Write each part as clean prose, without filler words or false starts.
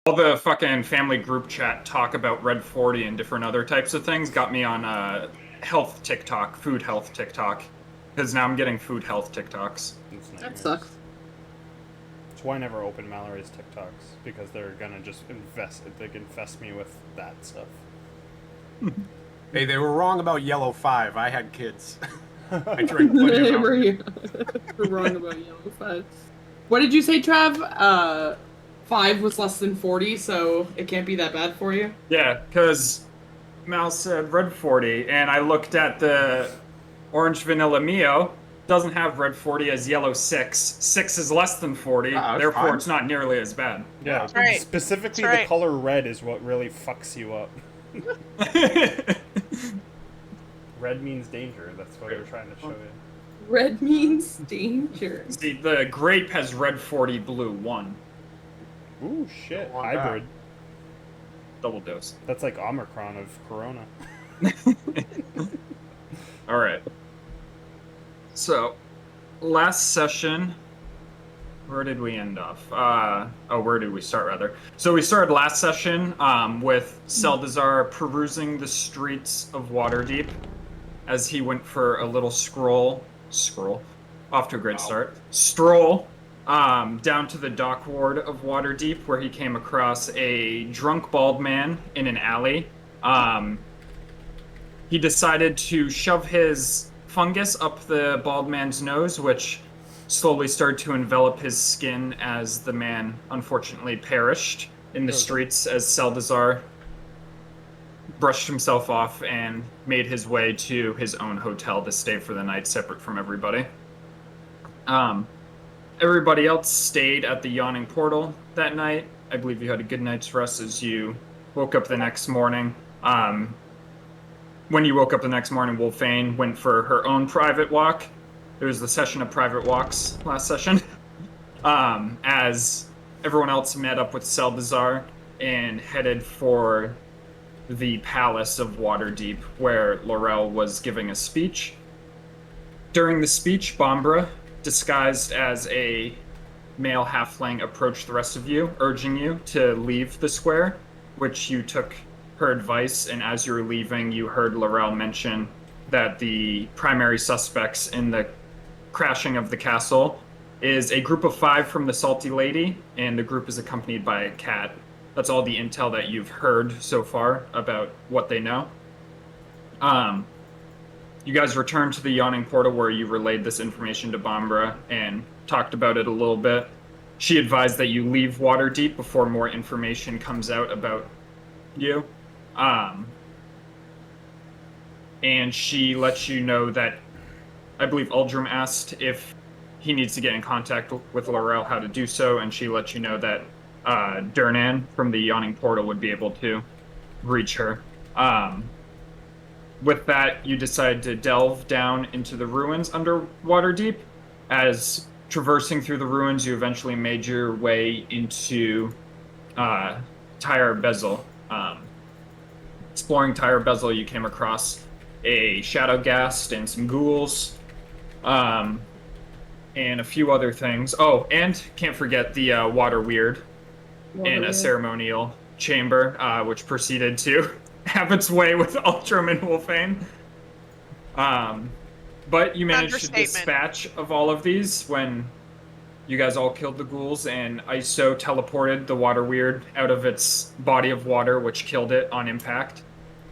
All the fucking family group chat talk about Red 40 and different other types of things got me on health TikTok, food health TikTok. Because now I'm getting food health TikToks. That sucks. That's why I never open Mallory's TikToks, because they're gonna just infest me with that stuff. Hey, they were wrong about Yellow 5. I had kids. I drank plenty They of were wrong about Yellow 5. What did you say, Trav? 5 was less than 40, so it can't be that bad for you? Yeah, because Mal said Red 40, and I looked at the Orange Vanilla Mio. Doesn't have Red 40 as Yellow 6. 6 is less than 40, therefore fine. It's not nearly as bad. Yeah, That's right. specifically That's right. the color red is what really fucks you up. Red means danger, that's what they're trying to show you. Red means danger. See, the grape has Red 40, Blue 1. Ooh, shit. Hybrid. Double dose. That's like Omicron of Corona. Alright. So, last session, where did we end off? Where did we start, rather? So we started last session with Seldazar perusing the streets of Waterdeep as he went for a little stroll, off to a great start, stroll down to the dock ward of Waterdeep, where he came across a drunk bald man in an alley. He decided to shove his fungus up the bald man's nose, which slowly started to envelop his skin as the man unfortunately perished in the streets as Seldazar brushed himself off and made his way to his own hotel to stay for the night, separate from everybody. Everybody else stayed at the Yawning Portal that night. I believe you had a good night's rest as you woke up the next morning. When you woke up the next morning, Wolfane went for her own private walk. There was the session of private walks last session. As everyone else met up with Seldazar and headed for the Palace of Waterdeep, where Laurel was giving a speech. During the speech, Bombra, disguised as a male halfling, approached the rest of you, urging you to leave the square, which you took her advice, and as you were leaving, you heard Laurel mention that the primary suspects in the crashing of the castle is a group of 5 from the Salty Lady, and the group is accompanied by a cat. That's all the intel that you've heard so far about what they know. You guys returned to the Yawning Portal, where you relayed this information to Bombra and talked about it a little bit. She advised that you leave Waterdeep before more information comes out about you. And she lets you know that, I believe Uldrum asked if he needs to get in contact with Laurel, how to do so, and she let you know that Durnan from the Yawning Portal would be able to reach her. With that, you decide to delve down into the ruins under Waterdeep. As traversing through the ruins, you eventually made your way into Tyar-Besil. Exploring Tyar-Besil, you came across a Shadowghast and some ghouls, and a few other things. Oh, and can't forget the Water Weird in a ceremonial chamber, which proceeded to have its way with Uldrum and Wolfane. But you managed to dispatch of all of these when you guys all killed the ghouls, and ISO teleported the Water Weird out of its body of water, which killed it on impact.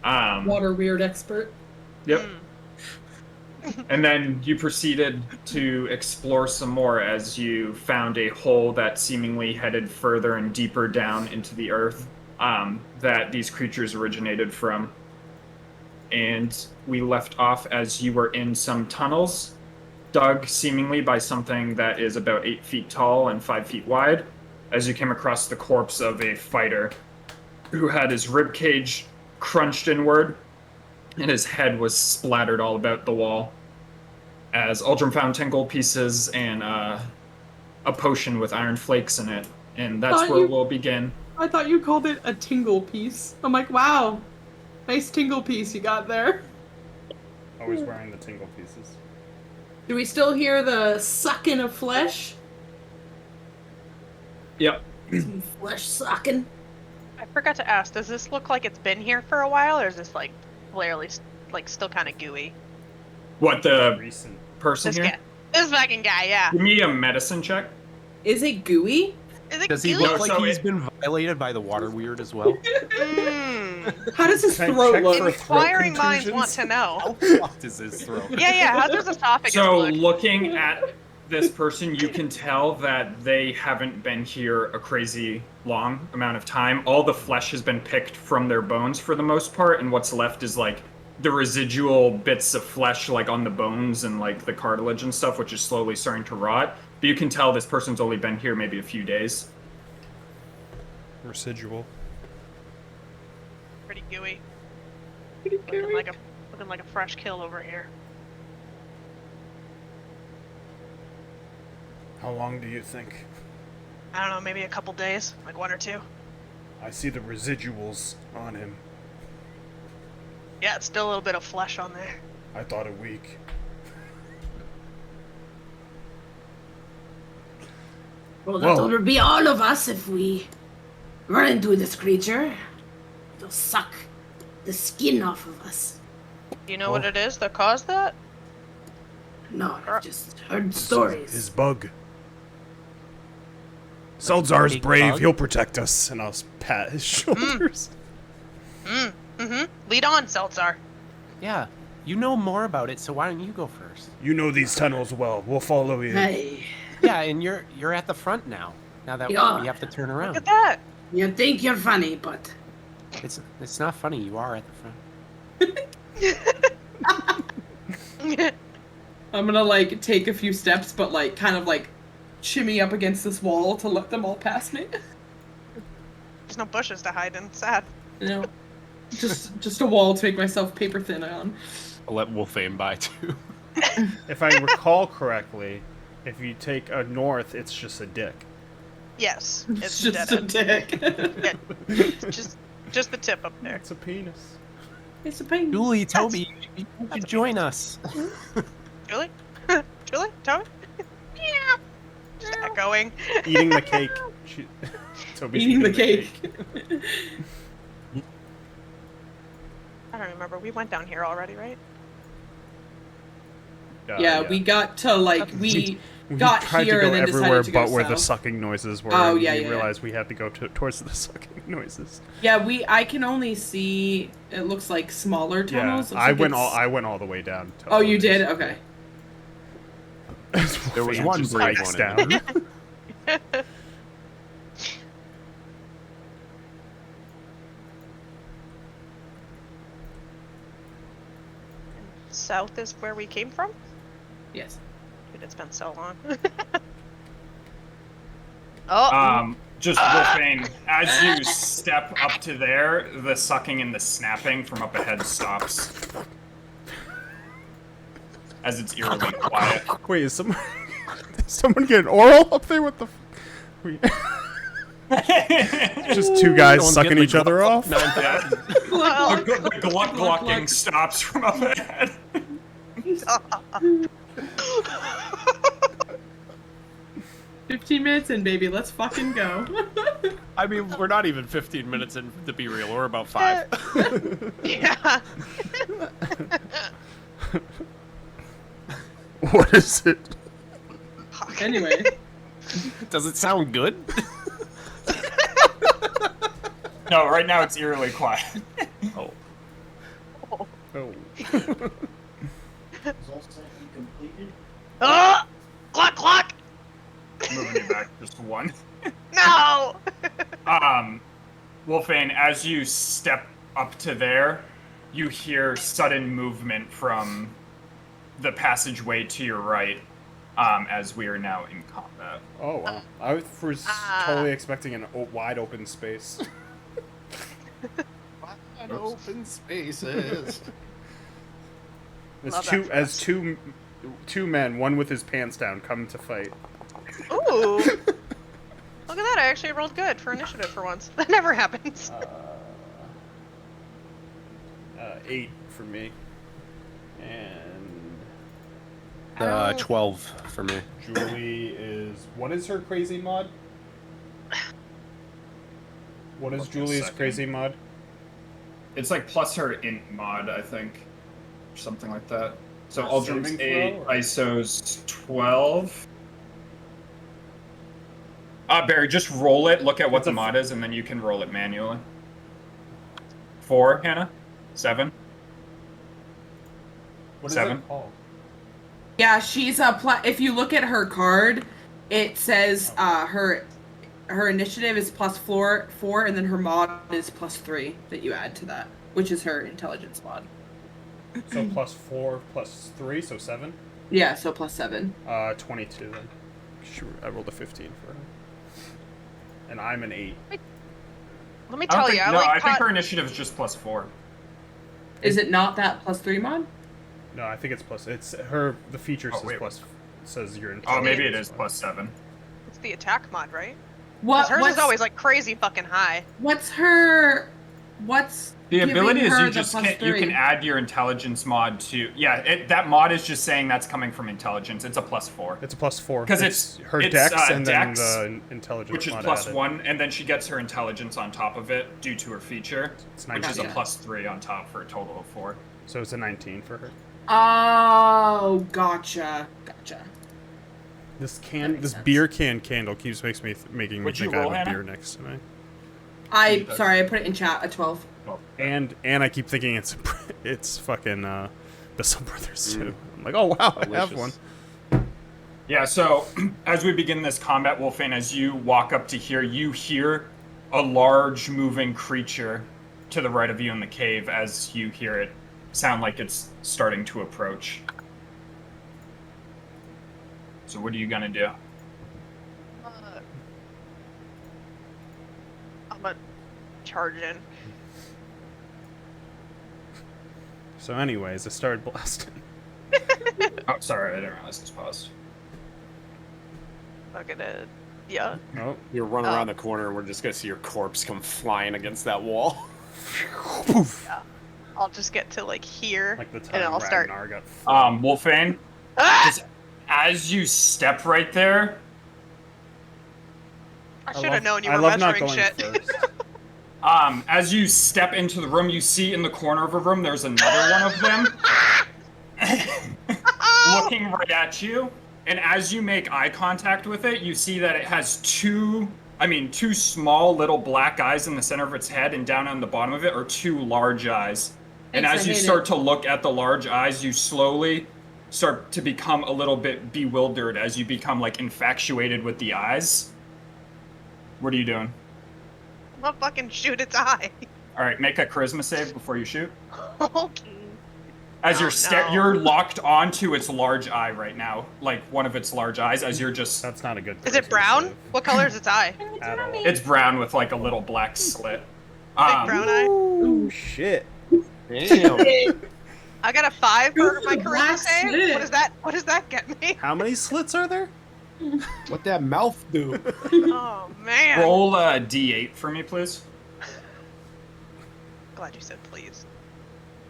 Water Weird expert. Yep. And then you proceeded to explore some more as you found a hole that seemingly headed further and deeper down into the earth that these creatures originated from. And we left off as you were in some tunnels, dug seemingly by something that is about 8 feet tall and 5 feet wide, as you came across the corpse of a fighter who had his ribcage crunched inward, and his head was splattered all about the wall, as Uldrum found 10 gold pieces and a potion with iron flakes in it. And that's where we'll begin. I thought you called it a tingle piece. I'm like, wow, nice tingle piece you got there. Always wearing the tingle pieces. Do we still hear the sucking of flesh? Yep. Some flesh sucking. I forgot to ask, does this look like it's been here for a while, or is this like clearly like still kind of gooey? What, the Recent. person This here? guy, this fucking guy, yeah. Give me a medicine check. Is it gooey? Is it Does he gooey? look No, like so he's it- been violated by the water weird as well? How does his Can I throat check look? for throat Inquiring minds want contusions? to know. How fucked is his throat? Yeah, how's his esophagus So look? looking at this person, you can tell that they haven't been here a crazy long amount of time. All the flesh has been picked from their bones for the most part, and what's left is like the residual bits of flesh like on the bones and like the cartilage and stuff, which is slowly starting to rot. But you can tell this person's only been here maybe a few days. Residual. Pretty gooey. Pretty Looking gooey. like a fresh kill over here. How long do you think? I don't know, maybe a couple days, like 1 or 2. I see the residuals on him. Yeah, it's still a little bit of flesh on there. I thought a week. Well, that Whoa. would be all of us if we run into this creature. It'll suck the skin off of us. Do you know what it is that caused that? No, I've just heard stories. His bug. Seltzar's big brave. bug? He'll protect us. And I'll pat his shoulders. Lead on, Seltzar. Yeah, you know more about it, so why don't you go first? You know these tunnels well. We'll follow you. Hey, Yeah, and you're at the front now. Now that Yeah. we have to turn Look around. at that. you think you're funny, but It's not funny. You are at the front. I'm gonna like take a few steps, but like kind of like shimmy up against this wall to let them all pass me. There's no bushes to hide in. Sad. You know, just a wall to make myself paper thin on. I'll let Wolfane by too. If I recall correctly, if you take a north, it's just a dick. Yes, It's it's just dead a end. dick. Yeah, it's just the tip up there. It's a penis. It's a pain. Julie, Toby, you should join us. Julie? Julie? Tommy? Yeah. Just echoing. Eating the cake. Toby's Eating the cake. I don't remember. We went down here already, right? Yeah, we got to like we got tried here to go and then everywhere decided to go but where the south. sucking noises were. Oh, and yeah, we yeah. realized we had to go towards the sucking noises. Yeah, I can only see. It looks like smaller Yeah, tunnels. Looks I like went it's- all the way down. To Oh, you Others. did? Okay. There was Fan one just brave hikes one in down. South is where we came from? Yes. Dude, it's been so long. Oh, Just Wolfane, as you step up to there, the sucking and the snapping from up ahead stops. As it's eerily quiet. Wait, is someone someone getting oral up there? What the? Just two guys Someone's sucking getting each other off. 9,000. The glucking stops from up ahead. 15 minutes in, baby. Let's fucking go. I mean, we're not even 15 minutes in, to be real. We're about 5. yeah. What is it? Anyway, Does it sound good? No, right now it's eerily quiet. Oh. Oh. Oh! Cluck! Moving it back just one. No! Wolfane, as you step up to there, you hear sudden movement from the passageway to your right, as we are now in combat. Oh wow! I was totally expecting an wide open space. Wide open spaces. Love that As two men, one with his pants down, come to fight. Ooh! Look at that, I actually rolled good for initiative for once. That never happens. 8 for me, and 12 for me. Julie is. What is her crazy mod? What is Look in a Julie's second. crazy mod? It's like plus her int mod, I think, or something like that. So Or Aldrin's saving 8, throw, or- ISO's 12. Barry, just roll it. Look at what It's the a mod is, and then you can roll it manually. 4, Hannah. 7. What is 7. it called? Yeah, she's if you look at her card, it says her initiative is +4, and then her mod is +3 that you add to that, which is her intelligence mod. So +4 +3, so 7. Yeah, so +7. 22 then. Sure, I rolled a 15 for her. And I'm an 8. Let me I don't tell think, you, I no, like I think caught- her initiative is just +4. Is it not that +3 mod? No, I think it's plus. It's her. The feature Oh, says wait. plus. Says you're in. Oh, maybe it is +7. It's the attack mod, right? What? 'Cause hers is always like crazy fucking high. What's her? What's The ability is giving her you the just can you +3? can add your intelligence mod to that mod is just saying that's coming from intelligence. It's a +4. It's a +4 'Cause it's her it's, dex and dex, then the intelligence which is mod plus added. 1, and then she gets her intelligence on top of it due to her feature, It's which 19. is a Gotcha. +3 on top for a total of 4. So it's a 19 for her. Oh, gotcha. This That makes sense. beer can candle keeps making me Would you think I roll, have a Hannah? beer next to me. He does. Sorry, I put it in chat at 12. Well, And I keep thinking it's fucking Bissell Brothers too. I'm like, oh wow, I have one. Delicious. yeah, so as we begin this combat, Wolfane, as you walk up to here, you hear a large moving creature to the right of you in the cave as you hear it sound like it's starting to approach. So what are you gonna do? I'm gonna charge in. So anyways, I started blasting. Oh, sorry, I didn't realize this paused. I'm gonna, yeah. Oh, You run Oh. around the corner, and we're just gonna see your corpse come flying against that wall. poof! I'll just get to like here, Like the and time I'll start. Ragnar got flung. Wolfane, Ah! just as you step right there, I I should love- have known you I were love not measuring going shit. first. as you step into the room, you see in the corner of a room there's another one of them looking right at you. And as you make eye contact with it, you see that it has two small little black eyes in the center of its head, and down on the bottom of it are 2 large eyes. And Thanks, as I you hate start it. to look at the large eyes, you slowly start to become a little bit bewildered as you become like infatuated with the eyes. What are you doing? I'm gonna fucking shoot its eye. All right, make a charisma save before you shoot. Okay. As Oh, no. you're locked onto its large eye right now, like one of its large eyes. As you're just, That's not a good. Is it charisma brown? save What color is its eye? at all. it's brown with like a little black slit. Big brown eye. Ooh, shit. Damn. I got a 5 for Ooh, my charisma black save. slit. What is that? What does that get me? How many slits are there? What that mouth do? Oh man. Roll a d8 for me, please. Glad you said please.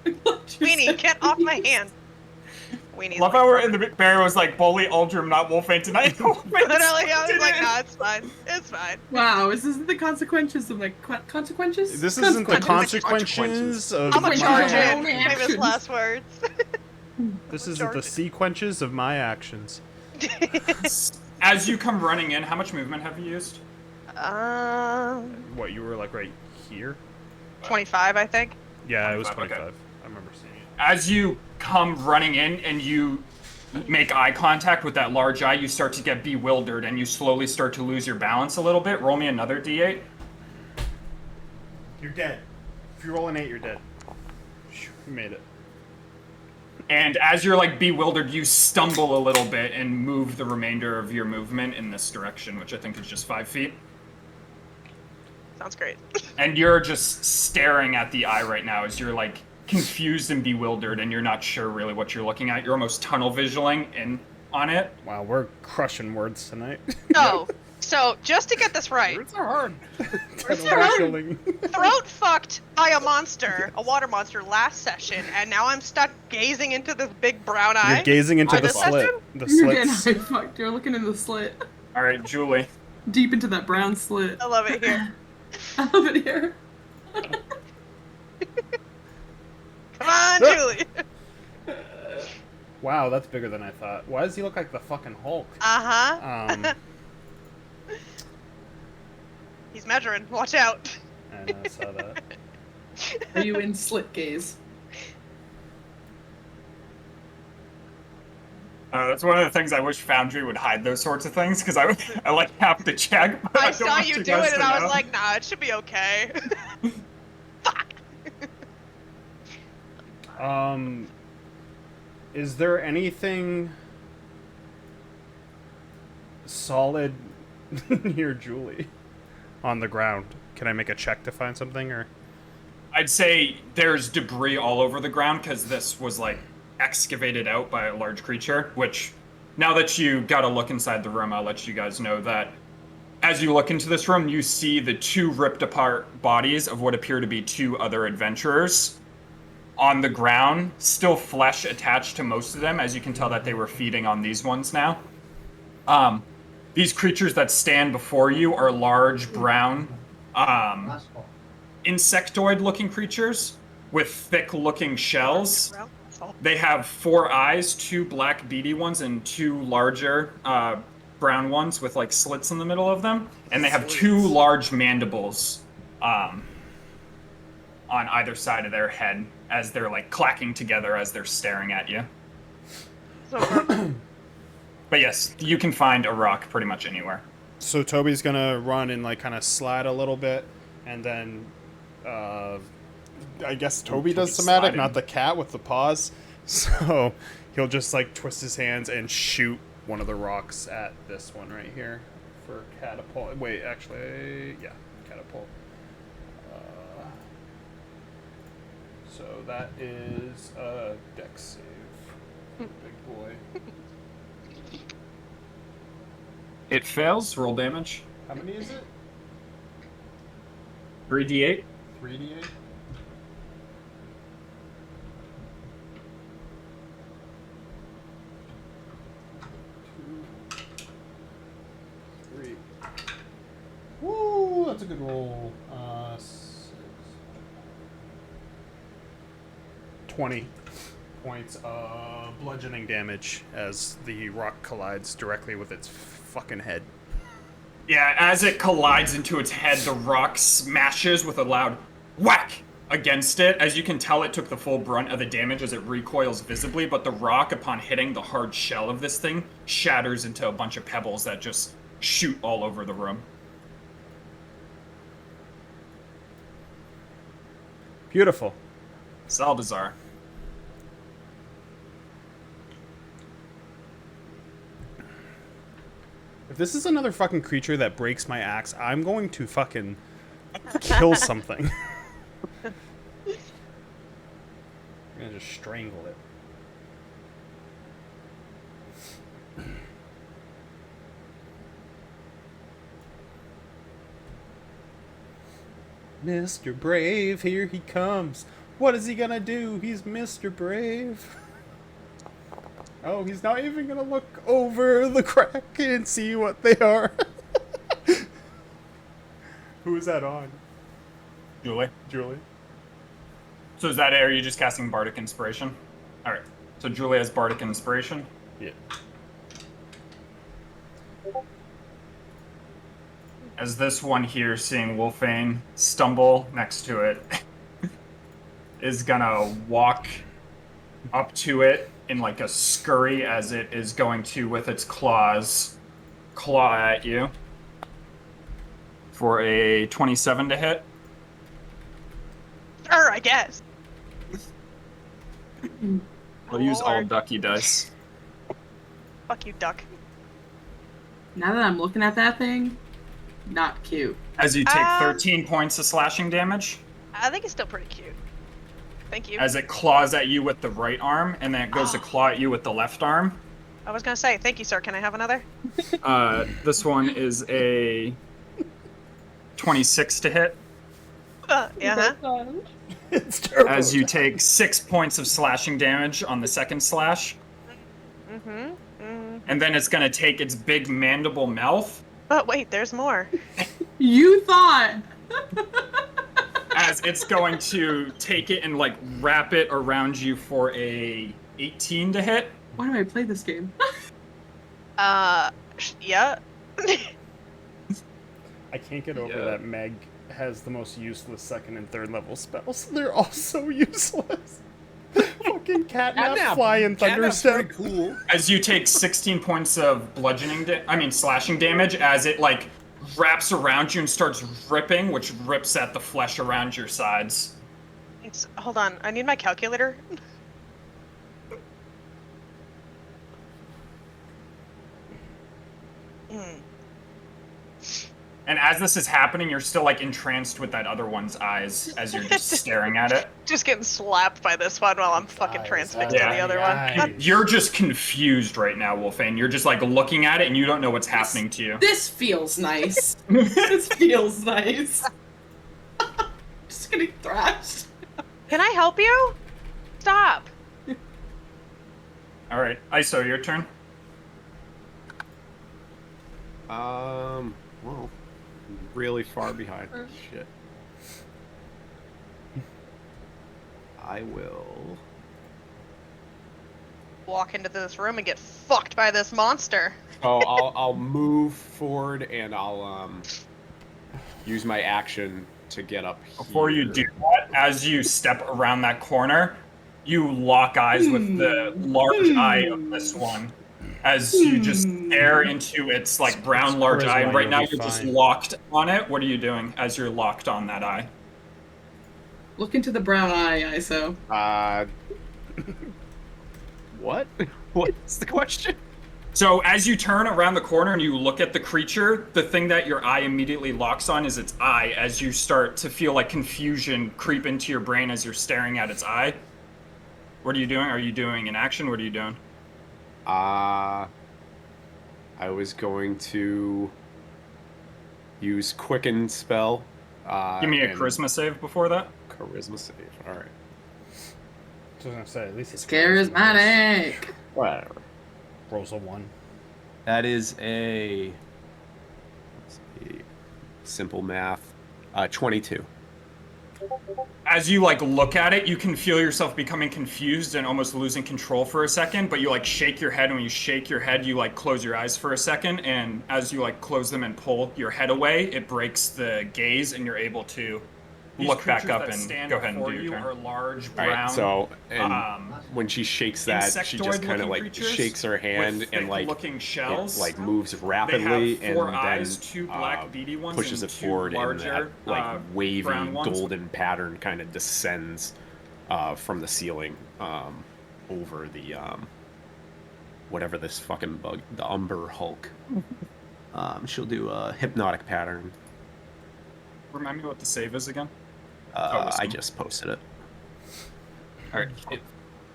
Weenie, get off my hand. Weenie. Love how we're in the Barry was like, bully Aldrim, not Wolfane tonight. Literally, I was like, nah, it's fine. It's fine. Wow, is this the consequences of consequences? This isn't the Consequences. consequences of I'm gonna my charge own in. Famous actions. last words. This isn't the charge it. sequences of my actions. As you come running in, how much movement have you used? What, you were like right here? 25, I think. Yeah, it was 25, 25. okay. I remember seeing it. As you come running in and you make eye contact with that large eye, you start to get bewildered and you slowly start to lose your balance a little bit. Roll me another d8. You're dead. If you roll an 8, you're dead. You made it. And as you're like bewildered, you stumble a little bit and move the remainder of your movement in this direction, which I think is just 5 feet. Sounds great. And you're just staring at the eye right now as you're like confused and bewildered and you're not sure really what you're looking at. You're almost tunnel visioning in on it. Wow, we're crushing words tonight. No. So, just to get this right, Words are hard. throat fucked by a monster, a water monster, last session, and now I'm stuck gazing into this big brown eye. You're gazing into For the this slit. session? The You're getting slits. eye fucked. You're looking in the slit. All right, Julie. Deep into that brown slit. I love it here. I love it here. Come on, Julie. Wow, that's bigger than I thought. Why does he look like the fucking Hulk? Uh-huh. He's measuring. Watch out. I know, I saw that. Are you in slit gaze? That's one of the things I wish Foundry would hide those sorts of things, because I like have to check. But I don't saw want you do guys it, and to I was know. like, nah, it should be okay. Fuck. Is there anything solid near Julie on the ground? Can I make a check to find something, or? I'd say there's debris all over the ground because this was like excavated out by a large creature, which now that you got a look inside the room, I'll let you guys know that as you look into this room, you see the two ripped apart bodies of what appear to be two other adventurers on the ground, still flesh attached to most of them, as you can tell that they were feeding on these ones now. These creatures that stand before you are large, brown, insectoid-looking creatures with thick-looking shells. They have 4 eyes, 2 black beady ones and 2 larger brown ones with like slits in the middle of them, and they have 2 large mandibles on either side of their head as they're like clacking together as they're staring at you. But yes, you can find a rock pretty much anywhere. So Toby's gonna run and like kind of slide a little bit, and then I guess Toby does somatic, sliding. not the cat with the paws. So he'll just like twist his hands and shoot one of the rocks at this one right here for catapult. Wait, actually, yeah, catapult. So that is a dex save. Big boy. It fails. Roll damage. How many is it? 3d8. 3d8? Three. Woo! That's a good roll. 6. 20 points of bludgeoning damage as the rock collides directly with its fucking head. Yeah, as it collides into its head, the rock smashes with a loud whack against it. As you can tell, it took the full brunt of the damage as it recoils visibly, but the rock, upon hitting the hard shell of this thing, shatters into a bunch of pebbles that just shoot all over the room. Beautiful. Saldazar. If this is another fucking creature that breaks my axe, I'm going to fucking kill something. I'm gonna just strangle it. Mr. Brave, here he comes. What is he gonna do? He's Mr. Brave. Oh, he's not even gonna look over the crack and see what they are. Who is that on? Julie. Julie. So is that it? Or are you just casting Bardic Inspiration? Alright. So Julie has Bardic Inspiration. Yeah. As this one here, seeing Wolfane stumble next to it, is gonna walk up to it in like a scurry as it is going to, with its claws, claw at you for a 27 to hit. Sure, I guess. We'll use all Lord. ducky dice. Fuck you, duck. Now that I'm looking at that thing, not cute. As you take 13 points of slashing damage, I think it's still pretty cute. Thank you. as it claws at you with the right arm, and then it goes to claw at you with the left arm. I was gonna say, thank you, sir. Can I have another? This one is a 26 to hit. Yeah. It's terrible. As you take 6 points of slashing damage on the second slash. And then it's gonna take its big mandible mouth. But wait, there's more. You thought As it's going to take it and like wrap it around you for a 18 to hit. Why do I play this game? Yeah. I can't get over Yeah. that Meg has the most useless second and third level spells. They're all so useless. Fucking catnap, fly, and thunderstep. Cool. As you take 16 points of slashing damage as it like wraps around you and starts ripping, which rips at the flesh around your sides. Hold on, I need my calculator. And as this is happening, you're still like entranced with that other one's eyes as you're just staring at it. Just getting slapped by this one while I'm fucking transfixed to the other one. You're just confused right now, Wolfane. You're just like looking at it and you don't know what's happening to you. This feels nice. This feels nice. Just getting thrashed. Can I help you? Stop. All right, ISO, your turn. Well, really far behind. Shit. I will. Walk into this room and get fucked by this monster. Oh, I'll move forward and I'll use my action to get up Before you here. do that, as you step around that corner, you lock eyes with the large eye of this one. As you just stare into its like brown large eye, and right now you're just locked on it. What are you doing as you're locked on that eye? Look into the brown eye, ISO. What? What's the question? So as you turn around the corner and you look at the creature, the thing that your eye immediately locks on is its eye as you start to feel like confusion creep into your brain as you're staring at its eye. What are you doing? Are you doing an action? What are you doing? I was going to use Quicken spell. Give me a and charisma save before that. Charisma save. All right. I was gonna say, at least It's charismatic. Whatever. Rolls a 1. That is a. Let's see, simple math. 22. As you like look at it, you can feel yourself becoming confused and almost losing control for a second, but you like shake your head, and when you shake your head, you like close your eyes for a second, and as you like close them and pull your head away, it breaks the gaze and you're able to look back up and go ahead and do your turn. Are large brown, All right, so when she shakes that, she just kind of like creatures shakes her hand with and like thick-looking shells. it, like moves They rapidly have 4 eyes, and 2 then black beady ones, pushes and it 2 forward larger, and that like wavy brown ones. golden pattern kind of descends from the ceiling over the whatever this fucking bug, the Umber Hulk. She'll do a hypnotic pattern. Remind me what the save is again. I just posted it. Alright, it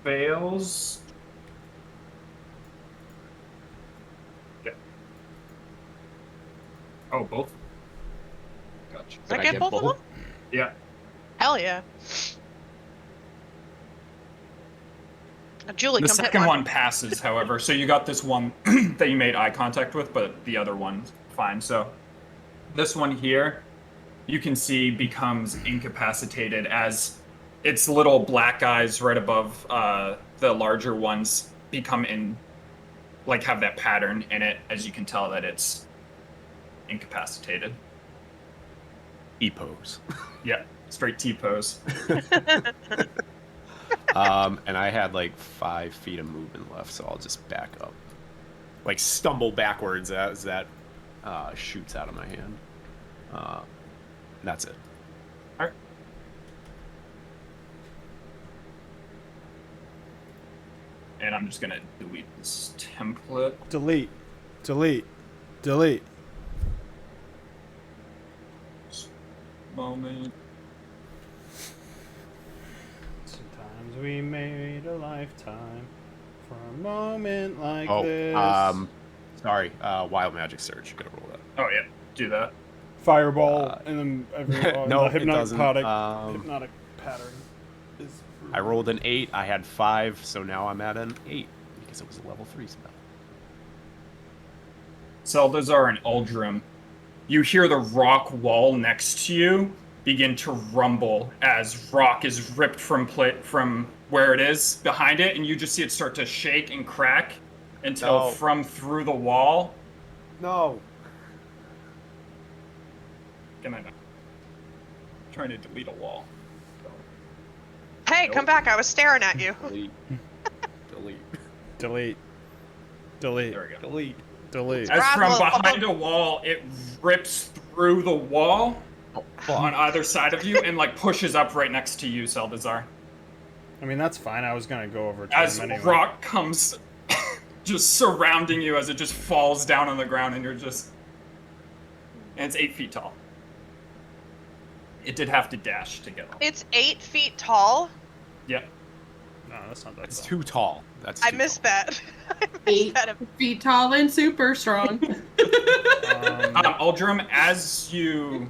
fails. Okay. Oh, both? Gotcha. Did I get both of them? Yeah. Hell yeah. Julie, The come hit second one passes, however, so you got this one that you made eye contact with, but the other one's fine. So this one here, you can see becomes incapacitated as its little black eyes right above the larger ones become have that pattern in it, as you can tell that it's incapacitated. E-pose. Yeah, straight T-pose. And I had like 5 feet of movement left, so I'll just back up. Like stumble backwards as that shoots out of my hand. That's it. Alright. And I'm just gonna delete this template. Delete. Delete. Delete. Moment. Sometimes we made a lifetime for a moment like Oh, this. sorry. Wild Magic Surge. You gotta roll that. Oh yeah, do that. Fireball, and then No, the it doesn't. hypnotic pattern is. I rolled an 8. I had 5, so now I'm at an 8 because it was a level 3 spell. Seldazar and Uldrim, you hear the rock wall next to you begin to rumble as rock is ripped from where it is behind it, and you just see it start to shake and crack until No. from through the wall. No. Can I not? Trying to delete a wall. Hey, come back! I was staring at you. Delete. Delete. Delete. Delete. There we go. Delete. Delete. As from Bravo. behind a wall, it rips through the wall on either side of you and like pushes up right next to you, Seldazar. I mean, that's fine. I was gonna go over to As him anyway. rock comes just surrounding you as it just falls down on the ground, and you're just... And it's 8 feet tall. It did have to dash to get up. It's 8 feet tall. Yep. No, that's not that It's tall. too tall. That's I too missed tall. that. I missed 8 that. feet tall and super strong. Aldrum, as you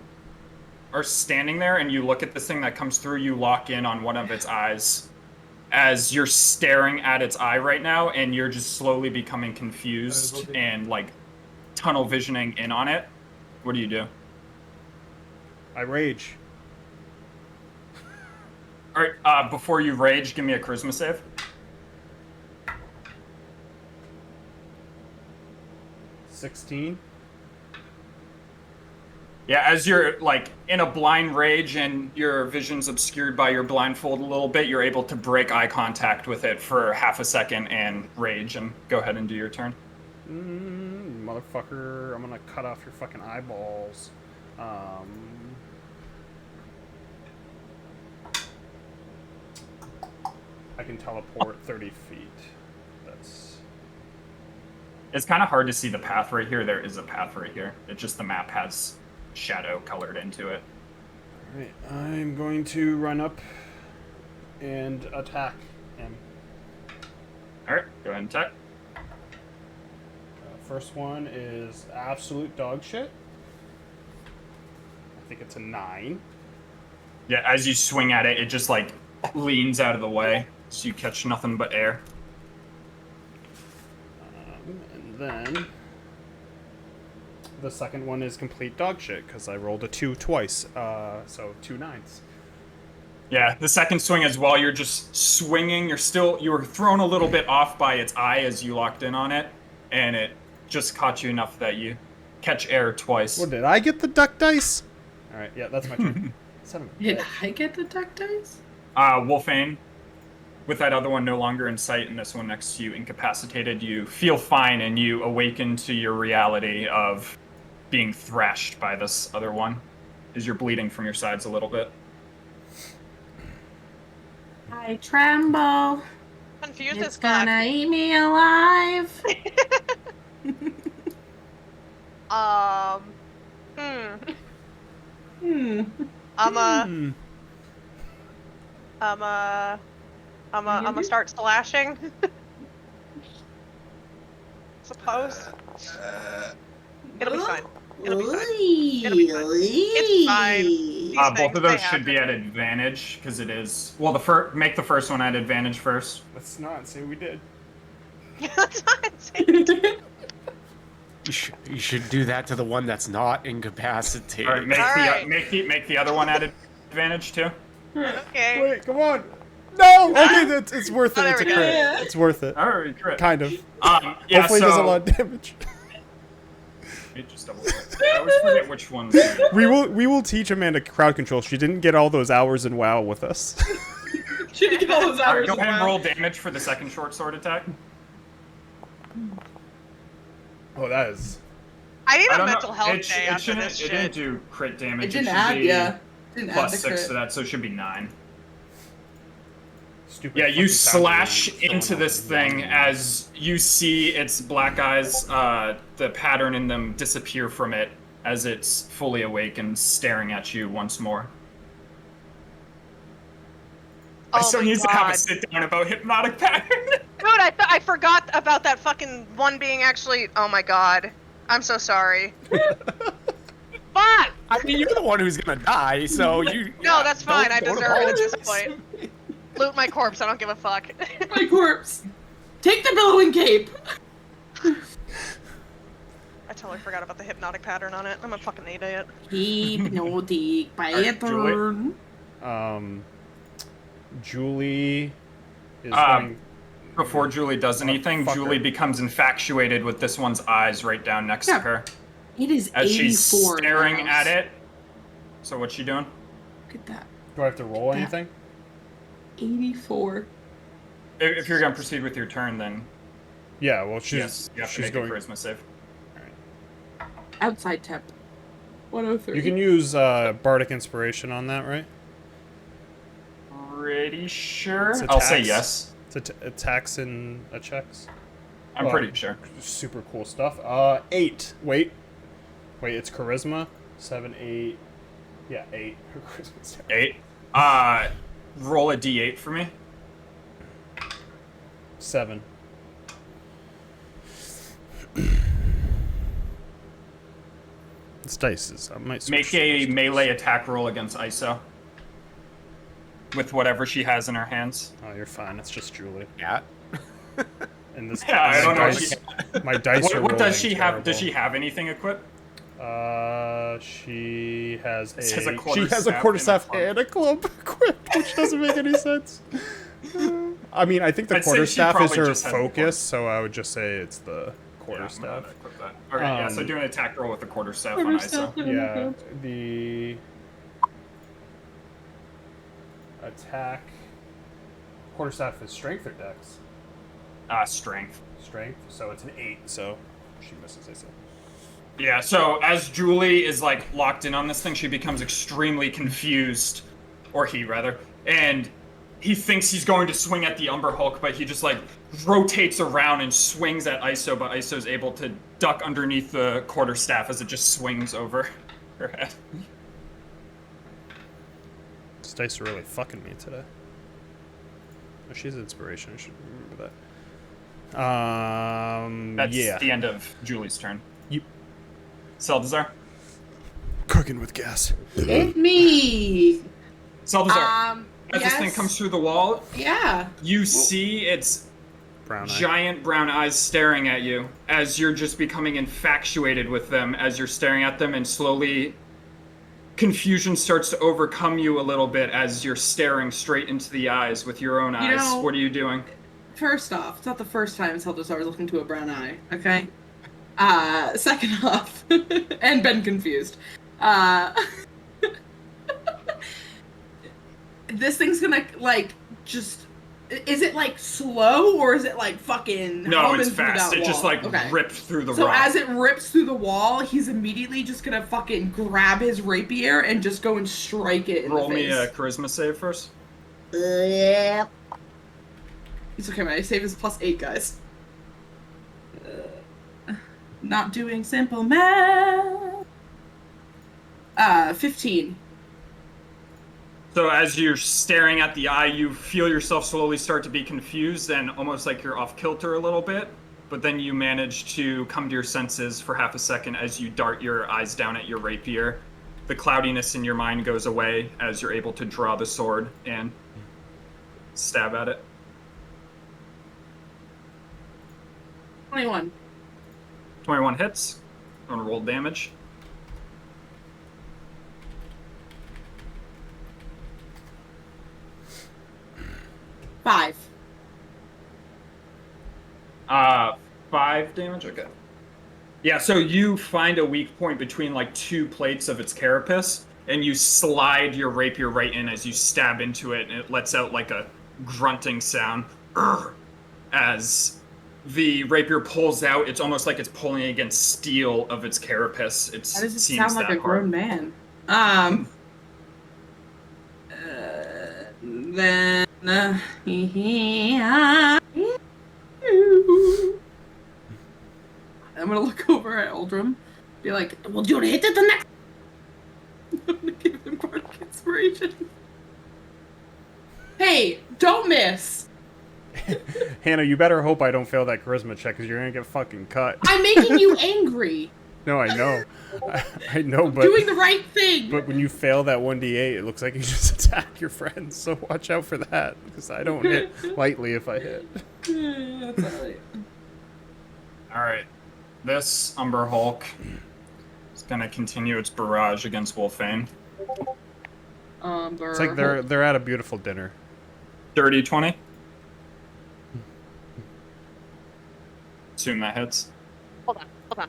are standing there and you look at this thing that comes through, you lock in on one of its eyes as you're staring at its eye right now, and you're just slowly becoming confused and like tunnel visioning in on it. What do you do? I rage. All right, before you rage, give me a charisma save. 16. Yeah, as you're like in a blind rage and your vision's obscured by your blindfold a little bit, you're able to break eye contact with it for half a second and rage, and go ahead and do your turn. Motherfucker, I'm gonna cut off your fucking eyeballs. I can teleport 30 feet. That's... It's kind of hard to see the path right here. There is a path right here. It's just the map has shadow colored into it. Alright, I'm going to run up and attack him. All right, go ahead and attack. First one is absolute dog shit. I think it's a 9. Yeah, as you swing at it, it just like leans out of the way, so you catch nothing but air. And then the second one is complete dog shit because I rolled a 2 twice. So 2 9s. Yeah, the second swing as well, you're just swinging. You were thrown a little bit off by its eye as you locked in on it, and it just caught you enough that you catch air twice. What, did I get the duck dice? Alright, yeah, that's my turn. Son of a Did bitch. I get the duck dice? Wolfane, with that other one no longer in sight and this one next to you incapacitated, you feel fine and you awaken to your reality of being thrashed by this other one as you're bleeding from your sides a little bit. I tremble. Confused It's as fuck. gonna eat me alive. Hmm. Hmm. I'm start slashing. Suppose. It'll be fine. It'll be fine. It'll be fine. It's fine. These Both things, of they those should be happen. at advantage because it is. Well, make the first one at advantage first. Let's not say we did. That's not insane. You should do that to the one that's not incapacitated. All right, make All make the other one at advantage too. Okay. Wait, come on. No! Okay, it's worth it. Oh, there It's a we go. crit. Yeah. It's worth it. All right, correct. Kind of. Yeah, Hopefully it does a lot of damage. It just double check. I always forget which ones. We will teach Amanda crowd control. She didn't get all those hours in WoW with us. Should get all those All hours right, go of ahead and WoW. roll damage for the second short sword attack. Oh, that is... I need I a don't mental know. health It, day it after shouldn't. this It didn't shit. do crit damage. It didn't should add, be yeah. Didn't add plus the 6 crit. to that, so it should be 9. Stupid Yeah, you fucking sound slash wave going into on. this thing as you see its black eyes, the pattern in them disappear from it as it's fully awake and staring at you once more. I Oh still my need to have a God. sit down about hypnotic pattern. Dude, I forgot about that fucking one being actually. Oh my god. I'm so sorry. Fuck! I mean, you're the one who's gonna die, so you. No, that's fine. don't- I don't deserve it at this apologize. point. Loot my corpse. I don't give a fuck. My corpse. Take the billowing cape. I totally forgot about the hypnotic pattern on it. I'm a fucking idiot. Hypnotic Julie? pattern. Julie is going. Before Julie does anything, fuck Julie her. becomes infatuated with this one's eyes right down next to Yeah. her. It is As 84 she's in the staring house. at it. So what's she doing? Look at that. Do I have to roll Yeah. anything? 84. If you're gonna proceed with your turn, then Yeah, well, she's yes, you have to she's make going. a charisma save. Outside temp. 103. You can use Bardic Inspiration on that, right? Pretty sure. It's I'll say attacks. yes. It's attacks and checks. I'm Well, pretty sure. Super cool stuff. 8. Wait, it's charisma. 7, 8. Yeah, 8. Her charisma's 8. Roll a d8 for me. 7. This dice is. I might Make a melee attack roll against ISO. With whatever she has in her hands. Oh, you're fine. It's just Julie. Yeah. And this. Yeah, I don't know what dice, my dice are What does rolling she have? terrible. Does she have anything equipped? She has It says a she quarterstaff has a quarterstaff and a and a club equipped, which doesn't make any sense. I mean, I think the I'd say she quarterstaff is probably her just has the focus, so I would just say it's the Yeah, I'm gonna quarterstaff. equip that. Okay, yeah, so do an attack roll with the quarterstaff on ISO. Yeah, the attack quarterstaff is strength or dex? Strength. Strength, so it's an 8, so she misses, I said. Yeah, so as Julie is like locked in on this thing, she becomes extremely confused, or he rather, and he thinks he's going to swing at the Umber Hulk, but he just like rotates around and swings at ISO, but ISO's able to duck underneath the quarterstaff as it just swings over her head. This dice are really fucking me today. Oh, she's inspiration, I should remember that. That's yeah. the end of Julie's turn. You Seldazar? cooking with gas. It's me. Seldazar, as yes. this thing comes through the wall, Yeah. you see its Brown eye. giant brown eyes staring at you as you're just becoming infatuated with them as you're staring at them, and slowly confusion starts to overcome you a little bit as you're staring straight into the eyes with your own eyes. know- What are you doing? First off, it's not the first time Seldazar was looking to a brown eye, okay? Second off, and been confused. This thing's gonna, like, just... Is it, like, slow, or is it, like, fucking... No, humming it's through fast. that It just wall? like Okay. ripped through the So rock. as it rips through the wall, he's immediately just gonna fucking grab his rapier and just go and strike it in Roll the me face. a charisma save first. Yeah. It's okay, my save is +8, guys. Not doing simple math. 15. So as you're staring at the eye, you feel yourself slowly start to be confused and almost like you're off kilter a little bit. But then you manage to come to your senses for half a second as you dart your eyes down at your rapier. The cloudiness in your mind goes away as you're able to draw the sword and stab at it. 21. 21 hits. I'm gonna roll damage. Five. 5 damage? Okay. Yeah, so you find a weak point between like 2 plates of its carapace, and you slide your rapier right in as you stab into it, and it lets out like a grunting sound. Urgh, as the rapier pulls out. It's almost like it's pulling against steel of its carapace. It How does it seems sound like that a grown hard. man? Then I'm gonna look over at Uldrum, be like, Well, you hit it the next. I'm gonna give him bardic inspiration. Hey, don't miss! Hannah, you better hope I don't fail that charisma check, because you're gonna get fucking cut. I'm making you angry. No, I know. I know, but Doing the right thing. but when you fail that 1d8, it looks like you just attack your friends. So watch out for that, because I don't hit lightly if I hit. That's alright. All right. This Umber Hulk is gonna continue its barrage against Wolfane. It's like they're at a beautiful dinner. Dirty 20. Assume that hits. Hold on.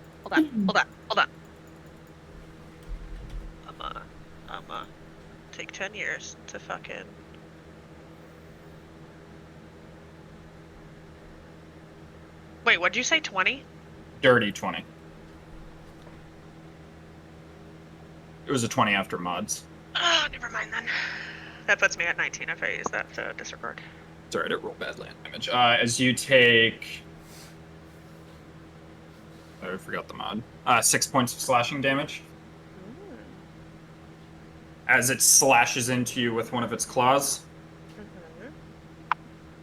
I'm take 10 years to fucking. Wait, what'd you say? 20? Dirty 20. It was a 20 after mods. Oh, never mind then. That puts me at 19 if I use that to disregard. It's alright, it rolled bad land damage. As you take... I forgot the mod. 6 points of slashing damage. As it slashes into you with one of its claws.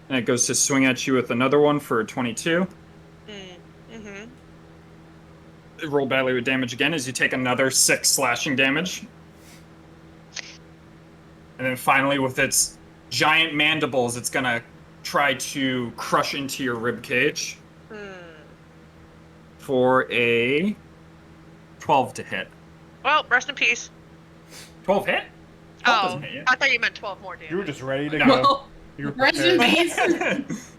And it goes to swing at you with another one for a 22. Roll badly with damage again as you take another 6 slashing damage. And then finally, with its giant mandibles, it's gonna try to crush into your rib cage. For a 12 to hit. Well, rest in peace. 12 hit? 12 doesn't hit yet. I thought you meant 12 more damage. You were just ready to No. go. Well, You were rest in prepared. peace.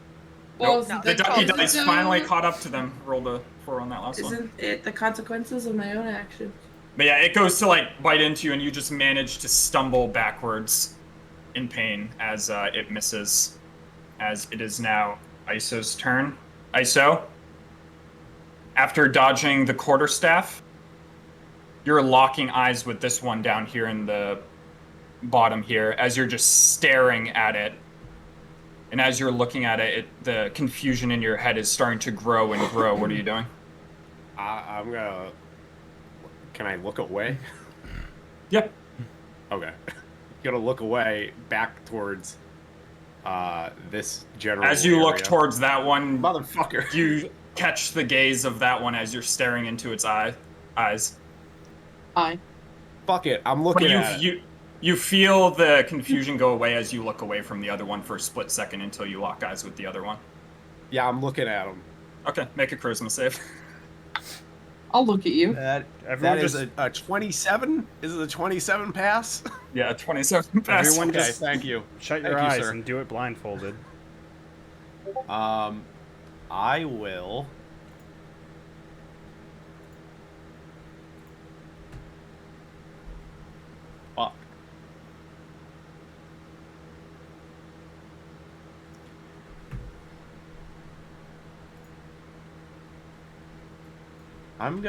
Well, Nope. the The ducky consequences dice of- finally caught up to them. Rolled a 4 on that last one. Isn't it the consequences of my own actions? But yeah, it goes to like bite into you, and you just manage to stumble backwards in pain as it misses. As it is now Iso's turn. Iso, after dodging the quarterstaff, you're locking eyes with this one down here in the bottom here as you're just staring at it. And as you're looking at it, the confusion in your head is starting to grow and grow. What are you doing? I'm gonna. Can I look away? Yep. Okay. Gonna look away back towards this general. As you look area. towards that one, Motherfucker. you catch the gaze of that one as you're staring into its eyes. Aye. Fuck it. I'm But looking at it. you feel the confusion go away as you look away from the other one for a split second until you lock eyes with the other one. Yeah, I'm looking at him. Okay, make a charisma save. I'll look at you. That Everyone is just- a 27. Is it a 27 pass? Yeah, 27 pass. Everyone Okay, just thank you. shut your Thank you, eyes sir. and do it blindfolded. I will. Fuck. I'm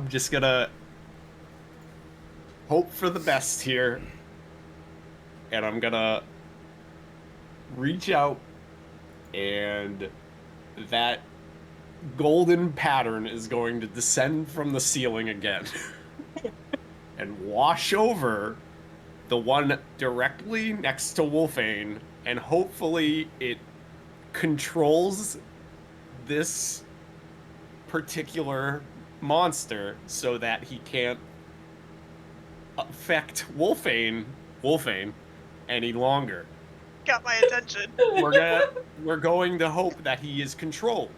just gonna hope for the best here. And I'm gonna reach out, and that golden pattern is going to descend from the ceiling again and wash over the one directly next to Wolfane, and hopefully it controls this particular monster so that he can't affect Wolfane any longer. Got my attention. We're going to hope that he is controlled.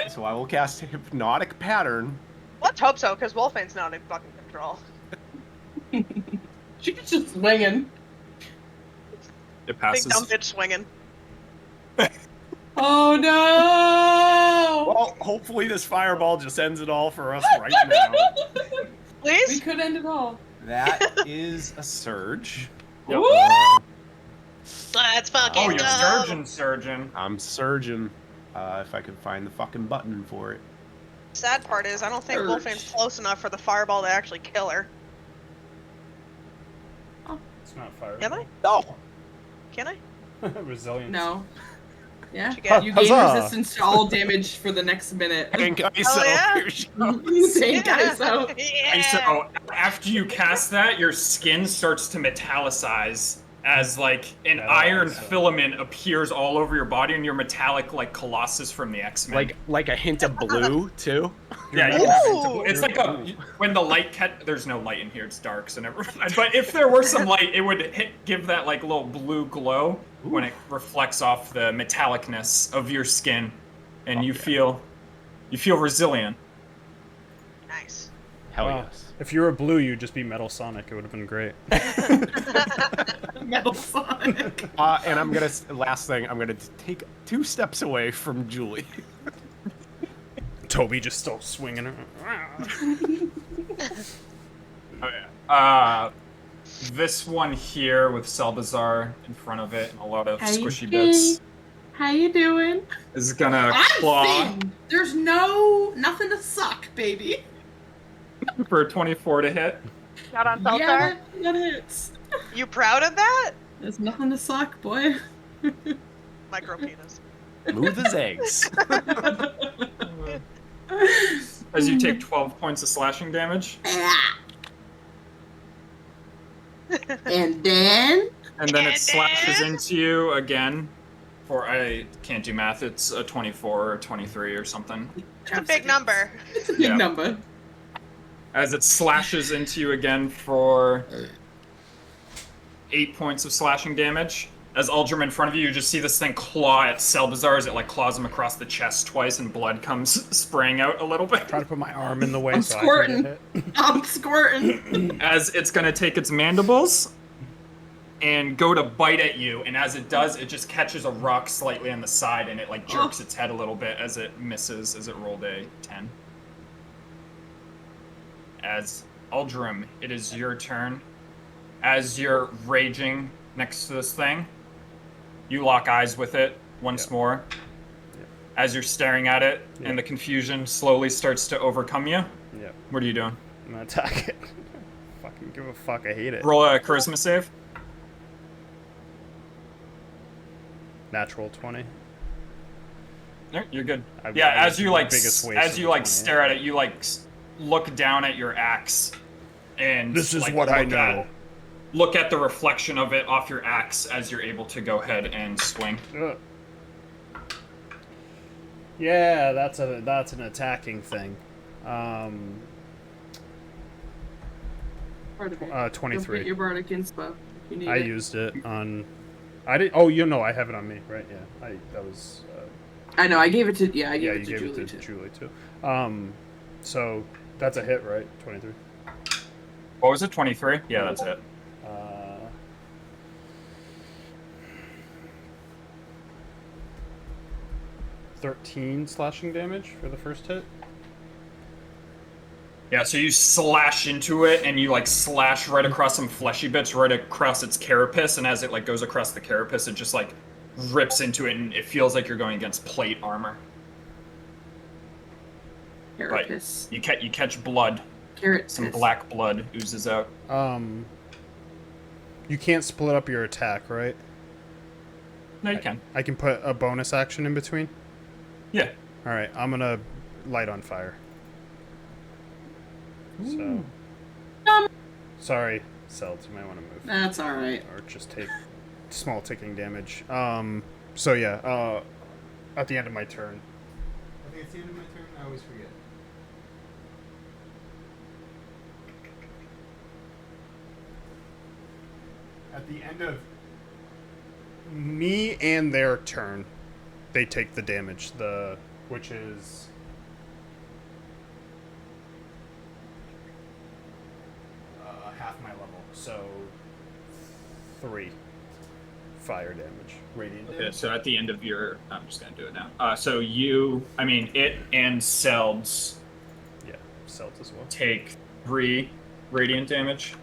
So I will cast Hypnotic Pattern. Let's hope so, because Wolfane's not in fucking control. She's just swinging. It Big passes. dumb bitch swinging. Oh no! Well, hopefully this fireball just ends it all for us right now. We Please? could end it all. That is a surge. Yep. Woo! Let's fucking Oh, go! you're surgeon. I'm surging. If I could find the fucking button for it. Sad part is, I don't think Urge. Wolfane's close enough for the fireball to actually kill her. It's not fire. Can I? No. Can I? Resilience. No. Yeah. What'd you get? You gain Huzzah. resistance to all damage for the next minute. Thank you. Oh, yeah? Here she goes. Thank guys so. Yeah. So after you cast that, your skin starts to metallicize as like an Yeah, iron that's, filament appears all over your body, and you're metallic like Colossus from the X-Men. Like a hint of blue too. Yeah, Ooh. it's like when the light there's no light in here, it's dark, so never mind. But if there were some light, it would give that like little blue glow when it reflects off the metallicness of your skin, and you feel You feel resilient. Nice. Hell Wow. yes. If you were blue, you'd just be Metal Sonic. It would have been great. Metal Sonic. And I'm gonna last thing. I'm gonna take 2 steps away from Julie. Toby just still swinging her. Oh yeah. This one here with Selbazar in front of it and a lot of squishy bits How you doing? is gonna I'm claw thin. There's nothing to suck, baby. for a 24 to hit. Not on Feltar? Yeah, that hits. You proud of that? There's nothing to suck, boy. Micro penis. Smooth as eggs. As you take 12 points of slashing damage, And then and then it And slashes then- into you again. For I can't do math. It's a 24 or 23 or something. It's a big number. It's a big Yeah. number. As it slashes into you again for 8 points of slashing damage. As Uldrum in front of you, you just see this thing claw at Selbazar as it like claws him across the chest twice, and blood comes spraying out a little bit. Try to put my arm in the way I'm so squirting. I can get hit. I'm squirting. As it's gonna take its mandibles and go to bite at you, and as it does, it just catches a rock slightly on the side, and it like jerks its head a little bit as it misses, as it rolled a 10. As Uldrum, it is your turn. As you're raging next to this thing, you lock eyes with it once more. As you're staring at it, and the confusion slowly starts to overcome you. Yeah, What are you doing? I'm gonna attack it. Fucking give a fuck. I hate it. Roll a charisma save. Natural 20. No, you're good. I Yeah, was as you the like, biggest waste as of you the like 20, stare at it, you like look down at your axe, and This is like, what I look at- know. Look at the reflection of it off your axe as you're able to go ahead and swing. Ugh. Yeah, that's an attacking thing. Part of it. 23. Don't forget your bardic inspo if you need I it. used it on. I did. Oh, you know, I have it on me, right? Yeah. That was. I know. I gave it to. Yeah, I gave Yeah, it you to gave Julie it to too. Julie too. So that's a hit, right? 23. What was it? 23? Yeah, that's it. 13 slashing damage for the first hit. Yeah, so you slash into it, and you like slash right across some fleshy bits, right across its carapace, and as it like goes across the carapace, it just like rips into it, and it feels like you're going against plate armor. But Carapace. you catch blood. Carrot. Some black blood oozes out. You can't split up your attack, right? No, you can. I can put a bonus action in between. Yeah. All right, I'm gonna light on fire. So, sorry, Celts, you might want to move That's all right. or just take small ticking damage. So yeah, at the end of my turn. I think it's the end of my turn. I always forget. At the end of me and their turn, they take the damage. Which is half my level, so 3 fire damage, radiant Okay, damage. so at the end of your, I'm just gonna do it now. So it and Selbs Yeah, Celt as well. take 3 radiant damage.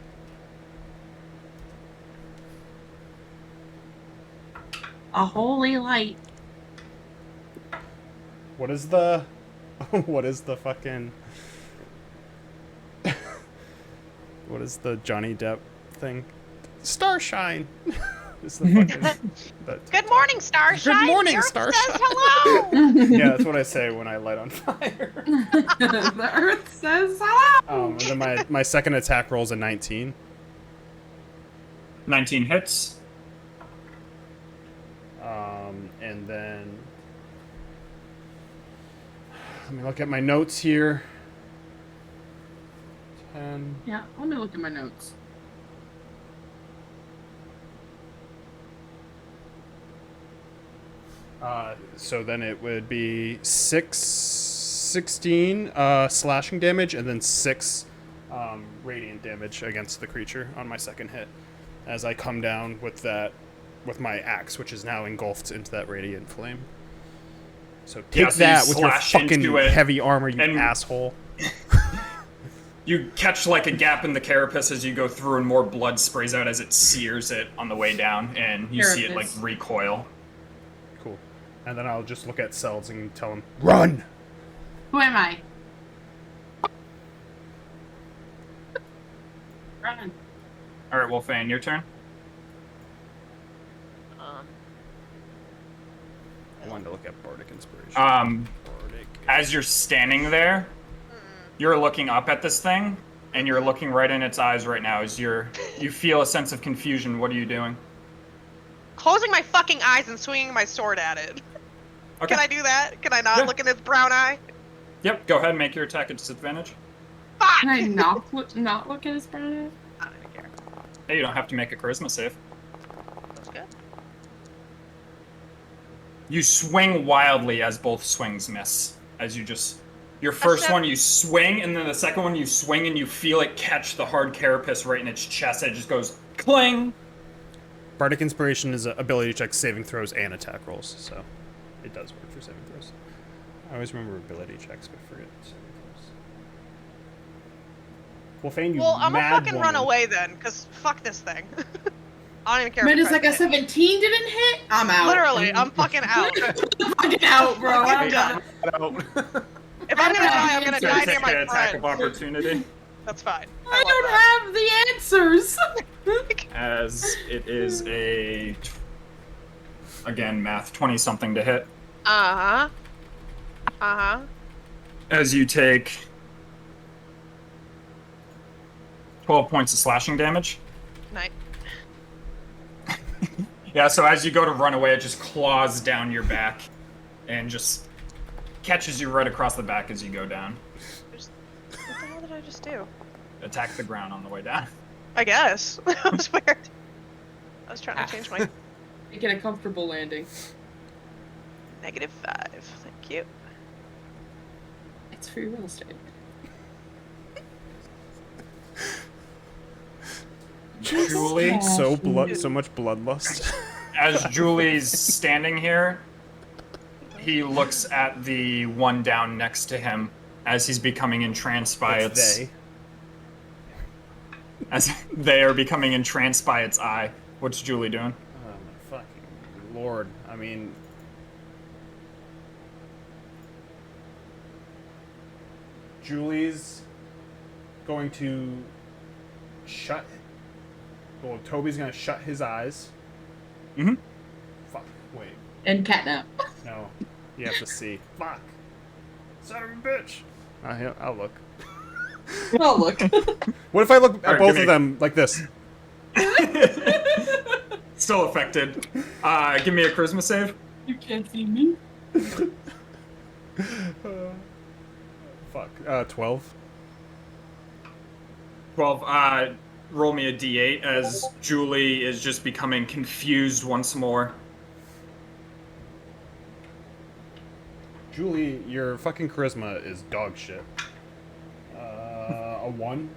A holy light. What is the what is the fucking what is the Johnny Depp thing? Starshine. Is the fucking Good morning, Starshine. Good morning, The Earth Starshine. says hello. Yeah, that's what I say when I light on fire. The earth says hello. And then my second attack rolls a 19. 19 hits. And then let me look at my notes here. 10. Yeah, let me look at my notes. So then it would be 6, 16 slashing damage and then 6 radiant damage against the creature on my second hit as I come down with my axe, which is now engulfed into that radiant flame. So take so that you with your slash fucking into it, heavy armor, you and- asshole. You catch like a gap in the carapace as you go through, and more blood sprays out as it sears it on the way down, and you see it like Carapace. recoil. Cool. And then I'll just look at Cells and tell him, run! Who am I? Run. All right, Wolfane, your turn. I wanted to look at Bardic Inspiration. Bardic. As you're standing there, you're looking up at this thing, and you're looking right in its eyes right now. You feel a sense of confusion. What are you doing? Closing my fucking eyes and swinging my sword at it. Okay. Can I do that? Can I not Yeah. look in its brown eye? Yep. Go ahead and make your attack at disadvantage. Fuck! Can I not look at his brown I don't even care. Hey, you don't have to make a charisma save. That's good. You swing wildly as both swings miss. As you just... Your first one, you swing, and then the second one, you swing, and you feel it catch the hard carapace right in its chest. It just goes cling. Bardic Inspiration is an ability check, saving throws, and attack rolls, so it does work for saving throws. I always remember ability checks, but forget saving throws. Wolfane, you Well, I'm gonna mad fucking run woman. away then, because fuck this thing. I don't even care. eye? if But it it's tries like a to hit. 17 didn't hit? I'm out. Literally, I'm fucking out. fucking out, bro. I'm I'm done. If I'm gonna die, I'm gonna So die you near take my an attack of friends. opportunity. That's fine. I love don't that. have the answers. As it is a... Again, math, 20-something to hit. Uh-huh. Uh-huh. As you take 12 points of slashing damage. Night. Yeah, so as you go to run away, it just claws down your back and just catches you right across the back as you go down. What the hell did I just do? Attack the ground on the way down. I guess. That was weird. I was trying to change my Make it a comfortable landing. -5. Thank you. It's free real estate. Julie, So much bloodlust. as Julie's standing here, he looks at the one down next to him as he's becoming entranced by It's its... they. As they are becoming entranced by its eye. What's Julie doing? Oh my fucking lord. I mean... Julie's going to shut... Well, Toby's gonna shut his eyes. Mm-hmm. Fuck, wait. And catnap. No. You have to see. Fuck. Son of a bitch. Yeah, I'll look. Oh, look. What if I look at Alright, both give of me- them like this? Still affected. Give me a charisma save. You can't see me. Fuck. 12. 12. Roll me a d8 as Julie is just becoming confused once more. Julie, your fucking charisma is dog shit. A 1?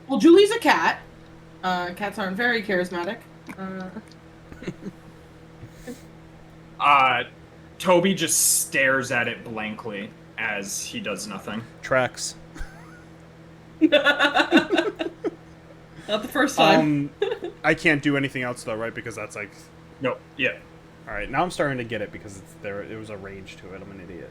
Well, Julie's a cat. Cats aren't very charismatic. Toby just stares at it blankly as he does nothing. Tracks. Not the first time. I can't do anything else though, right? Because that's like... Nope. Yeah. Alright, now I'm starting to get it because it was a range to it. I'm an idiot.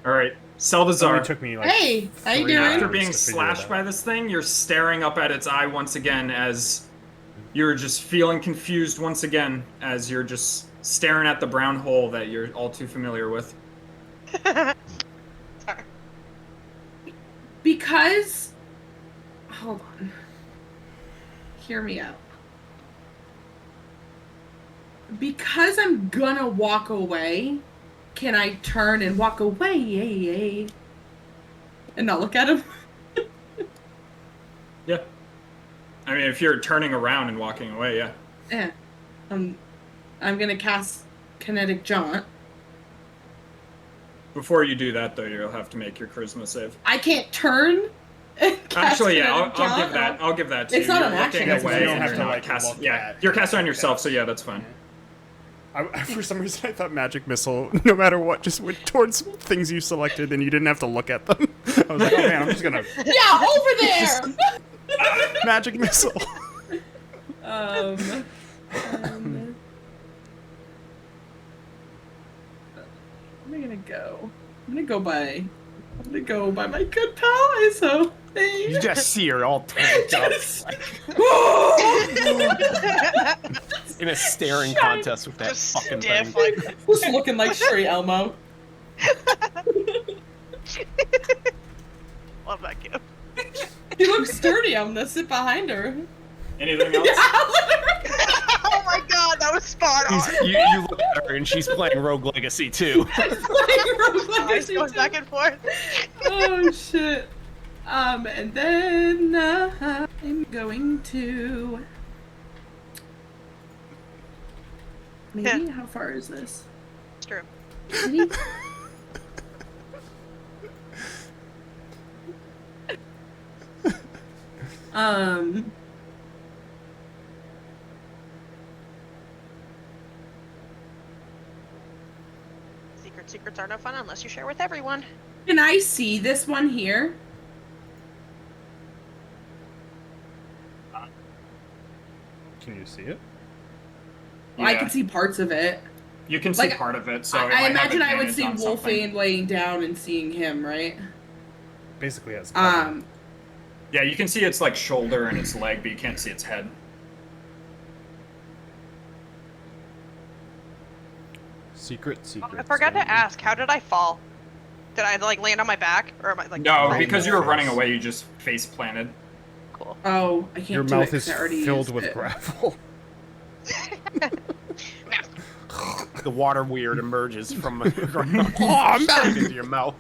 All right. It only Salvazar. took me like Hey, how you 3 doing? After rounds being to figure it slashed out. by this thing, you're staring up at its eye once again as you're just feeling confused once again as you're just staring at the brown hole that you're all too familiar with. Sorry. Because... Hold on. Hear me out. Because I'm gonna walk away, can I turn and walk away and not look at him? Yeah. I mean, if you're turning around and walking away, yeah. Yeah. I'm gonna cast Kinetic Jaunt. Before you do that, though, you'll have to make your charisma save. I can't turn. Actually, yeah, I'll give that. I'll give that to It's you. not You're an action. looking Yeah, 'cause away you don't and have you're to, not like, casting. look Yeah, at you're casting on the yourself, so test. yeah, that's fine. For some reason, I thought magic missile, no matter what, just went towards things you selected, and you didn't have to look at them. I was like, oh man, I'm just gonna Yeah, over there. magic missile. Um, where am I gonna go? I'm gonna go by my good pal ISO. Hey. You just see her all tanked up in a staring contest with that Just fucking stiff, thing. like, Just looking like straight Elmo. love that kid. She looks sturdy. I'm gonna sit behind her. Anything else? Oh my god, that was spot on. You look at her and she's playing Rogue Legacy too. Eyes going back and forth. Oh shit. And then I'm going to. Maybe how far is this? It's true. Maybe? Secrets are no fun unless you share with everyone. Can I see this one here? Can you see it? I Yeah. can see parts of it. You can see Like, part of it, so it might I have imagine I would advantage see on something. Wolfane laying down and seeing him, right? Basically, has. Yeah, you can see its like shoulder and its leg, but you can't see its head. Secret. I forgot to ask, how did I fall? Did I like land on my back, or am I like? No, right because you there? were running away, you just face planted. Cool. Oh, I can't Your do mouth it 'cause is I already filled used with it. gravel. The water weird emerges from I'm back. into your mouth.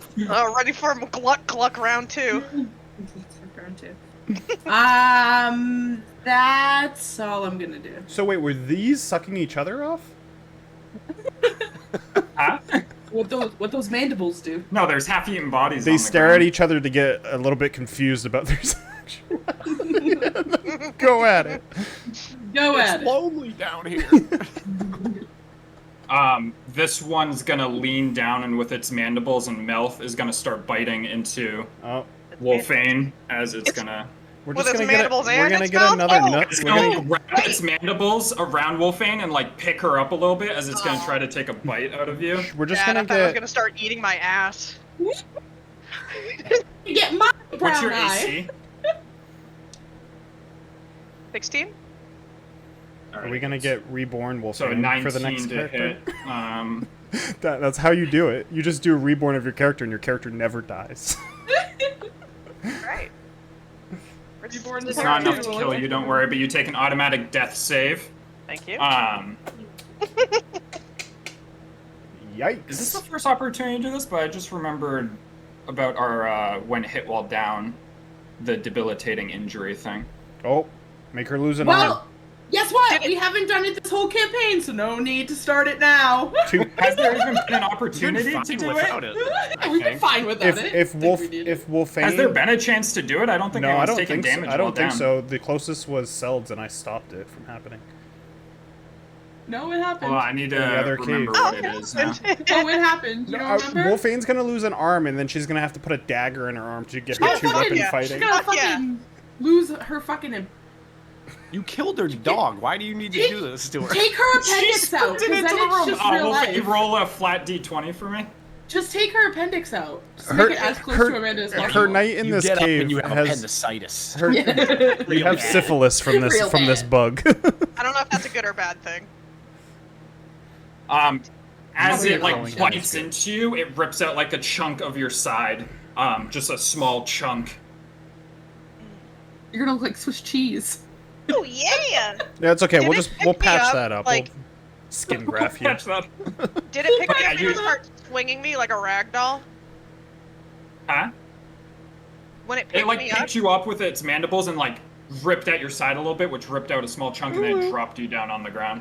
Ready for gluck gluck round 2. That's all I'm gonna do. So wait, were these sucking each other off? Huh? What those mandibles do? No, there's half-eaten bodies. They on the stare ground. at each other to get a little bit confused about their sexuality. Go at it. Go It's at it. lonely down here. This one's gonna lean down and with its mandibles and mouth is gonna start biting into Oh, Wolfane as it's gonna. we're With just its gonna get mandibles we're and gonna its get mouth? another Oh! nut. It's We're gonna gonna, wrap its mandibles around Wolfane and like pick her up a little bit as it's gonna try to take a bite out of you. we're just Dad, I gonna thought I was get. gonna start eating my ass. You get my What's brown your eye. AC? 16? Are we gonna get reborn So a Wolfgang 19 for the next to character? hit. That's how you do it. You just do a reborn of your character, and your character never dies. Right. Reborn It's the not enough to character. kill you, don't worry, but you take an automatic death save. Thank you. Yikes! Is this the first opportunity to do this? But I just remembered about our when hit while down, the debilitating injury thing. Oh, make her lose an arm. Well, guess what? We haven't done it this whole campaign, so no need to start it now. Has there even been an You've opportunity been to fine do without it? it. We've been fine without it. If Think we did. Wolfane. Has there been a chance to do it? I don't think No, I anyone's don't taken think so. damage I don't while think down. so. The closest was Selds, and I stopped it from happening. No, it happened. Well, I need to In the other remember cave. what it is now. Oh, it happened. You don't remember? Wolfane's gonna lose an arm, and then she's gonna have to put a dagger in her arm to get her Oh, two fuck weapon yeah. She's fighting. gonna Fuck yeah. fucking lose her fucking. You killed her dog. Why do you need to do this to her? Take her She appendix out, slipped it because into then the it's room. just Oh, real well, can you life. roll a flat d20 for me? Just take her appendix out. Just Her- make it as close her- to Amanda as Her possible. night in You this get up cave and you have has appendicitis. her. You have bad. syphilis from this Real this bad. bug. I don't know if that's a good or bad thing. As Probably it like rolling bites damage. into you, it rips out like a chunk of your side. Just a small chunk. You're gonna look like Swiss cheese. Oh yeah! Yeah, it's okay. Did We'll it just pick we'll me patch up, that up. like- We'll skin graft you. Catch that. Did it pick me Yeah, up you- and start swinging me like a rag doll? Huh? When it It picked like me up? picked you up with its mandibles and like ripped at your side a little bit, which ripped out a small chunk and then dropped you down on the ground.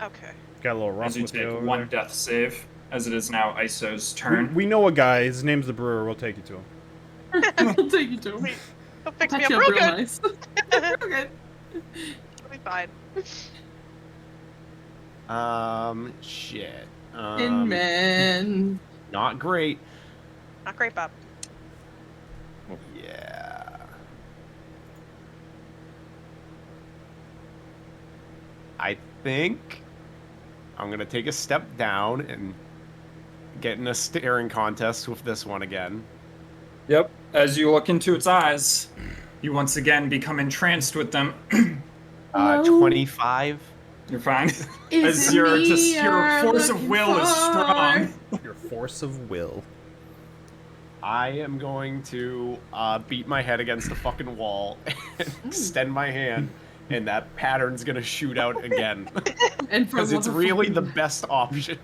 Okay. Got a little As rough you with you take over one there. death save. as it is now Iso's turn. We know a guy. His name's the Brewer. We'll take you to him. I'll take you to him. He'll fix Touch me up you real up real good. nice. Real good. It'll be fine. Shit. Tin Man. Not great. Not great, Bob. Yeah. I think I'm gonna take a step down and get in a staring contest with this one again. Yep. As you look into its eyes, you once again become entranced with them. Hello? 25. You're fine. Is As it your me your you're force of looking will is for? strong. Your force of will. I am going to beat my head against the fucking wall and extend my hand, and that pattern's gonna shoot out again. And for Because it's really the motherfucking- best option.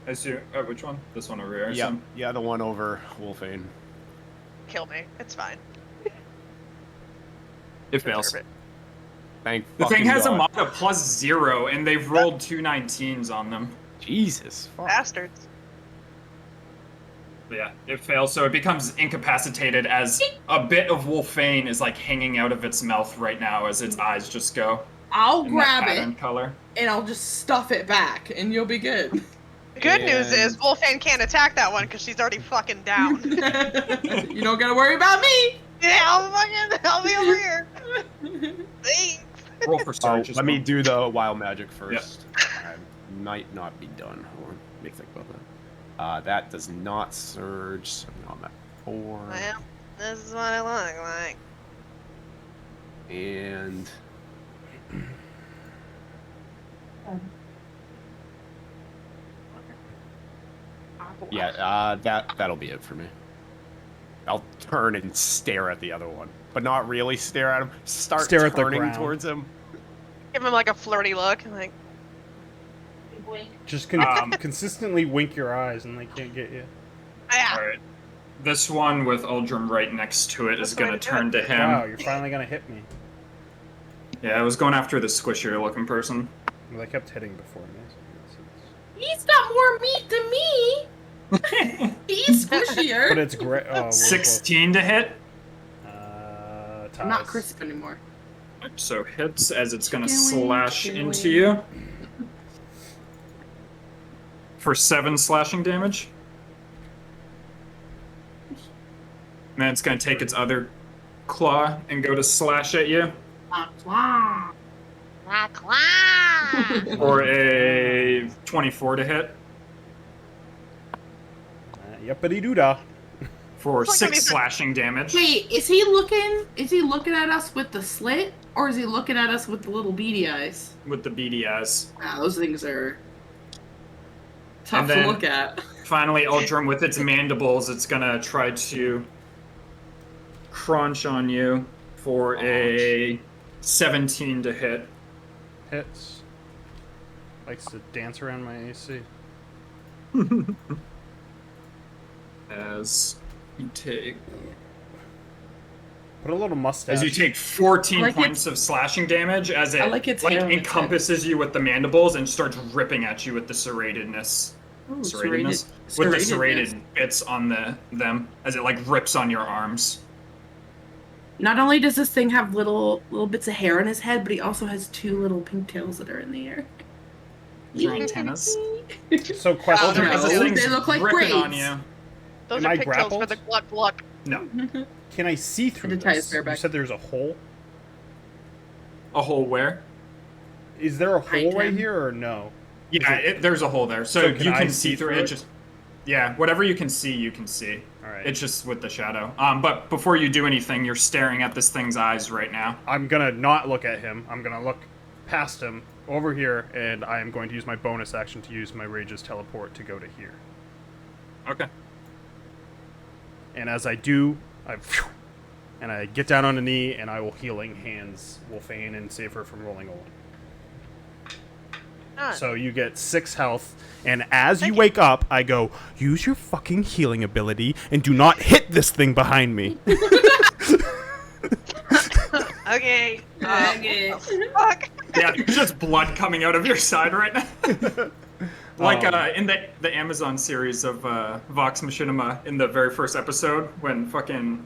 As you, which one? This one over here. Yeah, Sam? yeah, the one over Wolfane. Kill me. It's fine. It fails. Deserve it. Thank The thing fucking has a God. mod of +0, and they've rolled 2 19s on them. Jesus. Fuck. Bastards. But yeah, it fails, so it becomes incapacitated as a bit of Wolfane is like hanging out of its mouth right now as its eyes just go. I'll in grab that it pattern color. and I'll just stuff it back, and you'll be good. The good news is And- Wolfane can't attack that one because she's already fucking down. You don't gotta worry about me. Yeah, I'll be over here. Thanks. Roll for Oh, surge. as let me well. do the wild magic first. I might not be done. Hold on, let me think about that. That does not surge, so now I'm at 4. Well, this is what it looks like. And yeah, that'll be it for me. I'll turn and stare at the other one, but not really stare at him. Start Stare at the turning ground. towards him. Give him like a flirty look, like Just Um, consistently wink your eyes and they can't get you. yeah. Alright. This one with Uldrum right next to it is That's the way going to to do turn it. to him. Wow, you're finally gonna hit me. Yeah, I was going after the squishier looking person. Well, they kept hitting before me. So He's got more meat than me. He's squishier. but it's great. Oh, we're 16 to hit. both, I'm not ties. crisp anymore. So hits as it's going to Doing, slash doing. into you. For 7 slashing damage. And then it's going to take its other claw and go to slash at you. Wow. For a 24 to hit. Yuppity doo dah. For It's like 6 when he's- slashing damage. Wait, is he looking? Is he looking at us with the slit, or is he looking at us with the little beady eyes? With the beady eyes. Wow, those things are tough And to then- look at. Finally, Uldrum with its mandibles, it's gonna try to crunch on you for a 17 to hit. Hits. Likes to dance around my AC. As you take Put a little mustache. as you take 14 I like points of slashing damage as it I like its hair on its encompasses you with the mandibles and starts ripping at you with the serratedness. Ooh, Serratedness? serrated- With the serratedness. serrated bits on them as it like rips on your arms. Not only does this thing have little bits of hair on his head, but he also has 2 little pink tails that are in the air. Your antennas. So question. Oh, Uldrum, as no. this thing's They look like ripping on braids. you. Those Am are I pigtails for grappled? the gluck gluck. No. Can I see through Had to tie his this? hair You back. said there's a hole. A hole where? Is there a Behind hole right him. here or no? Yeah, there's a hole there. So, So can you I can see see through through it. it? Just yeah, whatever you can see, you can see. All right. It's just with the shadow. But before you do anything, you're staring at this thing's eyes right now. I'm gonna not look at him. I'm gonna look past him over here, and I am going to use my bonus action to use my Rage's teleport to go to here. Okay. And as I do, and I get down on a knee, and I will healing hands Wolfane and save her from rolling a 1. So you get 6 health, and as you Thank you. wake up, I go, use your fucking healing ability and do not hit this thing behind me. Okay. Okay. Fuck. Yeah, there's just blood coming out of your side right now. Like in the Amazon series of Vox Machinima, in the very first episode, when fucking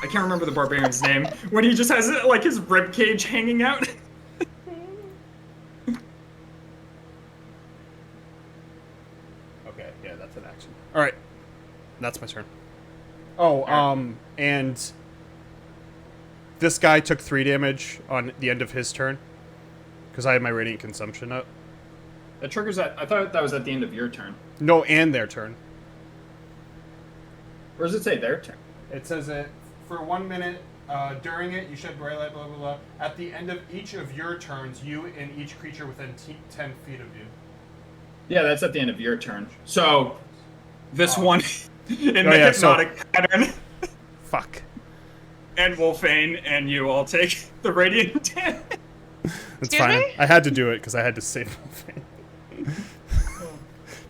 I can't remember the barbarian's name, when he just has like his rib cage hanging out. Okay, yeah, that's an action. All right, that's my turn. Oh, and this guy took 3 damage on the end of his turn because I had my radiant consumption up. That triggers at. I thought that was at the end of your turn. No, and their turn. Where does it say their turn? It says it for 1 minute. During it, you shed bright light, blah, blah, blah. At the end of each of your turns, you and each creature within 10 feet of you. Yeah, that's at the end of your turn. So, this one in the yeah, hypnotic pattern, Fuck. and Wolfane and you all take the radiant damage. That's Excuse fine. me? I had to do it because I had to save Wolfane.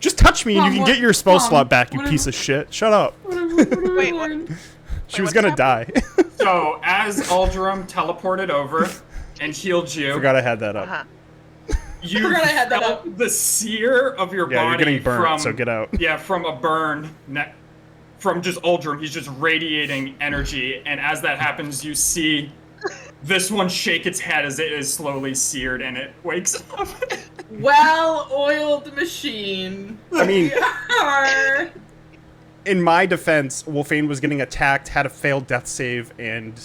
Just touch me and you can get your spell slot back, you piece of shit. Shut up. Wait, what? She was what's gonna die. So, as Aldrum teleported over and healed you, Forgot I had that up. Uh-huh. you Forgot I had that felt the sear of your Yeah, body you're getting burnt, from, so get out. Yeah, from a burn from just Aldrum. He's just radiating energy, and as that happens, you see this one shake its head as it is slowly seared, and it wakes up. Well-oiled machine. I mean, We are. in my defense, Wolfane was getting attacked, had a failed death save, and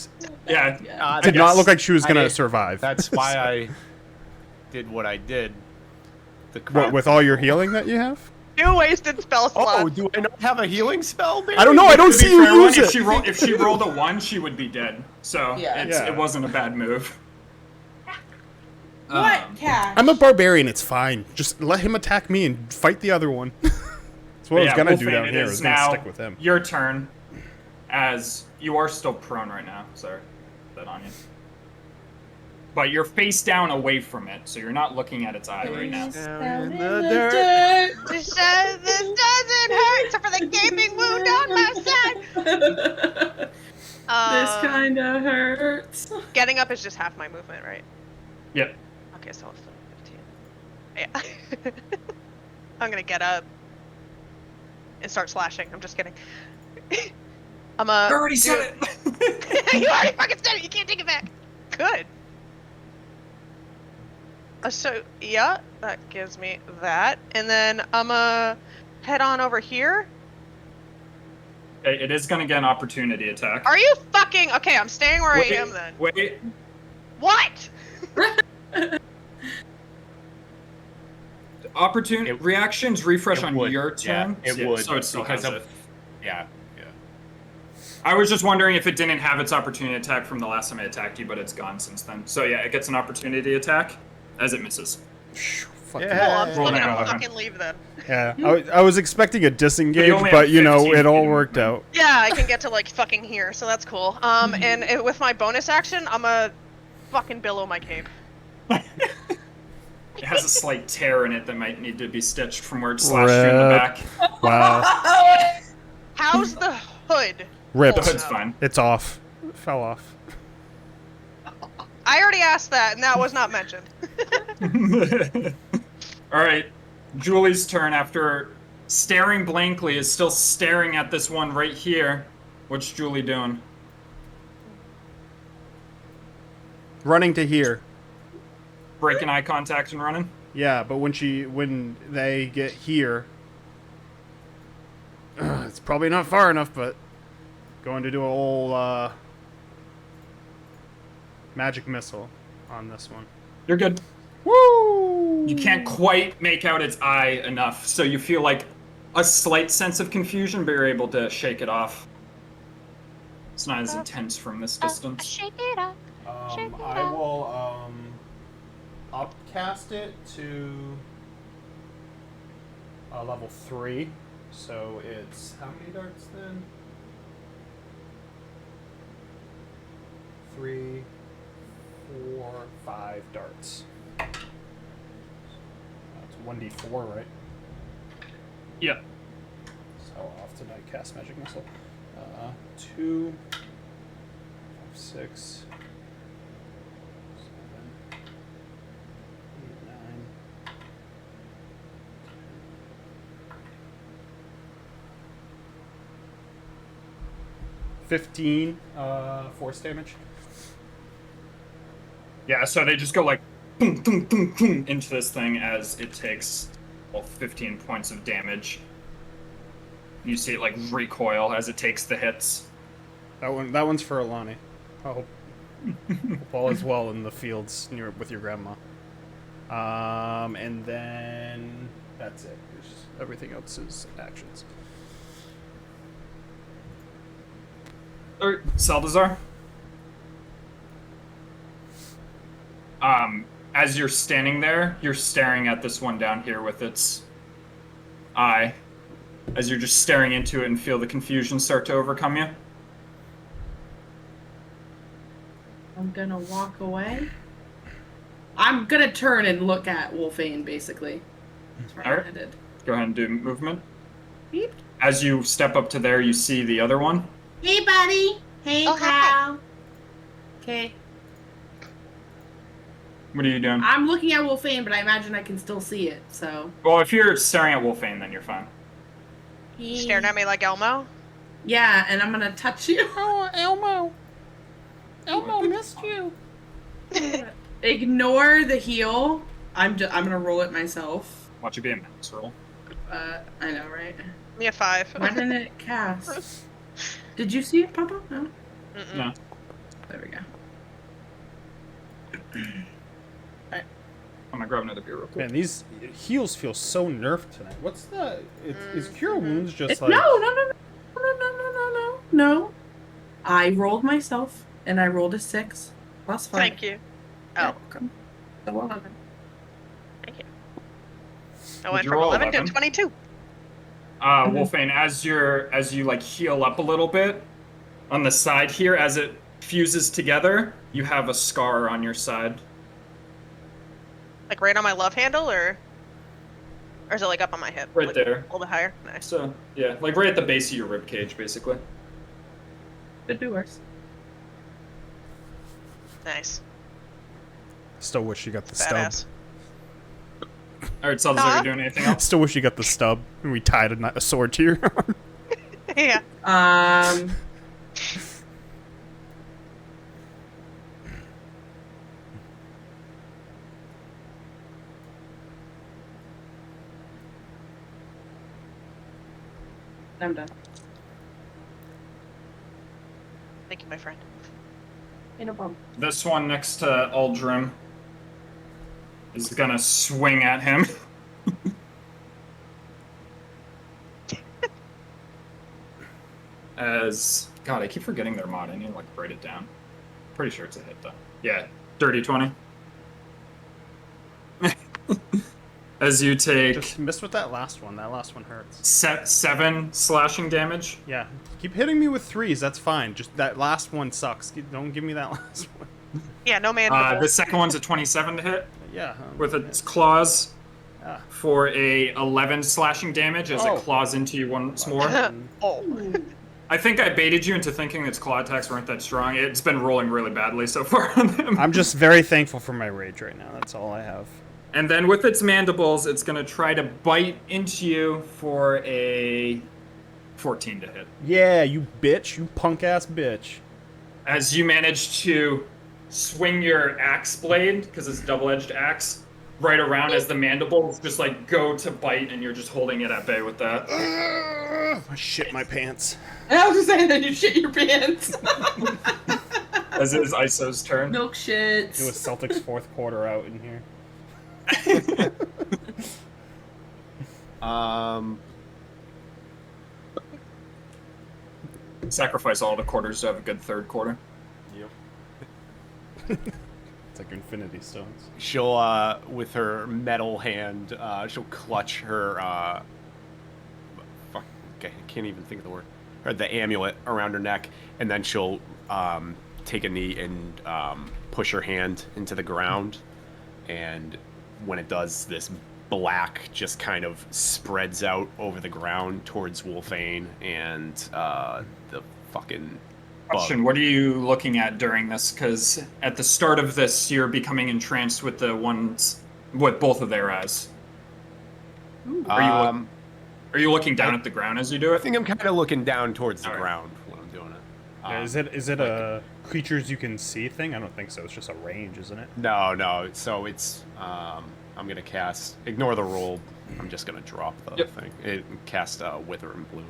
Yeah, did not look like she was I gonna did. survive. That's why I did what I did. What, with all your healing that you have? 2 wasted spell slots. Oh, do I not have a healing spell, Barry? I don't know. I don't To see be you fair, use if it. if she rolled a 1, she would be dead. So Yeah. it wasn't a bad move. What, Um, Cash? I'm a barbarian. It's fine. Just let him attack me and fight the other one. That's what I was yeah, gonna do Wolfane, down it here. I is was gonna now stick with him. Your turn, as you are still prone right now. Sorry, that on you. But you're face down away from it, so you're not looking at its eye right now. Down in the dirt. This doesn't hurt, except for the gaping wound on my side. This kind of hurts. Getting up is just half my movement, right? Yep. Okay, so I'll still 15. Yeah. I'm gonna get up and start slashing. I'm just kidding. I'm I already said it. You already fucking said it. You can't take it back. Good. So yeah, that gives me that, and then I'm gonna head on over here. Okay, it is gonna get an opportunity attack. Are you fucking okay? I'm staying where Wait, I am then. Wait. What? Reactions refresh It on would, your turn. Yeah, it would. So it still because has of, it. Yeah. I was just wondering if it didn't have its opportunity attack from the last time it attacked you, but it's gone since then. So yeah, it gets an opportunity attack as it misses. Fuck Yeah. Cool. I'm just Roll gonna now. fucking leave then. Yeah, I was expecting a disengage, only but have you know, 15 it all feet of worked movement. out. Yeah, I can get to like fucking here, so that's cool. And with my bonus action, I'm gonna fucking billow my cape. It has a slight tear in it that might need to be stitched from where it slashed you in the Rip. back. Wow, How's the hood? ripped. The hood's fine. It's off. It fell off. I already asked that, and that was not mentioned. Alright, Julie's turn after staring blankly is still staring at this one right here. What's Julie doing? Running to here. Breaking eye contact and running? Yeah, but when they get here, it's probably not far enough. But going to do a whole magic missile on this one. You're good. Woo! You can't quite make out its eye enough, so you feel like a slight sense of confusion, but you're able to shake it off. It's not as intense from this distance. Shake it up. I will upcast it to level 3. So it's how many darts then? 3, 4, 5 darts. That's 1d4, right? Yep. So off to night cast magic missile. 2, 5, 6, 7, 8, 9, 10, 15 force damage. Yeah, so they just go like boom, boom, boom, boom into this thing as it takes 15 points of damage. You see it like recoil as it takes the hits. That one's for Alani. I hope all is well in the fields near with your grandma. And then that's it. Everything else is actions. Or Salazar. As you're standing there, you're staring at this one down here with its eye. As you're just staring into it and feel the confusion start to overcome you. I'm gonna walk away. I'm gonna turn and look at Wolfane, basically. That's where I'm Alright. headed. Go ahead and do movement. Beep. As you step up to there, you see the other one. Hey, buddy. Hey, Oh, hi. pal. Okay. What are you doing? I'm looking at Wolfane, but I imagine I can still see it, so. Well, if you're staring at Wolfane, then you're fine. Hey. Staring at me like Elmo. Yeah, and I'm gonna touch you. Oh, Elmo! Elmo missed you. Ignore the heal. I'm gonna roll it myself. Watch it be a max roll. I know, right? Me a 5. Why didn't it cast? Did you see it, Papa? No. Mm-mm. No. There we go. I'm gonna grab another beer real quick. Man, these heals feel so nerfed tonight. What's the? Is Cure Wounds just No, like? no. I rolled myself, and I rolled a 6 plus 5. Thank you. Oh, So 11. thank you. I Did went you from roll 11 to 11? 22. Wolfane, as you like heal up a little bit, on the side here, as it fuses together, you have a scar on your side. Like right on my love handle, or is it like up on my hip? Right Like, there. A little bit higher. Nice. So yeah, like right at the base of your rib cage, basically. Could be worse. Nice. Still wish you got the stub. Badass. All right, Salazar, Huh? you doing anything else? Still wish you got the stub and we tied a sword to your arm. Yeah. I'm done. Thank you, my friend. Ain't no problem. This one next to Aldrim is gonna swing at him. As God, I keep forgetting their mod. I need to like write it down. Pretty sure it's a hit though. Yeah, dirty 20. As you take Just missed with that last one. That last one hurts. 7 slashing damage. Yeah, keep hitting me with 3s. That's fine. Just that last one sucks. Don't give me that last one. Yeah, no man. The second one's a 27 to hit Yeah. with its claws Ah. for a 11 slashing damage as Oh. it claws into you once more. Oh. I think I baited you into thinking its claw attacks weren't that strong. It's been rolling really badly so far on them. I'm just very thankful for my rage right now. That's all I have. And then with its mandibles, it's going to try to bite into you for a 14 to hit. Yeah, you bitch. You punk ass bitch. As you manage to swing your axe blade, because it's a double-edged axe, right around as the mandibles just like go to bite, and you're just holding it at bay with that. I shit my pants. And I was just saying that you shit your pants. As it is Iso's turn. Milk shits. It was Celtics fourth quarter out in here. Sacrifice all the quarters to have a good third quarter. Yep. It's like Infinity Stones. She'll, with her metal hand, she'll clutch her, fuck, okay, I can't even think of the word. Or the amulet around her neck, and then she'll, take a knee and, push her hand into the ground. And when it does, this black just kind of spreads out over the ground towards Wolfane and, the fucking Question, what are you looking at during this? Because at the start of this, you're becoming entranced with the ones with both of their eyes. Are you looking down at the ground as you do I it? think I'm kind of looking down towards the All right. ground when I'm doing it. Is it a creatures you can see thing? I don't think so. It's just a range, isn't it? No. So it's I'm gonna cast. Ignore the roll. I'm just gonna drop the thing. Cast Wither and Bloom.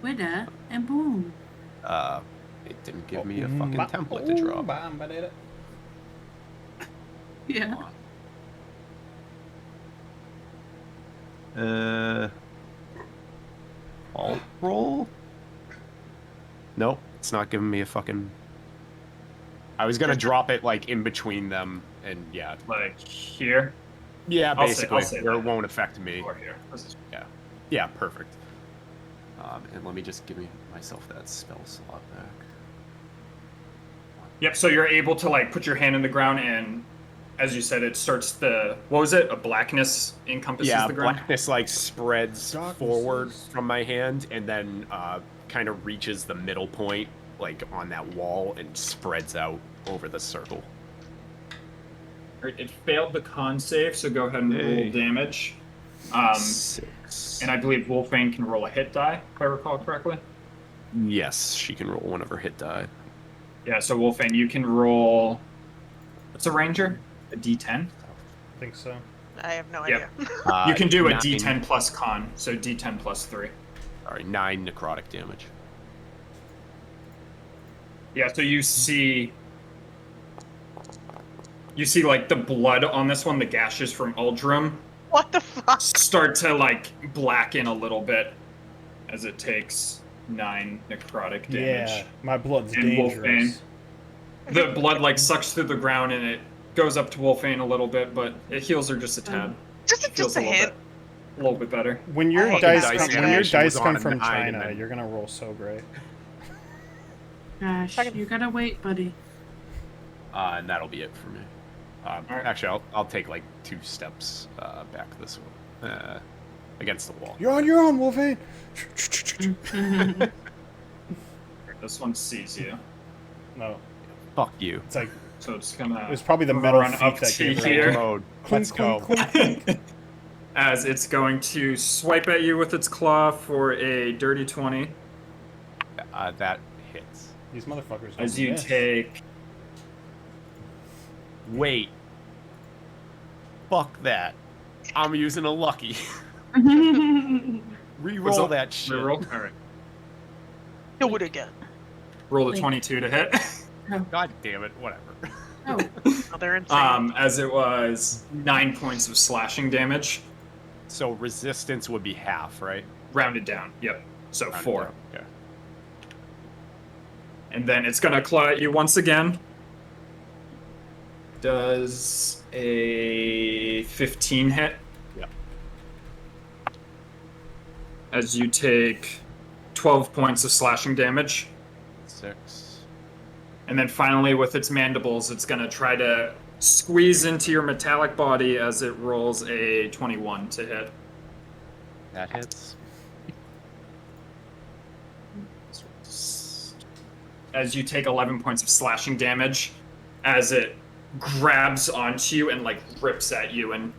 Wither and boom. It didn't give me a fucking template to drop. Yeah. Alt roll? Nope, it's not giving me a fucking. I was gonna drop it like in between them, and yeah. Like here. Yeah, I'll basically, say where it that. won't affect me. Or here. Yeah, perfect. And let me just give myself that spell slot back. Yep. So you're able to like put your hand in the ground, and as you said, it starts the what was it? A blackness encompasses Yeah, the ground. blackness like spreads Darkness forward is- from my hand, and then kind of reaches the middle point, like on that wall, and spreads out over the circle. It failed the con save, so go ahead and Yay. roll damage. 6. And I believe Wolfbane can roll a hit die, if I recall correctly. Yes, she can roll one of her hit die. Yeah, so Wolfbane, you can roll. What's a ranger? A D10. I think so. I have no Yep. idea. You can do a 9 D10 plus con, so D10 plus 3. Sorry, 9 necrotic damage. Yeah, so you see like the blood on this one, the gashes from Uldrum, What the fuck? start to like blacken a little bit as it takes 9 necrotic damage. Yeah, my blood's And dangerous. The blood like sucks through the ground and it goes up to Wolfbane a little bit, but it heals her just a tad. She feels Just a hint. a little bit better. When your I hate dice that come, fucking when your animation was dice on come a from 9 and China, then- you're gonna roll so great. Gosh, you gotta wait, buddy. And that'll be it for me. Alright. Actually, I'll take like 2 steps back this way, against the wall. You're on your own, Wolfie. This one sees you, No, Fuck you. it's like so it's gonna. it was probably the metal run feet up that to gave her here. Mode. Clink, Let's go. clink, clink, clink. As it's going to swipe at you with its claw for a dirty 20. That hits. These motherfuckers. As don't you miss. take. Wait. Fuck that. I'm using a lucky. What's Reroll up? that shit. Reroll? Alright. Do it again. Roll the Wait. 22 to hit. God damn it. Whatever. Oh, Oh, they're insane. As it was 9 points of slashing damage. So resistance would be half, right? Rounded down. Yep. So Rounded 4. down, Okay. And then it's gonna claw at you once again. Does a 15 hit? Yep. As you take 12 points of slashing damage. 6. And then finally, with its mandibles, it's gonna try to squeeze into your metallic body as it rolls a 21 to hit. That hits. As you take 11 points of slashing damage, as it grabs onto you and like rips at you, and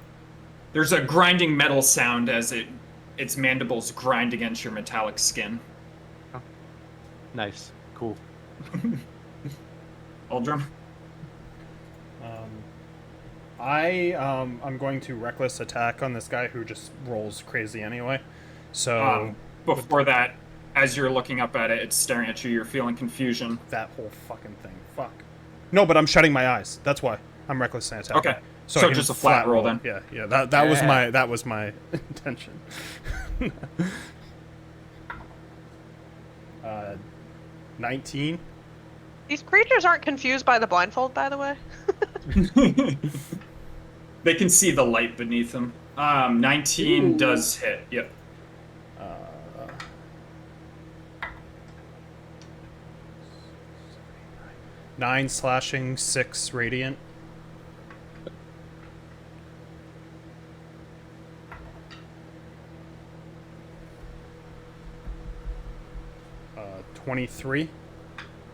there's a grinding metal sound as its mandibles grind against your metallic skin. Nice. Cool. Uldrum? I'm going to reckless attack on this guy who just rolls crazy anyway. So Before that, as you're looking up at it, it's staring at you. You're feeling confusion. that whole fucking thing. Fuck. No, but I'm shutting my eyes. That's why I'm reckless attack. Okay. I So can just a flat roll then. Yeah. That was my intention. 19. These creatures aren't confused by the blindfold, by the way. They can see the light beneath them. 19 Ooh. does hit. Yep. 9 slashing, 6 radiant. Uh, 23.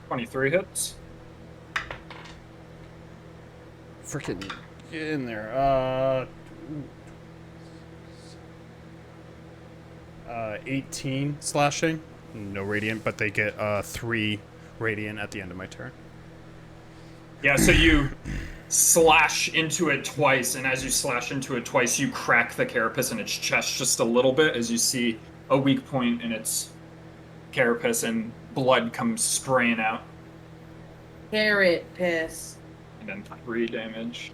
23 hits. Freaking get in there. 18 slashing. No radiant, but they get 3 radiant at the end of my turn. Yeah, so you slash into it twice, and as you slash into it twice, you crack the carapace in its chest just a little bit as you see a weak point in its carapace, and blood comes spraying out. Carrot piss. And then 3 damage.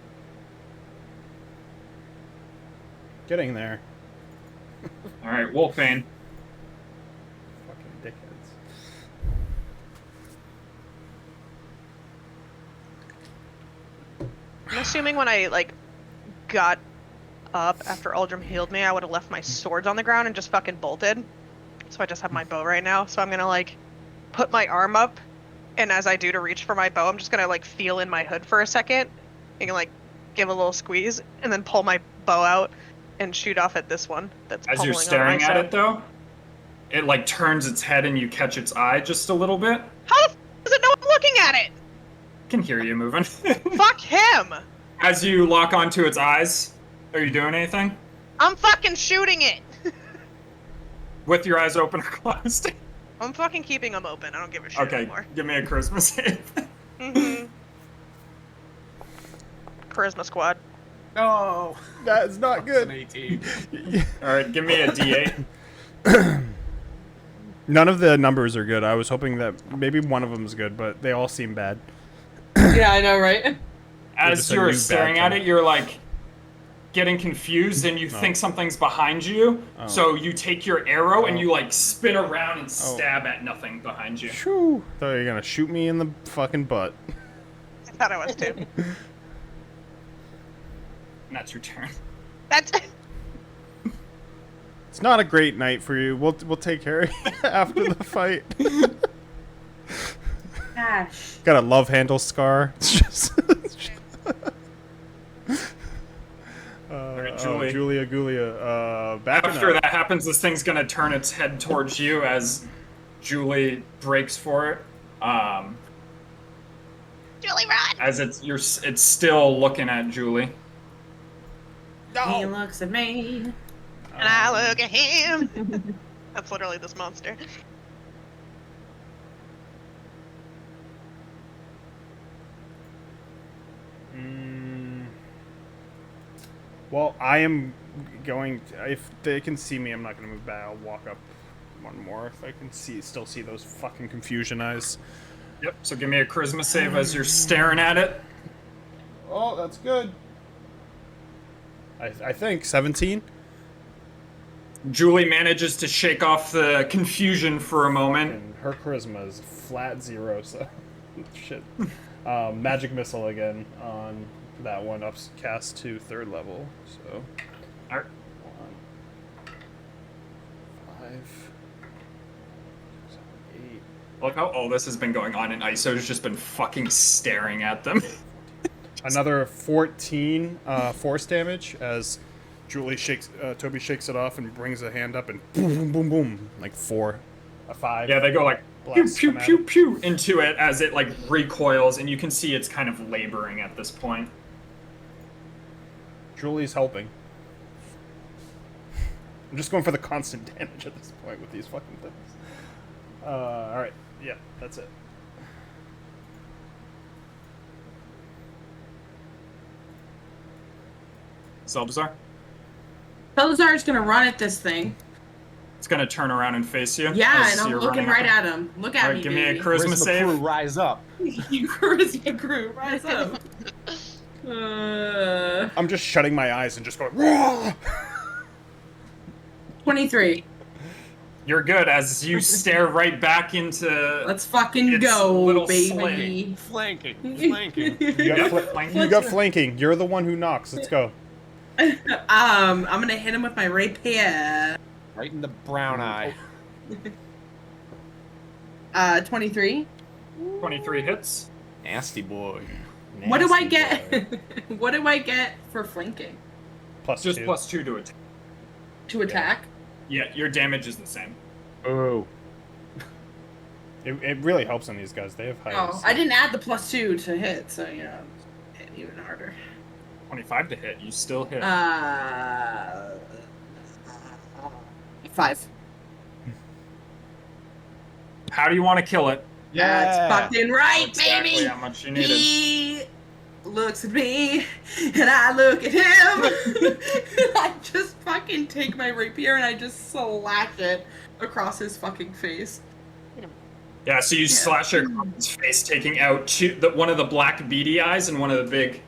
Getting there. Alright, Wolfbane. Fucking dickheads. I'm assuming when I like got up after Aldrim healed me, I would have left my swords on the ground and just fucking bolted. So I just have my bow right now. So I'm gonna like put my arm up, and as I do to reach for my bow, I'm just gonna like feel in my hood for a second and like give a little squeeze, and then pull my bow out and shoot off at this one that's As you're pummeling on staring my at side. it, though, it like turns its head and you catch its eye just a little bit. How the f does it know I'm looking at it? Can hear you moving. Fuck him! As you lock onto its eyes, are you doing anything? I'm fucking shooting it! With your eyes open or closed? I'm fucking keeping them open. I don't give a shit Okay, anymore. give me a charisma save. Mm-hmm. Charisma squad. No. That is not It's an good. 18. Alright, give me a d8. None of the numbers are good. I was hoping that maybe one of them is good, but they all seem bad. Yeah, I know, right? As just a you're new staring bad at thing. it, you're like getting confused and you think something's behind you. Oh. So you take your arrow and Oh. you like spin around and stab at nothing behind you. Shoo! Thought you were gonna shoot me in the fucking butt. I thought I was too. And that's your turn. That's It's not a great night for you. We'll take care of you after the fight. Gosh. Got a love handle scar. It's just. Alright, Julie. Julia Gulia. Backing After up. that happens, this thing's gonna turn its head towards you as Julie breaks for it. Julie, run! As it's still looking at Julie. He looks at me. And I look at him. That's literally this monster. Well, I am going. If they can see me, I'm not going to move back. I'll walk up one more if I can still see those fucking confusion eyes. Yep. So give me a charisma save as you're staring at it. Oh, that's good. I think 17. Julie manages to shake off the confusion for a moment. And her charisma is flat 0, so shit. Magic missile again on that one, cast to 3rd level. So Alright. 1, 5, 7, 8. Look how all this has been going on, and Iso's just been fucking staring at them. Another 14 force damage as Julie Toby shakes it off and brings a hand up and boom, boom, boom, boom, like 5. Yeah, they go like pew Blasts pew come at pew it. pew into it as it like recoils, and you can see it's kind of laboring at this point. Julie's helping. I'm just going for the constant damage at this point with these fucking things. Alright, yeah, that's it. Salazar, Salazar's gonna run at this thing. it's gonna turn around and face you. Yeah, as and I'm you're looking running right up. at him. Look at Alright, me, give me a baby. charisma Charisma save. crew, rise up. You charisma crew, rise up. I'm just shutting my eyes and just going, Raw! 23. You're good as you stare right back into. Let's fucking It's go, little baby. Flanking. Flanking. You got flanking. You're the one who knocks. Let's go. I'm gonna hit him with my rapier. Right in the brown eye. 23. 23 hits. Nasty boy. What do I Nasty get? boy. What do I get for flanking? Plus Just 2. +2 to attack. To attack? Yeah, your damage is the same. Oh. It really helps on these guys. They have high. Oh, I didn't add the +2 to hit, so you know, hit even harder. 25 to hit. You still hit. 5. How do you want to kill it? That's fucking right, exactly baby. how much you needed. He looks at me, and I look at him. I just fucking take my rapier and I just slash it across his fucking face. Yeah, so you slash it across his face, taking out one of the black beady eyes and one of the big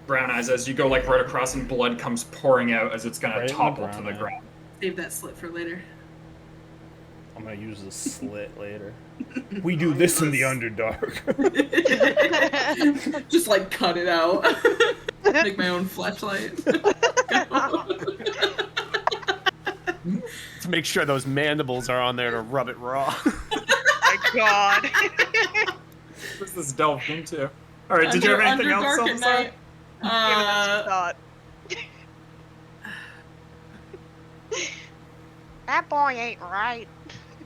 brown eyes as you go like right across, and blood comes pouring out as it's gonna Right in the topple to ground, the yeah. ground. Save that slit for later. I'm gonna use the slit later. We do this in the Underdark. Just like cut it out. Make my own flashlight. To make sure those mandibles are on there to rub it raw. My God. What's this delved into? All right, did you have anything else, Underdark at Salazar? night. Give it some thought. That boy ain't right.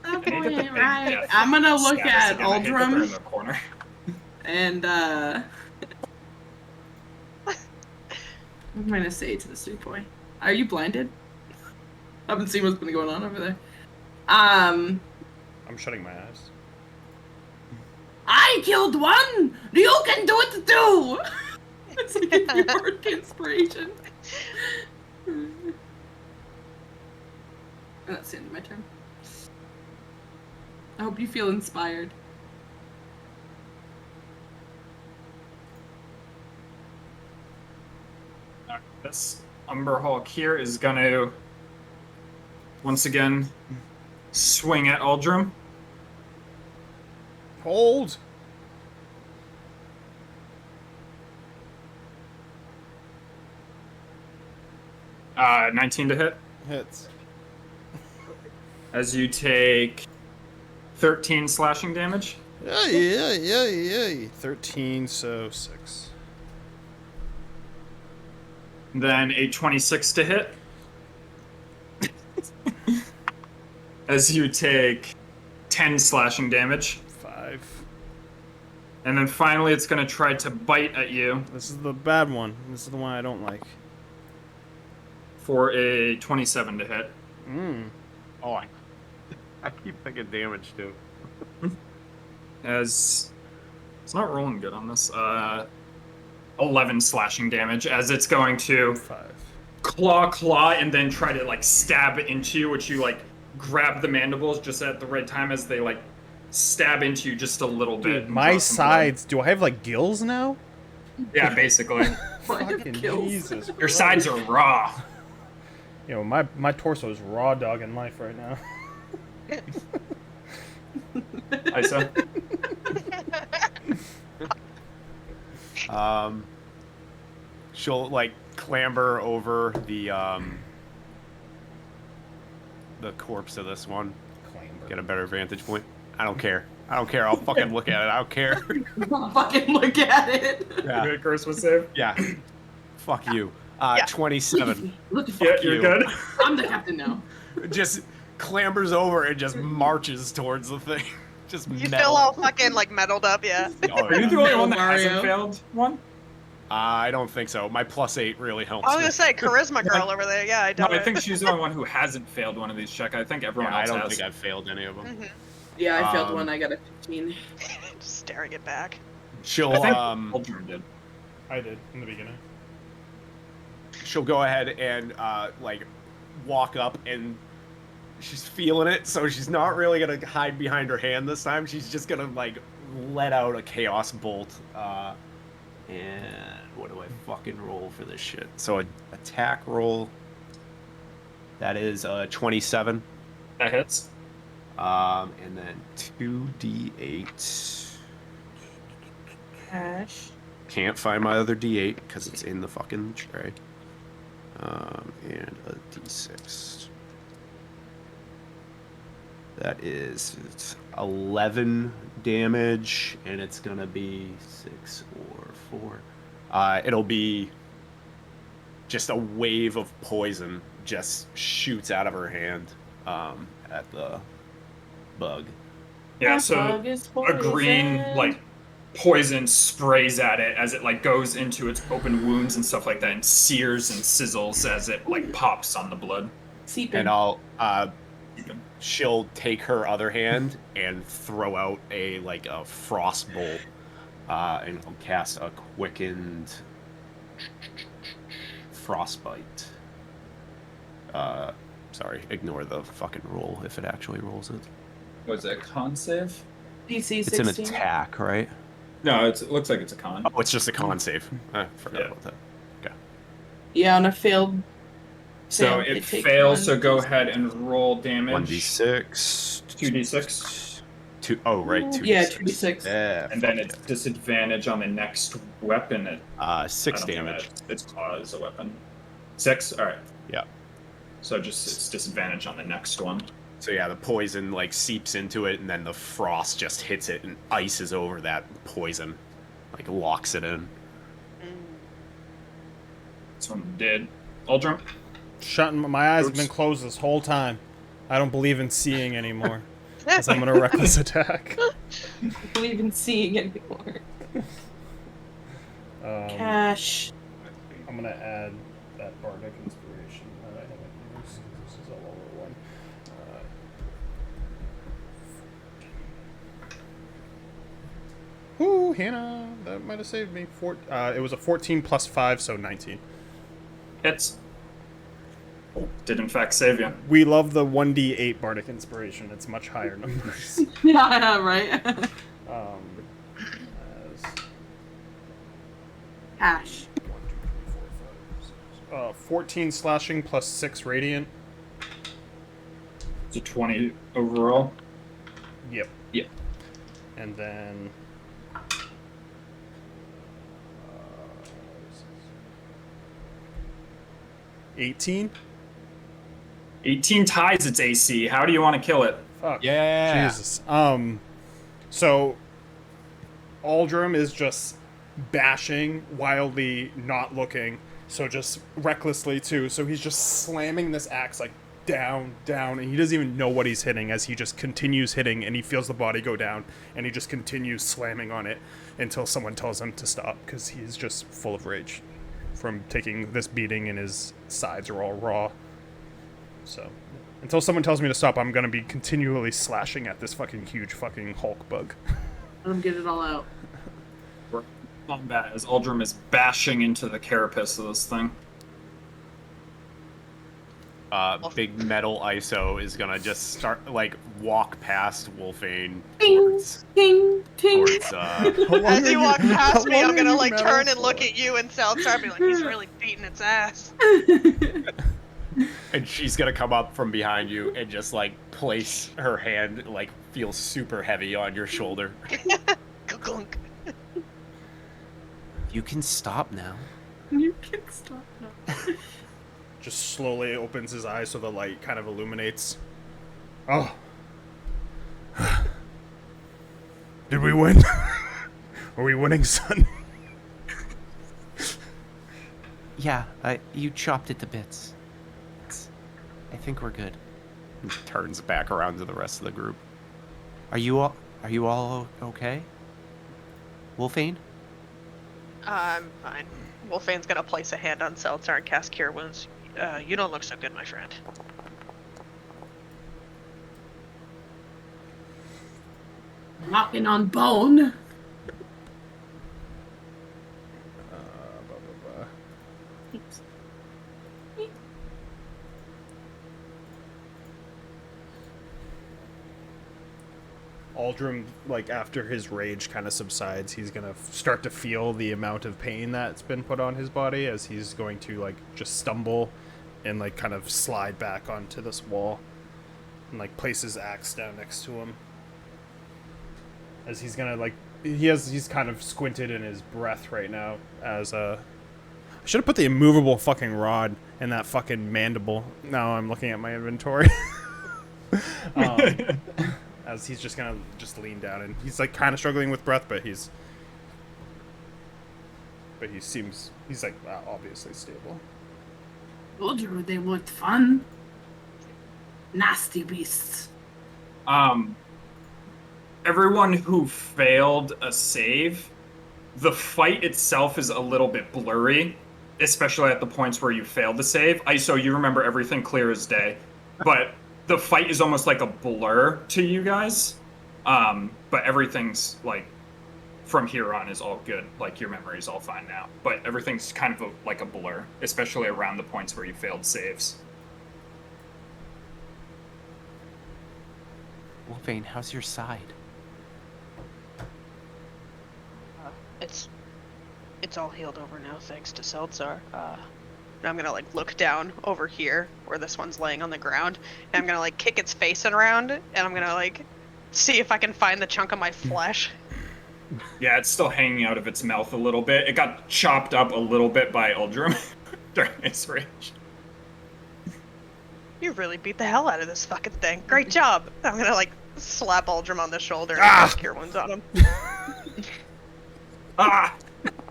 That I need boy to ain't think right. death I'm gonna look status at again. I hate that they're in Aldrum the corner. and what am I gonna say to the sweet boy? Are you blinded? I haven't seen what's been going on over there. I'm shutting my eyes. I killed one! You can do it too! It's like a dark inspiration. And that's the end of my turn. I hope you feel inspired. This Umber Hulk here is gonna once again swing at Aldrum. Hold! 19 to hit. Hits. As you take 13 slashing damage. Yeah. 13, so 6. Then a 26 to hit. As you take 10 slashing damage. 5. And then finally it's going to try to bite at you This is the bad one. This is the one I don't like. for a 27 to hit. Oh, I keep thinking damage too. As it's not rolling good on this. 11 slashing damage as it's going to 5. claw, and then try to like stab into you, which you like grab the mandibles just at the right time as they like stab into you just a little bit. Dude, and my draw some blood. sides. Do I have like gills now? Yeah, basically. Fucking Kills. Jesus. Your sides are raw. You know, my torso is raw dog in life right now. Isa. She'll like clamber over the corpse of this one. Get a better vantage point. I don't care. I'll fucking look at it. I don't care. I'll fucking look at it. Yeah. Good curse was saved. Yeah. Fuck you. Yeah. 27. Look at Yeah, Fuck you're you. good. I'm the captain now. Just clambers over and just marches towards the thing. Just You metal. feel all fucking like meddled up, yeah. Oh, Are you yeah. the only one that Mario. hasn't failed one? I don't think so. My +8 really helps. I was me. gonna say charisma girl over there. Yeah, I No, doubt I it. think she's the only one who hasn't failed one of these check. I think everyone Yeah, I else don't has. think I've failed any of them. Mhm. Yeah, I failed Um, one. I got a 15. Just staring it back. She'll I think Aldrum did. I did in the beginning. she'll go ahead and like walk up, and she's feeling it, so she's not really gonna hide behind her hand this time. She's just gonna like let out a chaos bolt. And what do I fucking roll for this shit? So an attack roll. That is 27. That hits. And then 2d8. Can't find my other d8 because it's in the fucking tray. And a d6. That is 11 damage, and it's gonna be 6 or 4. It'll be just a wave of poison just shoots out of her hand at the bug. Yeah, so a green like poison sprays at it as it like goes into its open wounds and stuff like that, and sears and sizzles as it like pops on the blood. Seeping. And I'll she'll take her other hand and throw out a frost bolt, and I'll cast a quickened frostbite. Sorry, ignore the fucking roll if it actually rolls it. Was it a con save? DC It's 16. an attack, right? No, it looks like it's a con. Oh, it's just a con save. I forgot Yeah. about that. Okay. Yeah, on a failed. So fail, it takes fails, one so go D6. ahead and roll damage. 1d6. 2d6. Oh, right, 2d6. Yeah, 2d6. Yeah, And then it's disadvantage on the next weapon. 6 I don't think damage. It's claw as a weapon. 6? Alright. Yeah. So just it's disadvantage on the next one. So yeah, the poison seeps into it, and then the frost just hits it and ices over that poison, locks it in. This one did. Uldrum? Shutting my eyes have been closed this whole time. I don't believe in seeing anymore. Because I'm gonna reckless attack. I don't believe in seeing anymore. Cash. I'm gonna add that bardic inspiration that I haven't used. This is a lower one. Ooh, Hannah, that might have saved me. It was a 14 plus 5, so 19. Hits. Did in fact save you. We love the 1d8 bardic inspiration. It's much higher numbers. Yeah, right. As Cash. 14 slashing plus 6 radiant. It's a 20 overall. Yep. Yep. And then 18. 18 ties its AC. How do you want to kill it? Fuck. Yeah. Jesus. So Aldrum is just bashing, wildly not looking, so just recklessly too. So he's just slamming this axe down, and he doesn't even know what he's hitting as he just continues hitting, and he feels the body go down, and he just continues slamming on it until someone tells him to stop, because he's just full of rage from taking this beating, and his sides are all raw. So until someone tells me to stop, I'm gonna be continually slashing at this fucking huge fucking Hulk bug. Let him get it all out. We're in combat as Uldrum is bashing into the carapace of this thing. Big metal ISO is gonna just start walk past Wolfane Ting, towards ting, ting. As you walk past me, I'm gonna metal turn and for? look at you and Salazar be like, he's really beating its ass. and she's gonna come up from behind you and just place her hand feel super heavy on your shoulder. Gunk. You can stop now. You can stop now. Just slowly opens his eyes so the light kind of illuminates. Oh. Did we win? Are we winning, son? Yeah, you chopped it to bits. I think we're good. He turns back around to the rest of the group. Are you all okay? Wolfane? I'm fine. Wolfane's gonna place a hand on Salazar and cast Cure Wounds. You don't look so good, my friend. Knocking on bone. Aldrum, after his rage kind of subsides, he's gonna start to feel the amount of pain that's been put on his body as he's going to just stumble and kind of slide back onto this wall and place his axe down next to him. As he's gonna he's kind of squinted in his breath right now as I should have put the immovable fucking rod in that fucking mandible. Now I'm looking at my inventory. As he's just gonna lean down, and he's kind of struggling with breath, but he seems obviously stable. Told you they weren't fun. Nasty beasts. Everyone who failed a save, the fight itself is a little bit blurry, especially at the points where you failed the save. ISO, you remember everything clear as day, but the fight is almost like a blur to you guys. But everything's like from here on is all good. Like your memory is all fine now. But everything's kind of like a blur, especially around the points where you failed saves. Wolfane, how's your side? It's all healed over now, thanks to Seltzar. I'm gonna like look down over here where this one's laying on the ground, and I'm gonna like kick its face around, and I'm gonna like see if I can find the chunk of my flesh. Yeah, it's still hanging out of its mouth a little bit. It got chopped up a little bit by Uldrum during its rage. You really beat the hell out of this fucking thing. Great job. I'm gonna like slap Uldrum on the shoulder and cast Cure Wounds on him. Ah!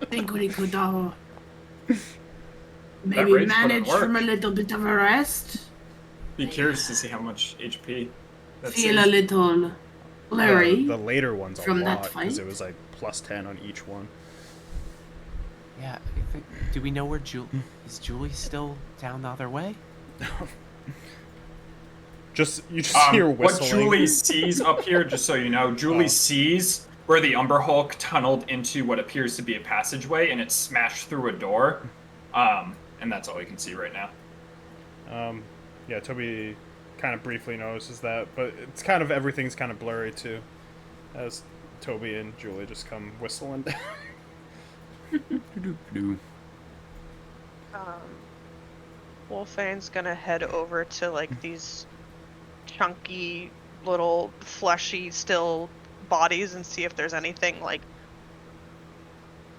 I think we could maybe rage wouldn't manage work. from a little bit of a rest. Be curious to see how much HP that Feel a saves. little blurry. The later ones a from that lot, fight? because it was like +10 on each one. Yeah, I think, do we know where is Julie still down the other way? You just hear What whistling. Julie sees up here, just so you know, Julie sees where the Umber Hulk tunneled into what appears to be a passageway, and it smashed through a door. And that's all you can see right now. Yeah, Toby kind of briefly notices that, but it's kind of everything's kind of blurry too, as Toby and Julie just come whistling down. Wolfane's gonna head over to like these chunky little fleshy still bodies and see if there's anything like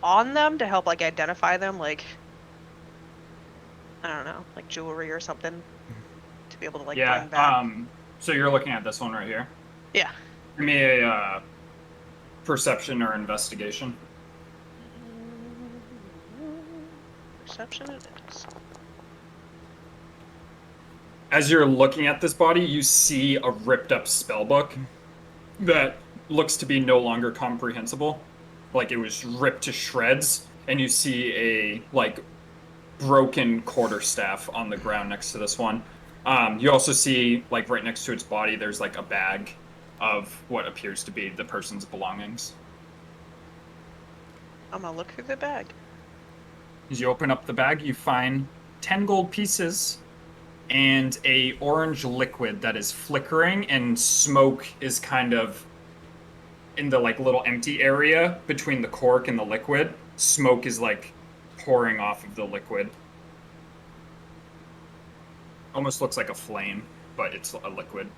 on them to help like identify them, like I don't know, like jewelry or something to be able to like Yeah, bring back. so you're looking at this one right here. Yeah. Give me a perception or investigation. Perception it is. As you're looking at this body, you see a ripped up spellbook that looks to be no longer comprehensible. Like it was ripped to shreds, and you see a like broken quarterstaff on the ground next to this one. You also see like right next to its body, there's like a bag of what appears to be the person's belongings. I'm gonna look through the bag. As you open up the bag, you find 10 gold pieces and a orange liquid that is flickering, and smoke is kind of in the like little empty area between the cork and the liquid. Smoke is like pouring off of the liquid. Almost looks like a flame, but it's a liquid.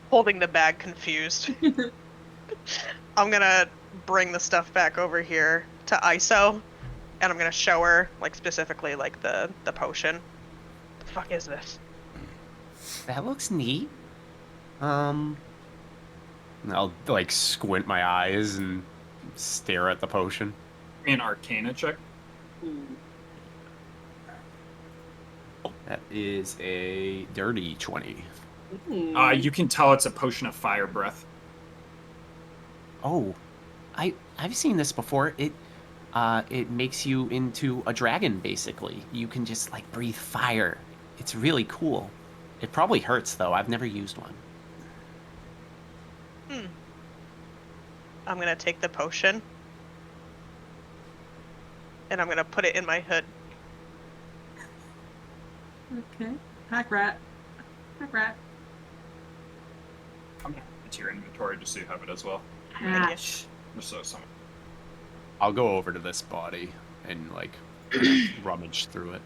Holding the bag confused. I'm gonna bring the stuff back over here to ISO, and I'm gonna show her, like, specifically, like, the potion. The fuck is this? That looks neat. I'll like squint my eyes and stare at the potion. Give me an Arcana check. That is a dirty 20. You can tell it's a potion of fire breath. Oh, I've seen this before. It makes you into a dragon, basically. You can just like breathe fire. It's really cool. It probably hurts though. I've never used one. I'm gonna take the potion, and I'm gonna put it in my hood. Okay. Pack rat. Pack rat. I'm gonna add it to your inventory just so you have it as well. Hatch. Just so some. I'll go over to this body and like rummage through it.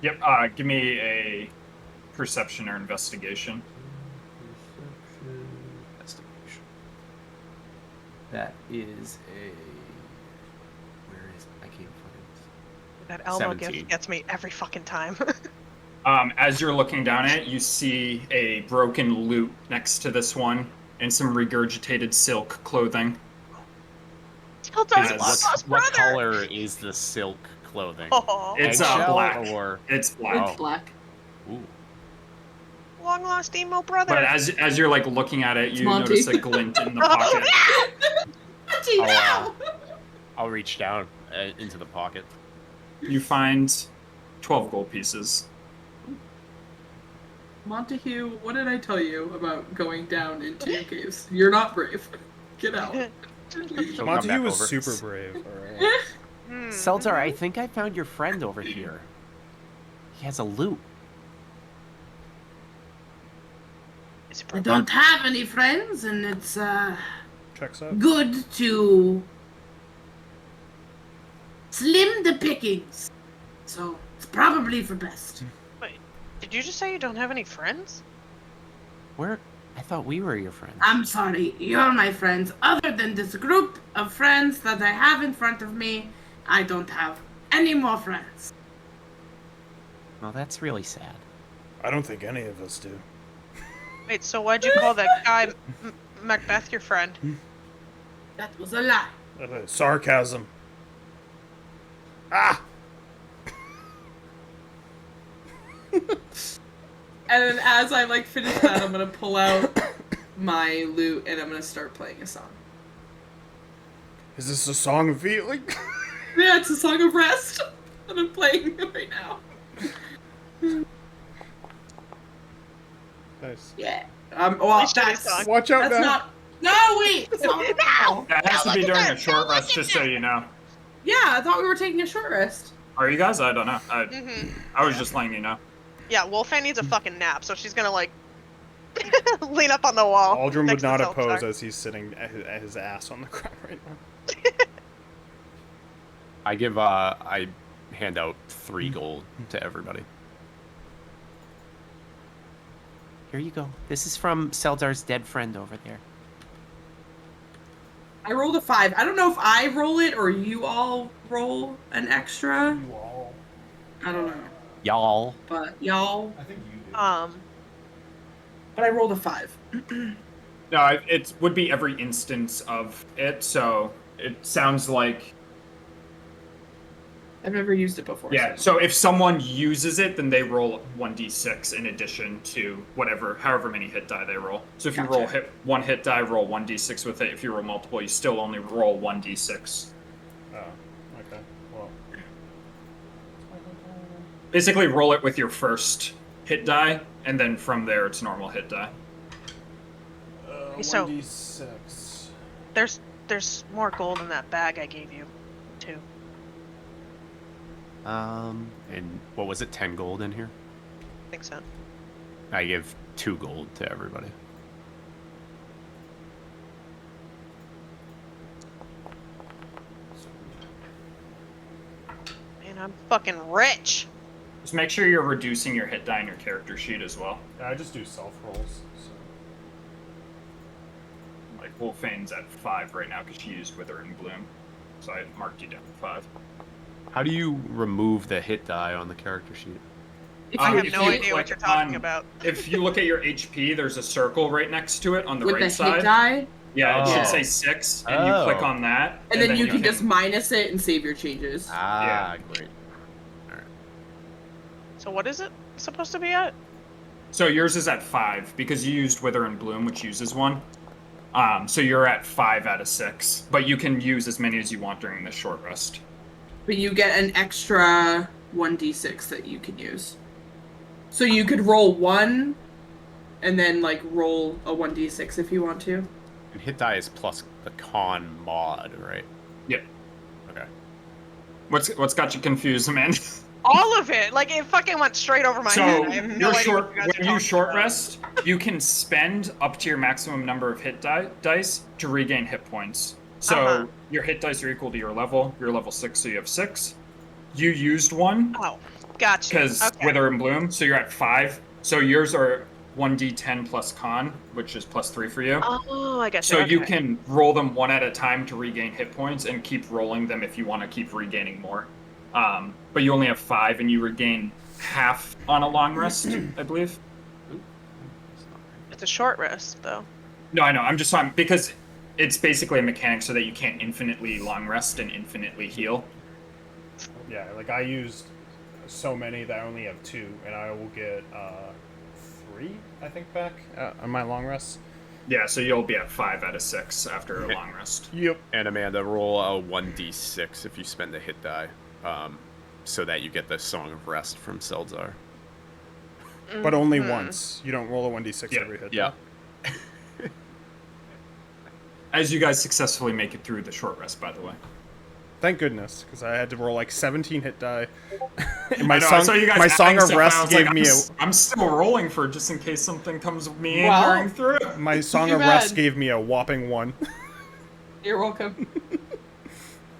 Yep, give me a perception or investigation. Investigation. That is a. Where is it? I can't find it. That Elmo 17. gift gets me every fucking time. As you're looking down at it, you see a broken lute next to this one and some regurgitated silk clothing. Tiltar's Yes. lost What brother! color is the silk clothing? Oh, It's Eggshell black. or It's black. It's black. ooh. long lost emo brother. But as you're like looking at it, you Monty. notice a glint in the pocket. Gee, Oh, no! I'll reach down into the pocket. You find 12 gold pieces. Montague, what did I tell you about going down into caves? You're not brave. Get out. She'll come Montague back was over. super brave. All right. Seltzar, I think I found your friend over here. He has a loot. Is it I broken? don't have any friends, and it's Checks out. good to slim the pickings. So it's probably for best. Wait, did you just say you don't have any friends? Where? I thought we were your friends. I'm sorry, you're my friends. Other than this group of friends that I have in front of me, I don't have any more friends. Well, that's really sad. I don't think any of us do. Wait, so why'd you call that guy Macbeth your friend? That was a lie. Sarcasm. Ah! And then as I like finish that, I'm gonna pull out my lute and I'm gonna start playing a song. Is this a song of feeling? Yeah, it's a song of rest that I'm playing right now. Nice. Yeah. Well, Please show me a that's song. Watch out that's now. not. No, wait. It's not now. That has to be during a short rest, just so you know. Yeah, I thought we were taking a short rest. Are you guys? I don't know. Mm-hmm. I was just letting you know. Yeah, Wolfan needs a fucking nap, so she's gonna like lean up on the wall. Aldrin next would to not Zeltzar. oppose as he's sitting at his ass on the ground right now. I hand out 3 gold to everybody. Here you go. This is from Seldar's dead friend over there. I rolled a 5. I don't know if I roll it or you all roll an extra. You all. I don't know. Y'all. But y'all. I think you do. But I rolled a 5. No, it would be every instance of it, so it sounds like... I've never used it before. Yeah, so if someone uses it, then they roll 1d6 in addition to however many hit die they roll. So if you roll one hit die, roll 1d6 with it. If you roll multiple, you still only roll 1d6. Oh, okay. Well. Basically, roll it with your first hit die, and then from there, it's normal hit die. So- 1d6. There's more gold in that bag I gave you, too. And what was it? 10 gold in here? I think so. I give 2 gold to everybody. Man, I'm fucking rich. Just make sure you're reducing your hit die in your character sheet as well. Yeah, I just do self rolls. So. Like, Wolfane's at 5 right now because she used Wither and Bloom. So I marked you down to 5. How do you remove the hit die on the character sheet? I have if no you idea what click you're talking on- about. If you look at your HP, there's a circle right next to it on the With right the side. hit die. Yeah, it Oh. should say 6, and you click Oh. on that. And then you can just minus it and save your changes. Ah, great. So what is it supposed to be at? So yours is at 5 because you used Wither and Bloom, which uses 1. So you're at 5 out of 6, but you can use as many as you want during this short rest. But you get an extra 1d6 that you can use. So you could roll 1 and then like roll a 1d6 if you want to. And hit die is plus the con mod, right? Yep. Okay. What's got you confused, man? All of it. Like it fucking went straight over my So head. I have no idea what you guys are when you talking short about. rest, you can spend up to your maximum number of hit dice to regain hit points. So Uh-huh. your hit dice are equal to your level. You're level 6, so you have 6. You used 1 Oh, gotcha. because Okay. Wither and Bloom, so you're at 5. So yours are 1d10 plus con, which is plus 3 for you. Oh, I guess. So you can roll them one at a time to regain hit points and keep rolling them if you want to keep regaining more. But you only have 5 and you regain half on a long rest, I believe. It's a short rest, though. No, I know. I'm just talking because it's basically a mechanic so that you can't infinitely long rest and infinitely heal. Yeah, like I used so many that I only have 2, and I will get 3, I think, back on my long rest. Yeah, so you'll be at 5 out of 6 after a Okay. long rest. Yep. And Amanda, roll a 1d6 if you spend a hit die, so that you get the Song of Rest from Seldzar. But only once. You don't roll a 1d6 Yeah. every hit. Yeah. As you guys successfully make it through the short rest, by the way. Thank goodness, because I had to roll like 17 hit die. And my I know, I song, saw you guys my song adding of stuff, and I rest was gave like, me I'm still rolling for just in case something comes Well- meandering through. my song Too of rest bad. gave me a whopping 1. You're welcome.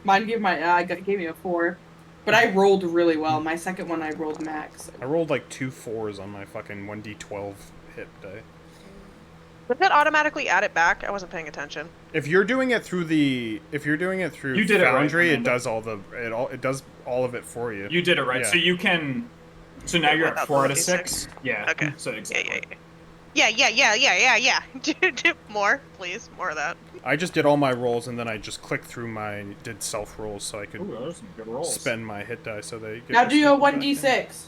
Mine gave me a 4, but I rolled really well. My second one I rolled max. I rolled like 2 4s on my fucking 1d12 hit die. Does it automatically add it back? I wasn't paying attention. If you're doing it through You did it right, Foundry, it Amanda. does it does all of it for you. You did it right. Yeah. So you can. So now you're at Without 4 out the of 6. 6. Yeah. Okay. So exactly. Yeah. Do more, please. More of that. I just did all my rolls and then I just clicked through did self rolls so I could Ooh, those are some good rolls. spend my hit die so they get Now to do a stick back in. 1d6.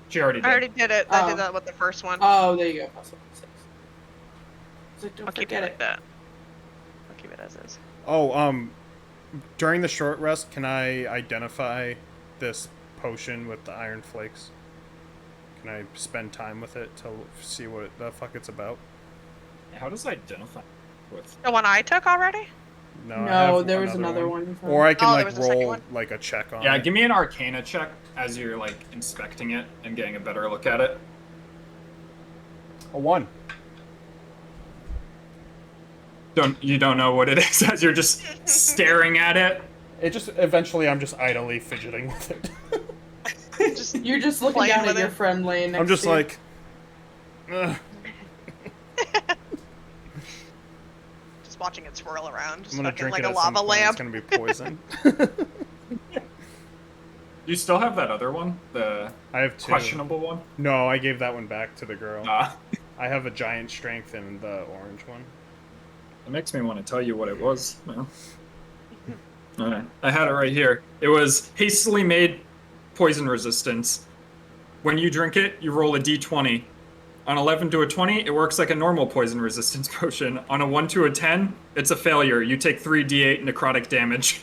She already did. I already did it. I Oh. did that with the first one. Oh, there you go. Plus 1d6. So don't I'll keep it forget like it. that. I'll keep it as is. Oh, during the short rest, can I identify this potion with the iron flakes? Can I spend time with it to see what the fuck it's about? How does identify with? The one I took already? No, I No, have there was another one. Or I can Oh, there like was a second roll one? like a check on Yeah, it. give me an Arcana check as you're like inspecting it and getting a better look at it. A 1. You don't know what it is as you're just staring at it. It just eventually I'm just idly fidgeting with it. You're just looking Playing down with at your it. friend laying next I'm just to you. like, ugh. Just watching it swirl around. Just I'm gonna fucking drink like it a at some lava point. It's lamp. gonna be poison. You still have that other one, the I have 2. questionable one. No, I gave that one back to the girl. Ah, I have a giant strength in the orange one. it makes me want to tell you what it was. Well, alright, I had it right here. It was hastily made poison resistance. When you drink it, you roll a d20. On 11 to a 20, it works like a normal poison resistance potion. On a 1 to a 10, it's a failure. You take 3d8 necrotic damage.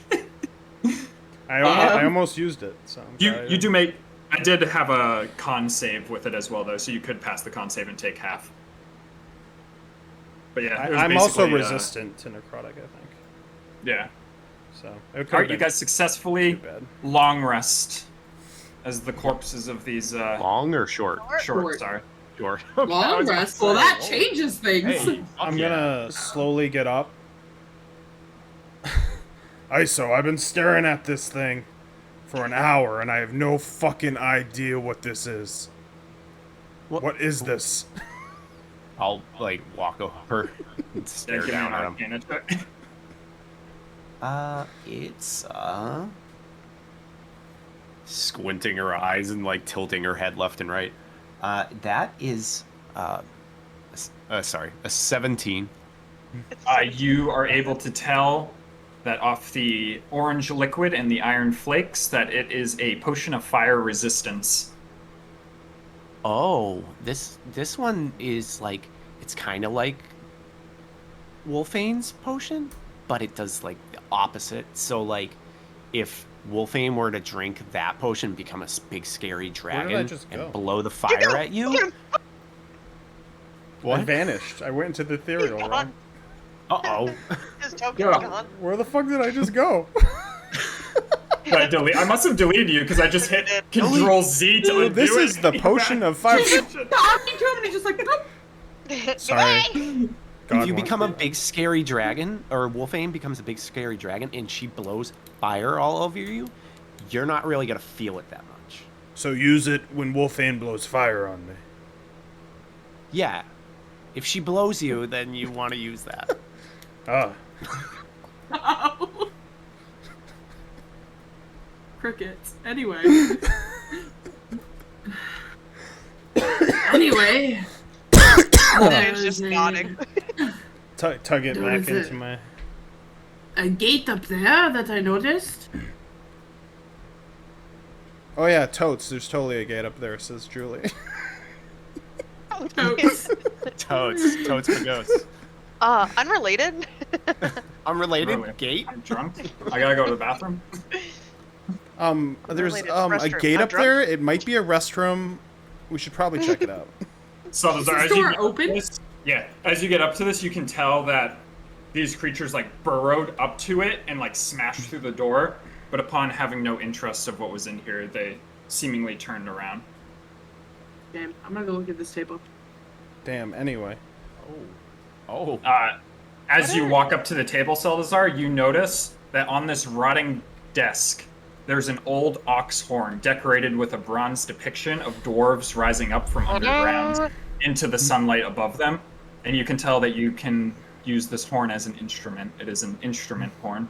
I almost used it. So I'm sorry. You do make. I did have a con save with it as well, though, so you could pass the con save and take half. But yeah, it was I'm also basically, resistant to necrotic, I think. Yeah. So it could All right, you guys successfully too bad. long rest as the corpses of these Long or short? shorts are. Short. Long rest. Well, that changes things. Hey, I'm gonna slowly get up. ISO, I've been staring at this thing for an hour and I have no fucking idea what this is. What is this? I'll like walk over and stare Give me down an at him. Arcana check. It's squinting her eyes and like tilting her head left and right. That is sorry, a 17. You are able to tell that off the orange liquid and the iron flakes that it is a potion of fire resistance. Oh, this one is like, it's kind of like Wolfane's potion, but it does like the opposite. So like, if Wolfane were to drink that potion, become a big scary dragon, just go? and blow the fire at you. I vanished. I went into the ethereal Gone. realm. Uh-oh. His token's Yeah. gone. Where the fuck did I just go? I must have deleted you because I just hit Control Z to undo This it. is the potion of fire. Talking to him and he's just like, "Boop." Sorry. God If you wants become a me. big scary dragon, or Wolfane becomes a big scary dragon, and she blows fire all over you, you're not really gonna feel it that much. So use it when Wolfane blows fire on me. Yeah. If she blows you, then you want to use that. Ah. Crickets. Anyway. Anyway, Wolfane's just nodding. Tug it There back is into a- my... a gate up there that I noticed. Oh yeah, totes. There's totally a gate up there, says Julie. Totes. Toads for goats. Unrelated. Unrelated Really? gate. I'm drunk. I gotta go to the bathroom. There's Related a restroom. gate I'm up drunk. there. It might be a restroom. We should probably check it out. So Is this door open? as you get up to this, you can tell that these creatures like burrowed up to it and like smashed through the door. But upon having no interest of what was in here, they seemingly turned around. Damn, I'm gonna go look at this table. Damn. Anyway. Oh. As you walk up to the table, Salazar, you notice that on this rotting desk, there's an old ox horn decorated with a bronze depiction of dwarves rising up from underground into the sunlight above them. And you can tell that you can use this horn as an instrument. It is an instrument horn.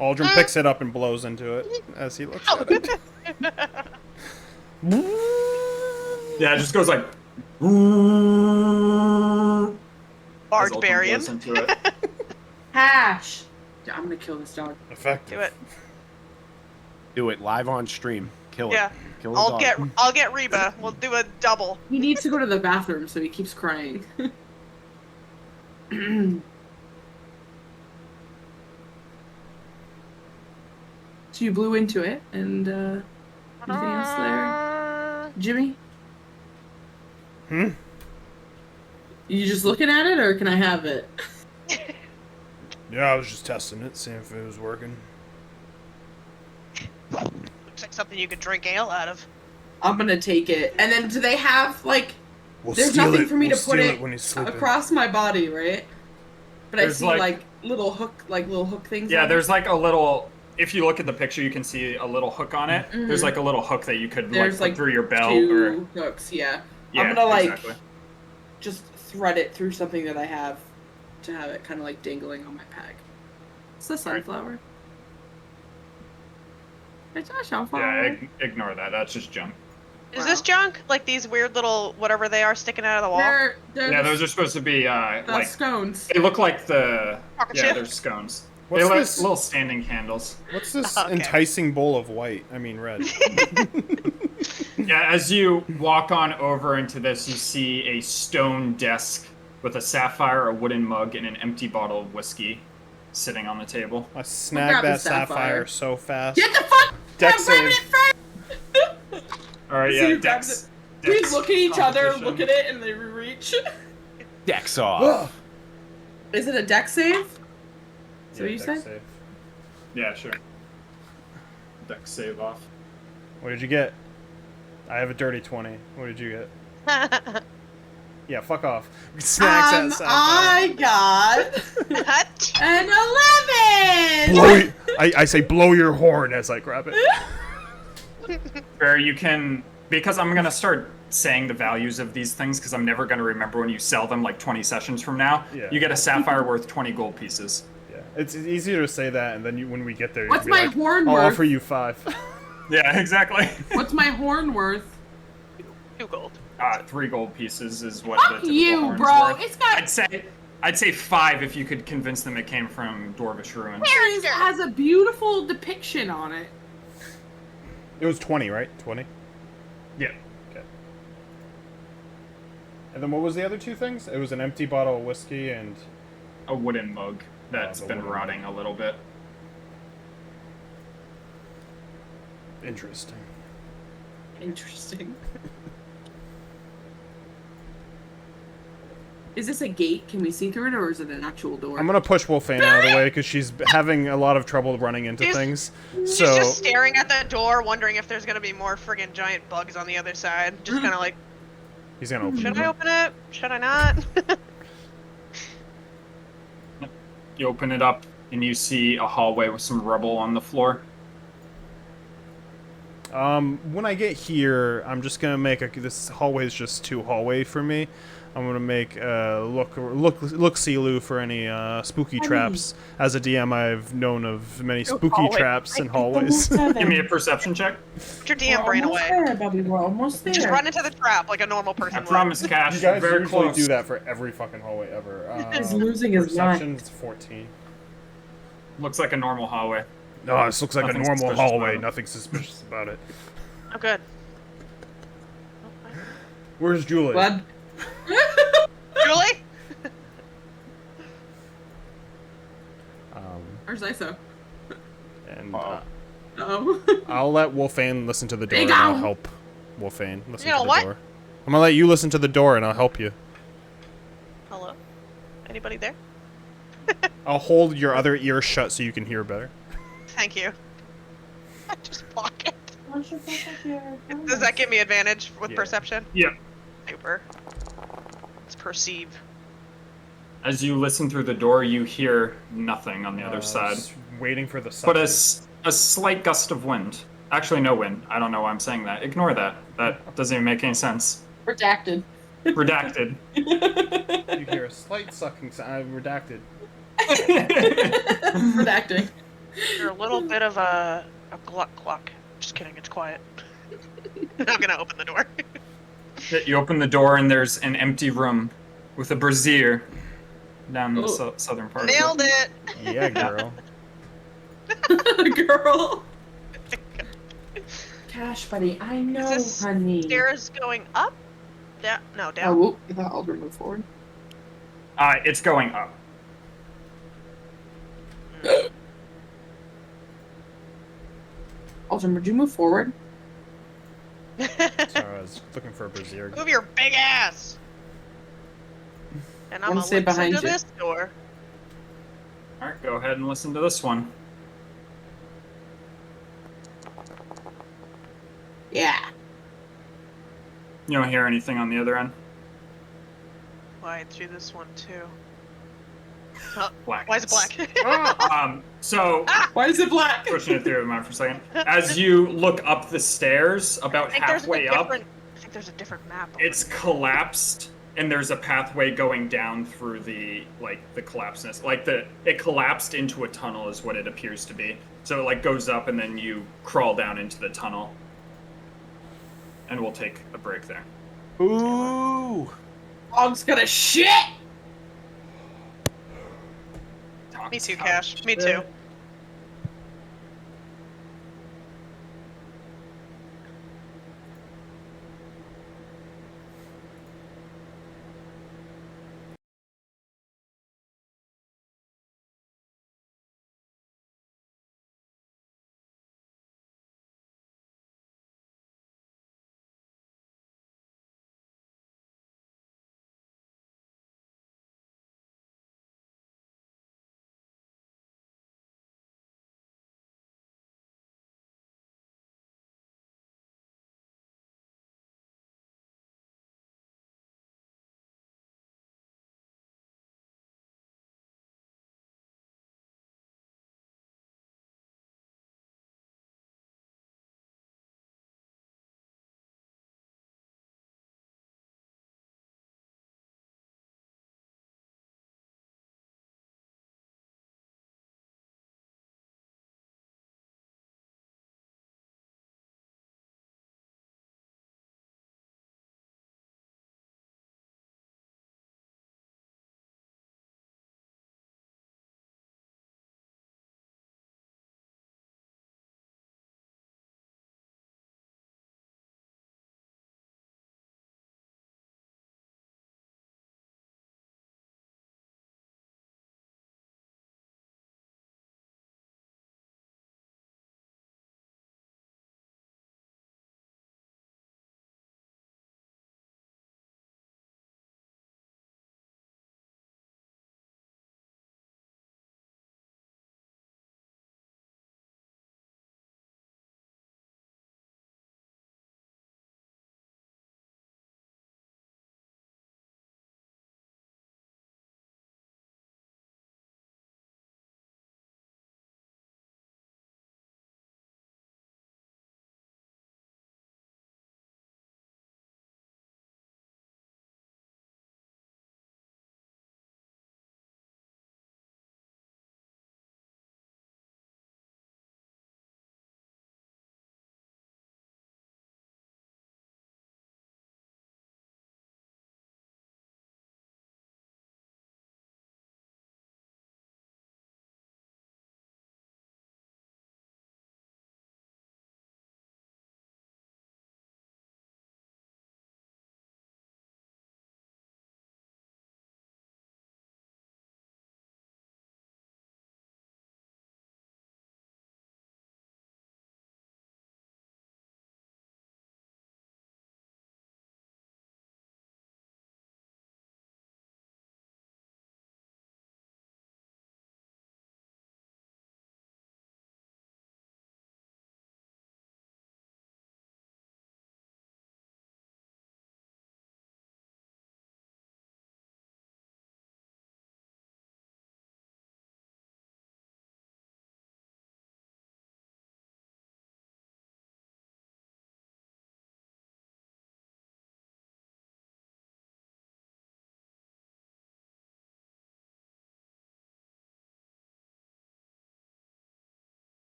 Aldrin picks it up and blows into it as he looks at it. Yeah, it just goes like. Barbarian. As Ultron blows into it. Hash. Yeah, I'm gonna kill this dog. Effective. Do it. Do it live on stream. Kill it. Yeah. Kill the I'll dog. get Reba. We'll do a double. He needs to go to the bathroom, so he keeps crying. So you blew into it, and anything else there, Jimmy? You just looking at it, or can I have it? Yeah, I was just testing it, seeing if it was working. Looks like something you could drink ale out of. I'm gonna take it. And then, do they have like? We'll There's steal nothing it. for me We'll to put steal it when he's sleeping. across my body, right? But I There's, see like- like little hook things. Yeah, on there's it. like a little. If you look at the picture, you can see a little hook on it. Mhm. There's like a little hook that you could There's like like put through your belt two or. hooks. Yeah. Yeah, I'm gonna like exactly. just thread it through something that I have to have it kind of like dangling on my pack. It's the sunflower. It's a sunflower. Yeah, ignore that. That's just junk. Is this junk? Like these weird little whatever they are sticking out of the wall? They're Yeah, the, those are supposed to be the like scones. they look like the Rocket yeah, ship? they're scones. What's they look this? little standing candles. What's this Okay. enticing bowl of white? I mean red. Yeah, as you walk on over into this, you see a stone desk with a sapphire, a wooden mug, and an empty bottle of whiskey sitting on the table. I snagged grab the that sapphire sapphire. so fast. Get the fuck! Deck I'm grabbing save. it first! All right, So yeah, you grab Dex. We Dex look at each other, competition. look at it, and they reach. Dex off. Is it a deck save? So Yeah, you deck said? save. Yeah, sure. Dex save off. What did you get? I have a dirty 20. What did you get? Yeah, fuck off. Snacks that sapphire. I got an 11! I say blow your horn as I grab it. Where you can, because I'm gonna start saying the values of these things because I'm never gonna remember when you sell them like 20 sessions from now. Yeah. You get a sapphire worth 20 gold pieces. Yeah, it's easier to say that, and then when we get there, you What's can be my like, horn I'll worth? offer you 5. Yeah, exactly. What's my horn worth? 2 gold. 3 gold pieces is what the Fuck typical you, horn's bro! worth. It's got... I'd say 5 if you could convince them it came from Dwarvish ruins. It has a beautiful depiction on it. It was 20, right? 20? Yeah. Okay. And then what was the other 2 things? It was an empty bottle of whiskey and... A wooden mug that's the been wooden rotting a little bit. Interesting. Interesting. Is this a gate? Can we see through it, or is it an actual door? I'm gonna push Wolfane out of the way because she's having a lot of trouble running into She's- things. She's So just staring at the door, wondering if there's gonna be more friggin' giant bugs on the other side. Just kind of like, he's gonna open should it. I open it? Should I not? You open it up and you see a hallway with some rubble on the floor. When I get here, I'm just gonna make this hallway is just too hallway for me. I'm gonna make look see-loo for any spooky traps. As a DM, I've known of many spooky hallway. traps in hallways. Give me a perception check. Put your DM brain away. There, Bobby. We're almost there. Just run into the trap like a normal person I would. promise, Cash. You guys very usually close. do that for every fucking hallway ever. He's losing his mind. Perception's 14. Looks like a normal hallway. No, this looks like Nothing a normal suspicious hallway. about it. Nothing suspicious about it. Oh, good. Where's Julie? Glad. Julie? Or Zyso. And Oh. I'll let Wolfane listen to the door, and Big I'll owl. help Wolfane listen You know to the what? door. I'm gonna let you listen to the door, and I'll help you. Hello? Anybody there? I'll hold your other ear shut so you can hear better. Thank you. Just block it. Does that give me advantage with Yeah. perception? Yeah. Super. Let's perceive. As you listen through the door, you hear nothing on the other side, Just waiting for the but suction. a slight gust of wind. Actually, no wind. I don't know why I'm saying that. Ignore that. That doesn't even make any sense. Redacted. Redacted. You hear a slight sucking sound. Redacted. Redacting. You're a little bit of a gluck cluck. Just kidding, it's quiet. I'm gonna open the door. You open the door and there's an empty room with a brazier down in the southern part Nailed of it! Yeah, girl. Girl. Cash, buddy. I know, Is this honey. stairs going up? Down? No, Oh, down. whoop. I thought Aldrin moved forward. It's going up. Aldrin, would you move forward? Sorry, I was looking for a brazier. Move your big ass! And I'm Wanna gonna stay listen behind to you. this door. All right, go ahead and listen to this one. Yeah. You don't hear anything on the other end. Why through this one too? Black. Why is it black? So Why is it black? pushing it through the map for a second. As you look up the stairs, about I think there's halfway a up, different. I think there's a different map. it's collapsed, and there's a pathway going down through the collapseness. It collapsed into a tunnel, is what it appears to be. So it goes up, and then you crawl down into the tunnel. And we'll take a break there. Ooh. Dog's gonna shit! Me too, Cash. Me too.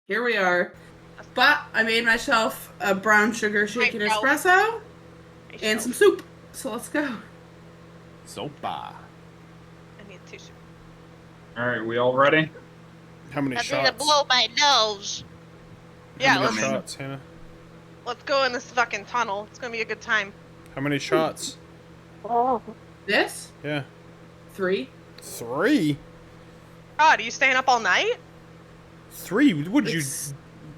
Here we are. But I made myself a brown sugar shaken Myself. espresso and some soup. So let's go. Sopa. I need tissue. All right, we all ready? How many I'm gonna shots? blow my nose. Yeah, How many let's shots, Hannah? go in this fucking tunnel. It's gonna be a good time. How many shots? This? Yeah. 3. 3? God, are you staying up all night? 3? What did you? It's-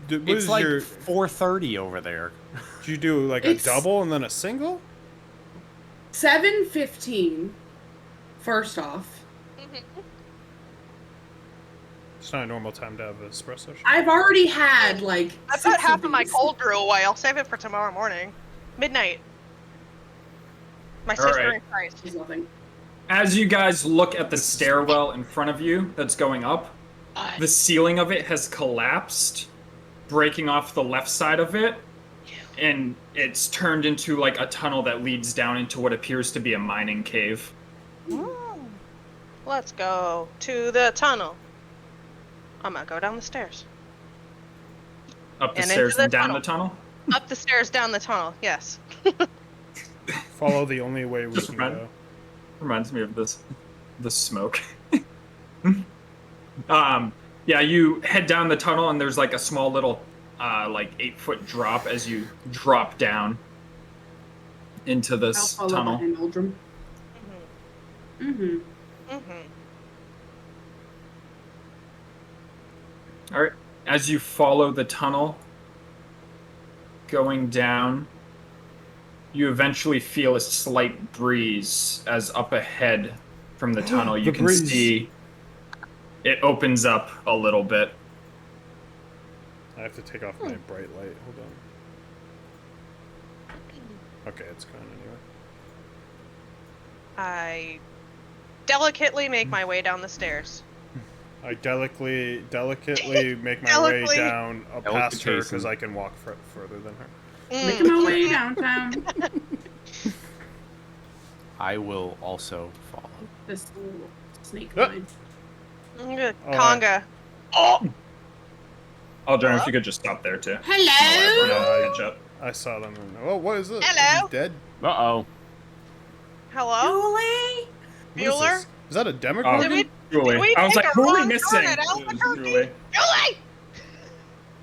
What It's is like your? 4:30 over there. Did you do like a It's- double and then a single? 7:15. First off, It's not a normal time to have an espresso shot. I've already had like. I've 6 got half of my these. cold brew away. I'll save it for tomorrow morning. Midnight. My All sister right. in Christ. There's nothing. As you guys look at the stairwell in front of you that's going up, the ceiling of it has collapsed, breaking off the left side of it, and it's turned into like a tunnel that leads down into what appears to be a mining cave. Let's go to the tunnel. I'm gonna go down the stairs. Up the And stairs into and the down tunnel. the tunnel. Up the stairs, down the tunnel. Yes. Follow the only way we Just can run. go. Reminds me of the smoke. Yeah, you head down the tunnel and there's like a small little like 8-foot drop as you drop down into I'll this follow tunnel. behind Aldrum. Mm-hmm. All right. As you follow the tunnel going down, you eventually feel a slight breeze as up ahead from the tunnel you The can breeze. see it opens up a little bit. I have to take off my bright light. Hold on. Okay, it's gone anyway. I delicately make my way down the stairs. I delicately make my way Delicately. down past her because Delicatessen. I can walk further than her. Making my way downtown. I will also follow. This little snake Ah. line. Conga. Aldrin, if you could just stop there too. Hello. Yeah, catch up. I saw them. And, oh, what is it? Hello? He's dead. Uh-oh. Hello? Julie. What is Bueller? this? Is that a Oh, Demogorgon? Did we- Julie. Did we I was take like, a who are we wrong missing? turn at It was Albuquerque? Julie. Julie!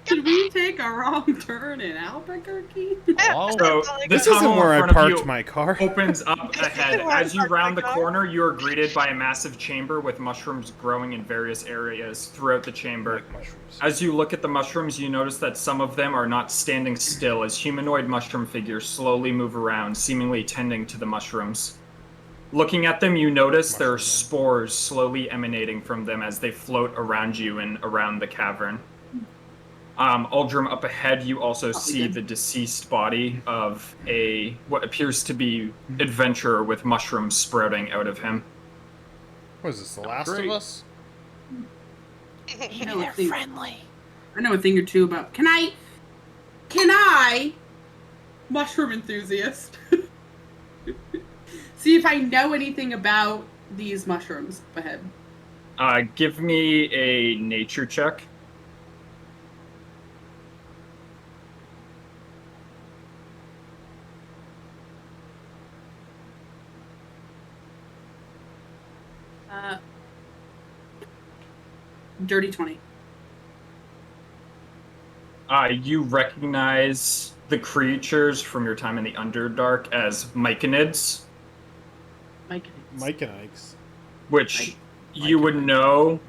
Did we take a wrong turn in Albuquerque? So This the isn't tunnel where in I front of parked you my car. opens up ahead. Where I As you parked round my the car? corner, you are greeted by a massive chamber with mushrooms growing in various areas throughout the chamber. Like mushrooms. As you look at the mushrooms, you notice that some of them are not standing still as humanoid mushroom figures slowly move around, seemingly tending to the mushrooms. Looking at them, you notice there are Mushroom man. spores slowly emanating from them as they float around you and around the cavern. Aldrum, up ahead, you also see good. the deceased body of what appears to be adventurer with mushrooms sprouting out of him. What is this, The Last Great. of Us? I know a thing. I know a thing or two about. Can I, mushroom enthusiast, see if I know anything about these mushrooms up ahead? Give me a nature check. Dirty 20. You recognize the creatures from your time in the Underdark as myconids, Mike and Ike's. which you would know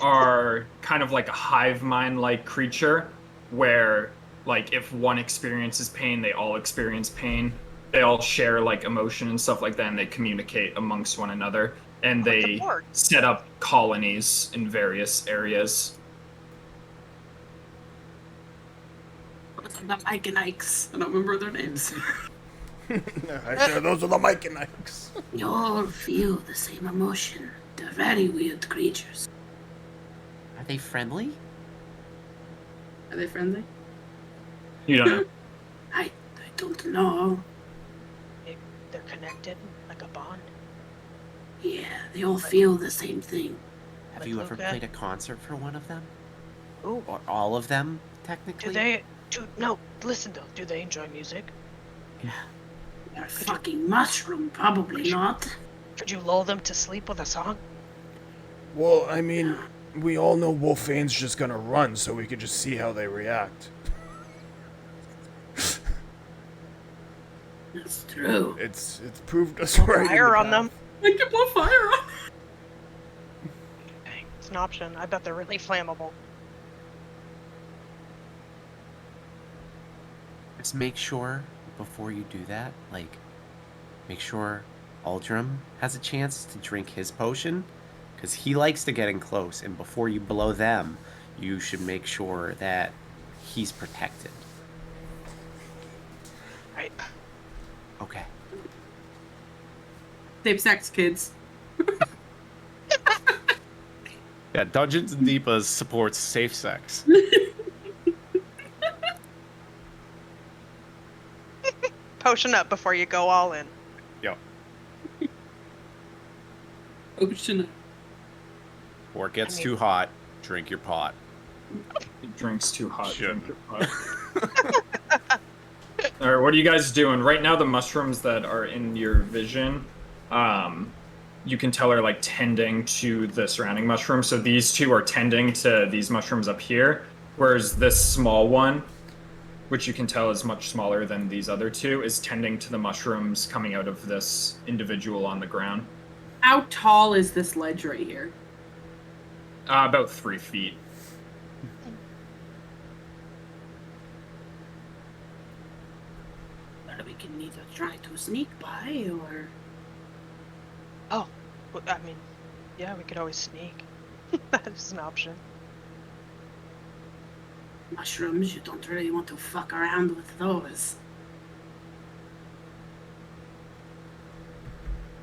are kind of like a hive mind-like creature, where like if one experiences pain, they all experience pain. They all share like emotion and stuff like that, and they communicate amongst one another. And Like the they Borg. set up colonies in various areas. The Mike and Ikes. I don't remember their names. Those are the Mike and Ike's. You all feel the same emotion. They're very weird creatures. Are they friendly? Are they friendly? You don't know. I don't know. They're connected like a bond. Yeah, they all feel the same thing. Have Like you ever Luca? played a concert for one of them? Ooh. Or all of them, Do technically. they? No. Listen though. Do they enjoy music? A fucking mushroom, probably not. Could you lull them to sleep with a song? Well, I mean, we all know Wolfane's just gonna run, so we could just see how they react. That's true. It's proved us right. Fire on them. I can blow fire on. Dang, it's an option. I bet they're really flammable. Just make sure before you do that, make sure Aldrum has a chance to drink his potion, because he likes to get in close. And before you blow them, you should make sure that he's protected. Right. Okay. Safe sex, kids. Yeah, Dungeons and Deepas supports safe sex. Potion up before you go all in. Yep. Ocean. Or it gets I mean- too hot, drink your pot. It drinks too hot. Shouldn't. Drink your pot. All right, what are you guys doing right now? The mushrooms that are in your vision, you can tell are like tending to the surrounding mushrooms. So these two are tending to these mushrooms up here, whereas this small one, which you can tell is much smaller than these other two, is tending to the mushrooms coming out of this individual on the ground. How tall is this ledge right here? About 3 feet. Well, we can either try to sneak by or. Oh, well, I mean, yeah, we could always sneak. That is an option. Mushrooms, you don't really want to fuck around with those.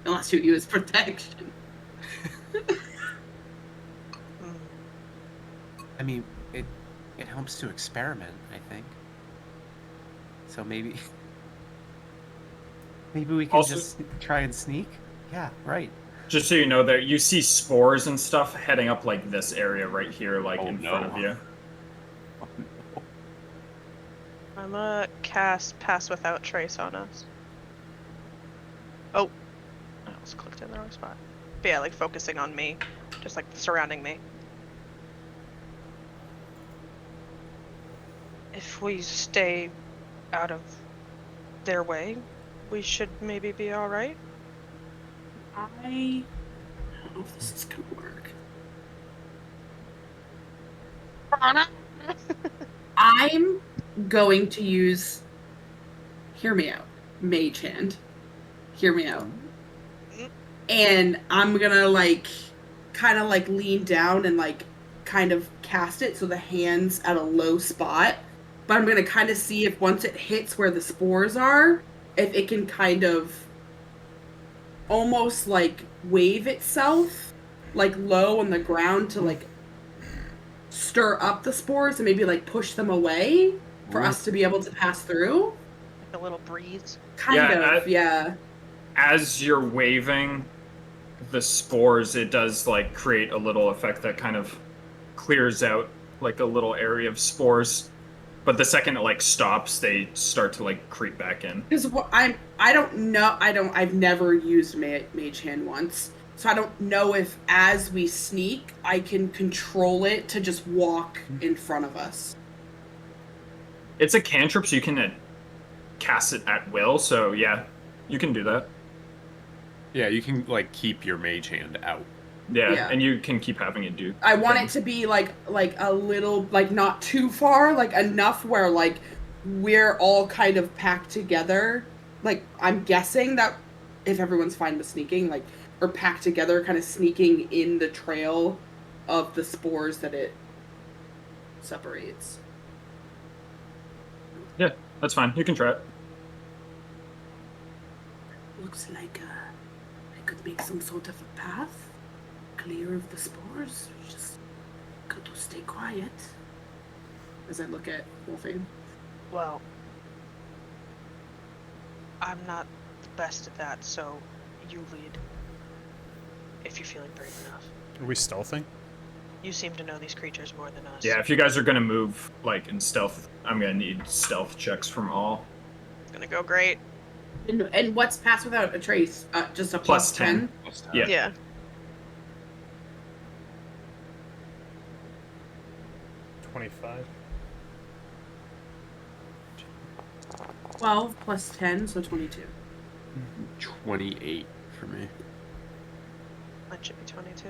Unless you use protection. Mm. I mean, it helps to experiment, I think. So maybe we can Also- just try and sneak. Yeah, right. Just so you know, there you see spores and stuff heading up like this area right here, like Oh, in front of no. you. I'm gonna cast Pass Without Trace on us. Oh, I almost clicked in the wrong spot. But yeah, like focusing on me, just like surrounding me. If we stay out of their way, we should maybe be all right. I don't know if this is gonna work. I'm going to use. Hear me out, Mage Hand. Hear me out. And I'm gonna kind of lean down and kind of cast it so the hand's at a low spot. But I'm gonna kind of see if once it hits where the spores are, if it can kind of almost wave itself low on the ground to stir up the spores and maybe push them away for us to be able to pass through. Like a little breeze. Yeah. As you're waving the spores, it does like create a little effect that kind of clears out like a little area of spores. But the second it like stops, they start to like creep back in. Because I've never used Mage Hand once, so I don't know if as we sneak, I can control it to just walk in front of us. It's a cantrip, so you can cast it at will. So yeah, you can do that. Yeah, you can keep your mage hand out. Yeah, and you can keep having it do. I want things. it to be a little not too far, enough where we're all kind of packed together. I'm guessing that if everyone's fine with sneaking, or packed together, kind of sneaking in the trail of the spores that it separates. Yeah, that's fine. You can try it. Looks like I could make some sort of a path clear of the spores. Just got to stay quiet. As I look at Wolfane. Well, I'm not the best at that, so you lead. If you're feeling brave enough. Are we stealthing? You seem to know these creatures more than us. Yeah, if you guys are gonna move like in stealth, I'm gonna need stealth checks from all. It's gonna go great. And what's pass without a trace? Just a Plus plus 10. 10? Yeah. Yeah. 25. 12 plus 10, so 22. 28 for me. Mine should be 22.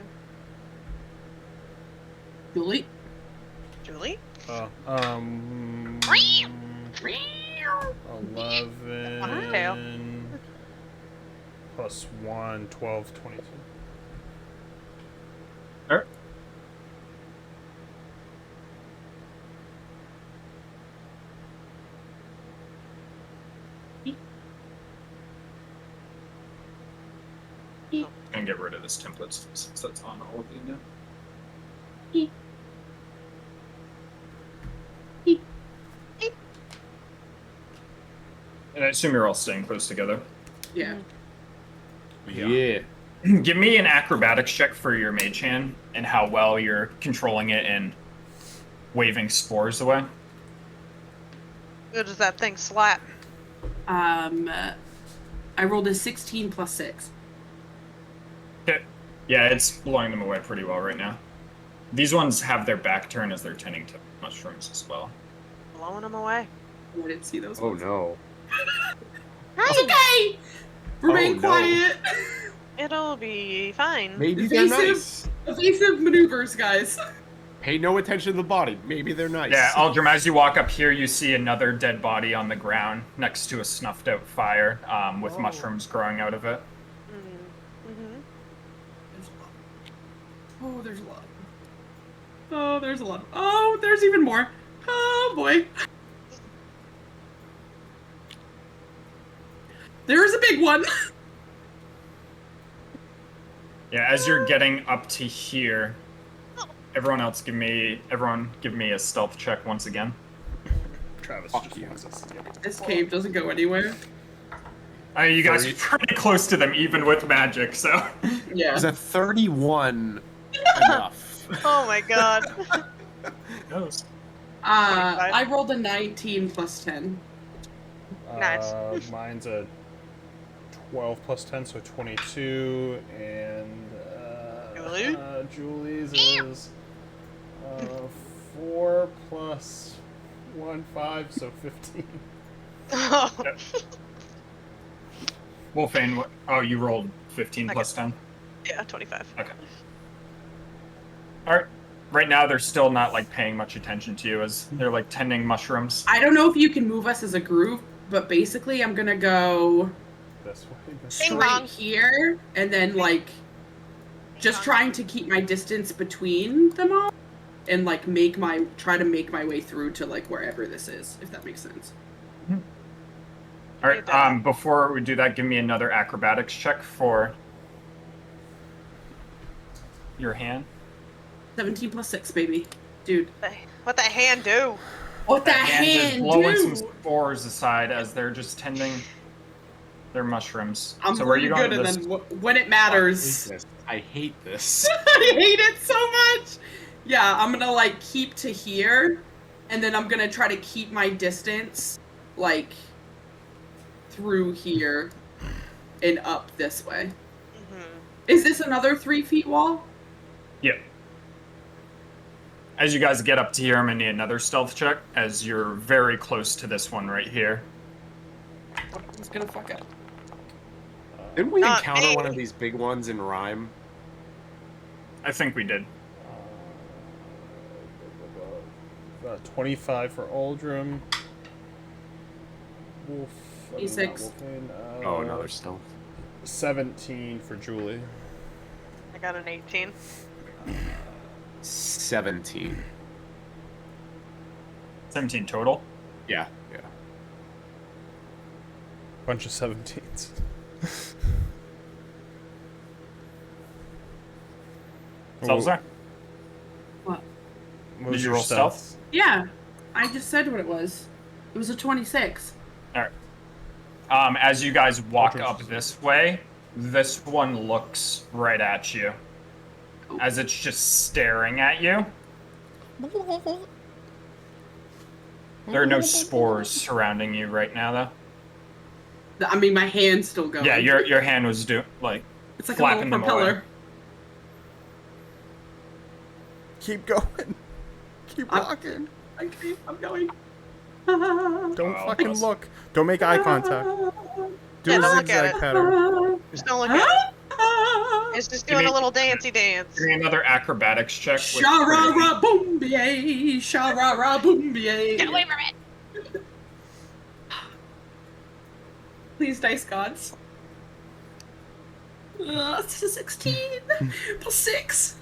Julie? Julie? 11 plus 1, 12, 22. Alright. And get rid of this template since that's on all of you now. And I assume you're all staying close together. Yeah. Yeah. Give me an acrobatics check for your mage hand and how well you're controlling it and waving spores away. Who does that thing slap? I rolled a 16 plus 6. Okay. Yeah, it's blowing them away pretty well right now. These ones have their back turned as they're tending to mushrooms as well. Blowing them away. I didn't see those. Oh no. It's okay! Remain no. quiet! It'll be fine. Maybe they're nice. Evasive maneuvers, guys. Pay no attention to the body. Maybe they're nice. Yeah, Aldrim, as you walk up here, you see another dead body on the ground next to a snuffed out fire with mushrooms growing out of it. Mm-hmm. Oh, there's a lot. Oh, there's a lot. Oh, there's even more. Oh, boy. There's a big one. Yeah, as you're getting up to here, everyone give me a stealth check once again. Travis Fuck just you. wants us to get This cave doesn't go anywhere. You guys are pretty close to them, even with magic, so. Yeah. Is a 31 enough? Oh my god. Knows. I rolled a 19 plus 10. Nice. Mine's a 12 plus 10, so 22, and Julie? Julie's is 4 plus 1, 5, so 15. Oh. Wolfane, oh, you rolled 15 plus 10? Yeah, 25. Okay. Alright. Right now, they're still not, like, paying much attention to you as they're, like, tending mushrooms. I don't know if you can move us as a group, but basically I'm gonna go This way. Bing bong. straight here, and then, like, just trying to keep my distance between them all, and, like, try to make my way through to, like, wherever this is, if that makes sense. Alright, before we do that, give me another acrobatics check for your hand. 17 plus 6, baby. Dude. What the hand do? What the That hand is hand blowing do? some spores aside as they're just tending their mushrooms. I'm so where are you really going good, with and this? then when it matters, I hate this. I hate it so much. Yeah, I'm gonna like keep to here, and then I'm gonna try to keep my distance, like through here and up this way. Mm-hmm. Is this another 3 feet wall? Yeah. As you guys get up to here, I'm gonna need another stealth check as you're very close to this one right here. It's gonna fuck up. Didn't we Not encounter me. one of these big ones in Rhyme? I think we did. 25 for Aldrim. Wolf. I mean, not E6. Wolfane, Oh, another stealth. 17 for Julie. I got an 18. 17. 17 total. Yeah, yeah. Bunch of 17s. Salazar? What? What was Did you your roll stealth? Yeah, I just said what it was. It was a 26. Alright. As you guys walk Okay. up this way, this one looks right at you. as it's just staring at you. There are no spores surrounding you right now, though. I mean, my hand's still going. Yeah, your hand was It's like a flapping little them away. propeller. Keep going. Keep walking. I'm going. Don't Wow. fucking look. Don't make eye contact. Do Yeah, a don't look at zigzag it. pattern. Just don't look at it. It's just doing a little dancey dance. Give me another acrobatics check. With Sha-ra-ra boom bier, sha-ra-ra boom bier. Get away from it! Please, dice gods. It's a 16 plus 6.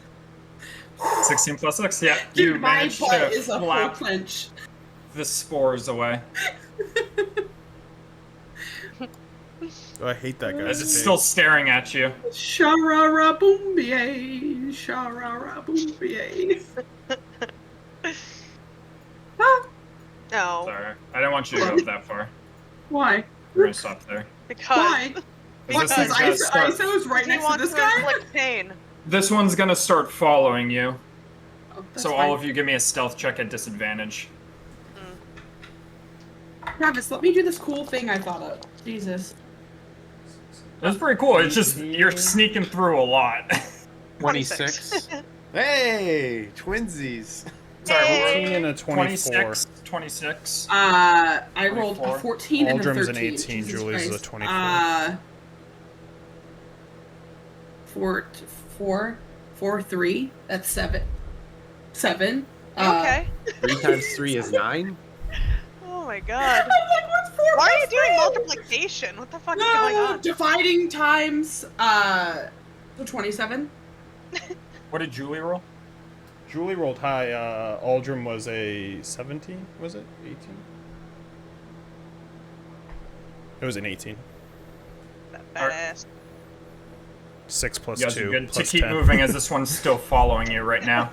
16 plus 6. Yeah, Dude, you my managed butt to is a full flap clench. the spores away. Oh, I hate that guy. As it's still staring at you. Sha-ra-ra boom bier, sha-ra-ra boom bier. No. Sorry, I didn't want you to go up that far. Why? We're gonna stop there. Because Why? Because Because this thing's gonna start- ISO is right he next to wants this to guy? inflict pain. This one's gonna start following you. Oh, that's So fine. all of you give me a stealth check at disadvantage. Travis, let me do this cool thing I thought of. Jesus. That's pretty cool. It's just you're sneaking through a lot. 26. Hey, twinsies. Sorry, what 18 were and a 24. 26. I rolled 24. a 14 and a 13. Aldrim's an 18, Jesus Julie's a Christ. 24. 4, 3. That's 7. 7. Okay. 3 times 3 is 9. Oh my god. I'm like, what's 4 Why are you plus doing 3? multiplication? What the fuck is going No, on? dividing times, so 27. What did Julie roll? Julie rolled high. Aldrim was a 17, was it? 18? It was an 18. Badass. 6 plus You guys 2 are good to plus keep 10. moving as this one's still following you right now.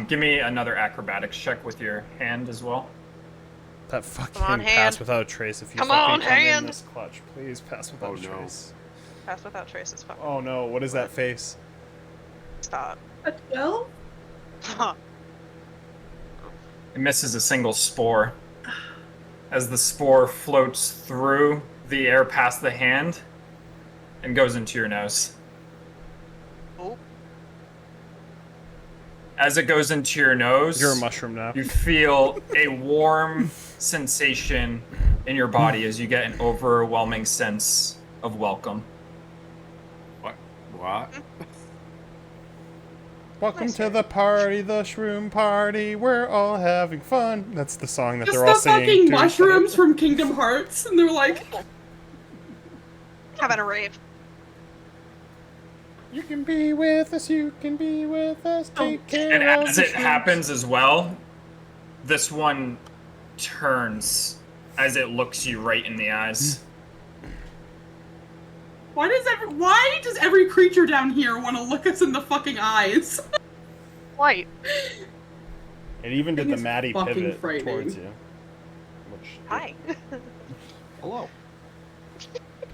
Give me another acrobatics check with your hand as well. That fucking Come on, pass hand. without a trace. If you Come fucking on, come in hand. this clutch, please pass without Oh, a no. trace. Pass without trace is fucking. Oh no, what is that face? Stop. A 12? It misses a single spore. As the spore floats through the air past the hand and goes into your nose. Oh. As it goes into your nose, You're a mushroom now. you feel a warm sensation in your body as you get an overwhelming sense of welcome. What? Welcome to the party, the shroom party. We're all having fun. That's the song that Just they're all the singing. fucking to each other. mushrooms from Kingdom Hearts, and they're like, Having a rave. You can be with us. You can be with us. Take care And of as the it shrooms. happens as well, this one turns as it looks you right in the eyes. why does every creature down here want to look us in the fucking eyes? White. It even did Thing the is Maddie fucking pivot frightening. towards you. Which, Hi. Hello.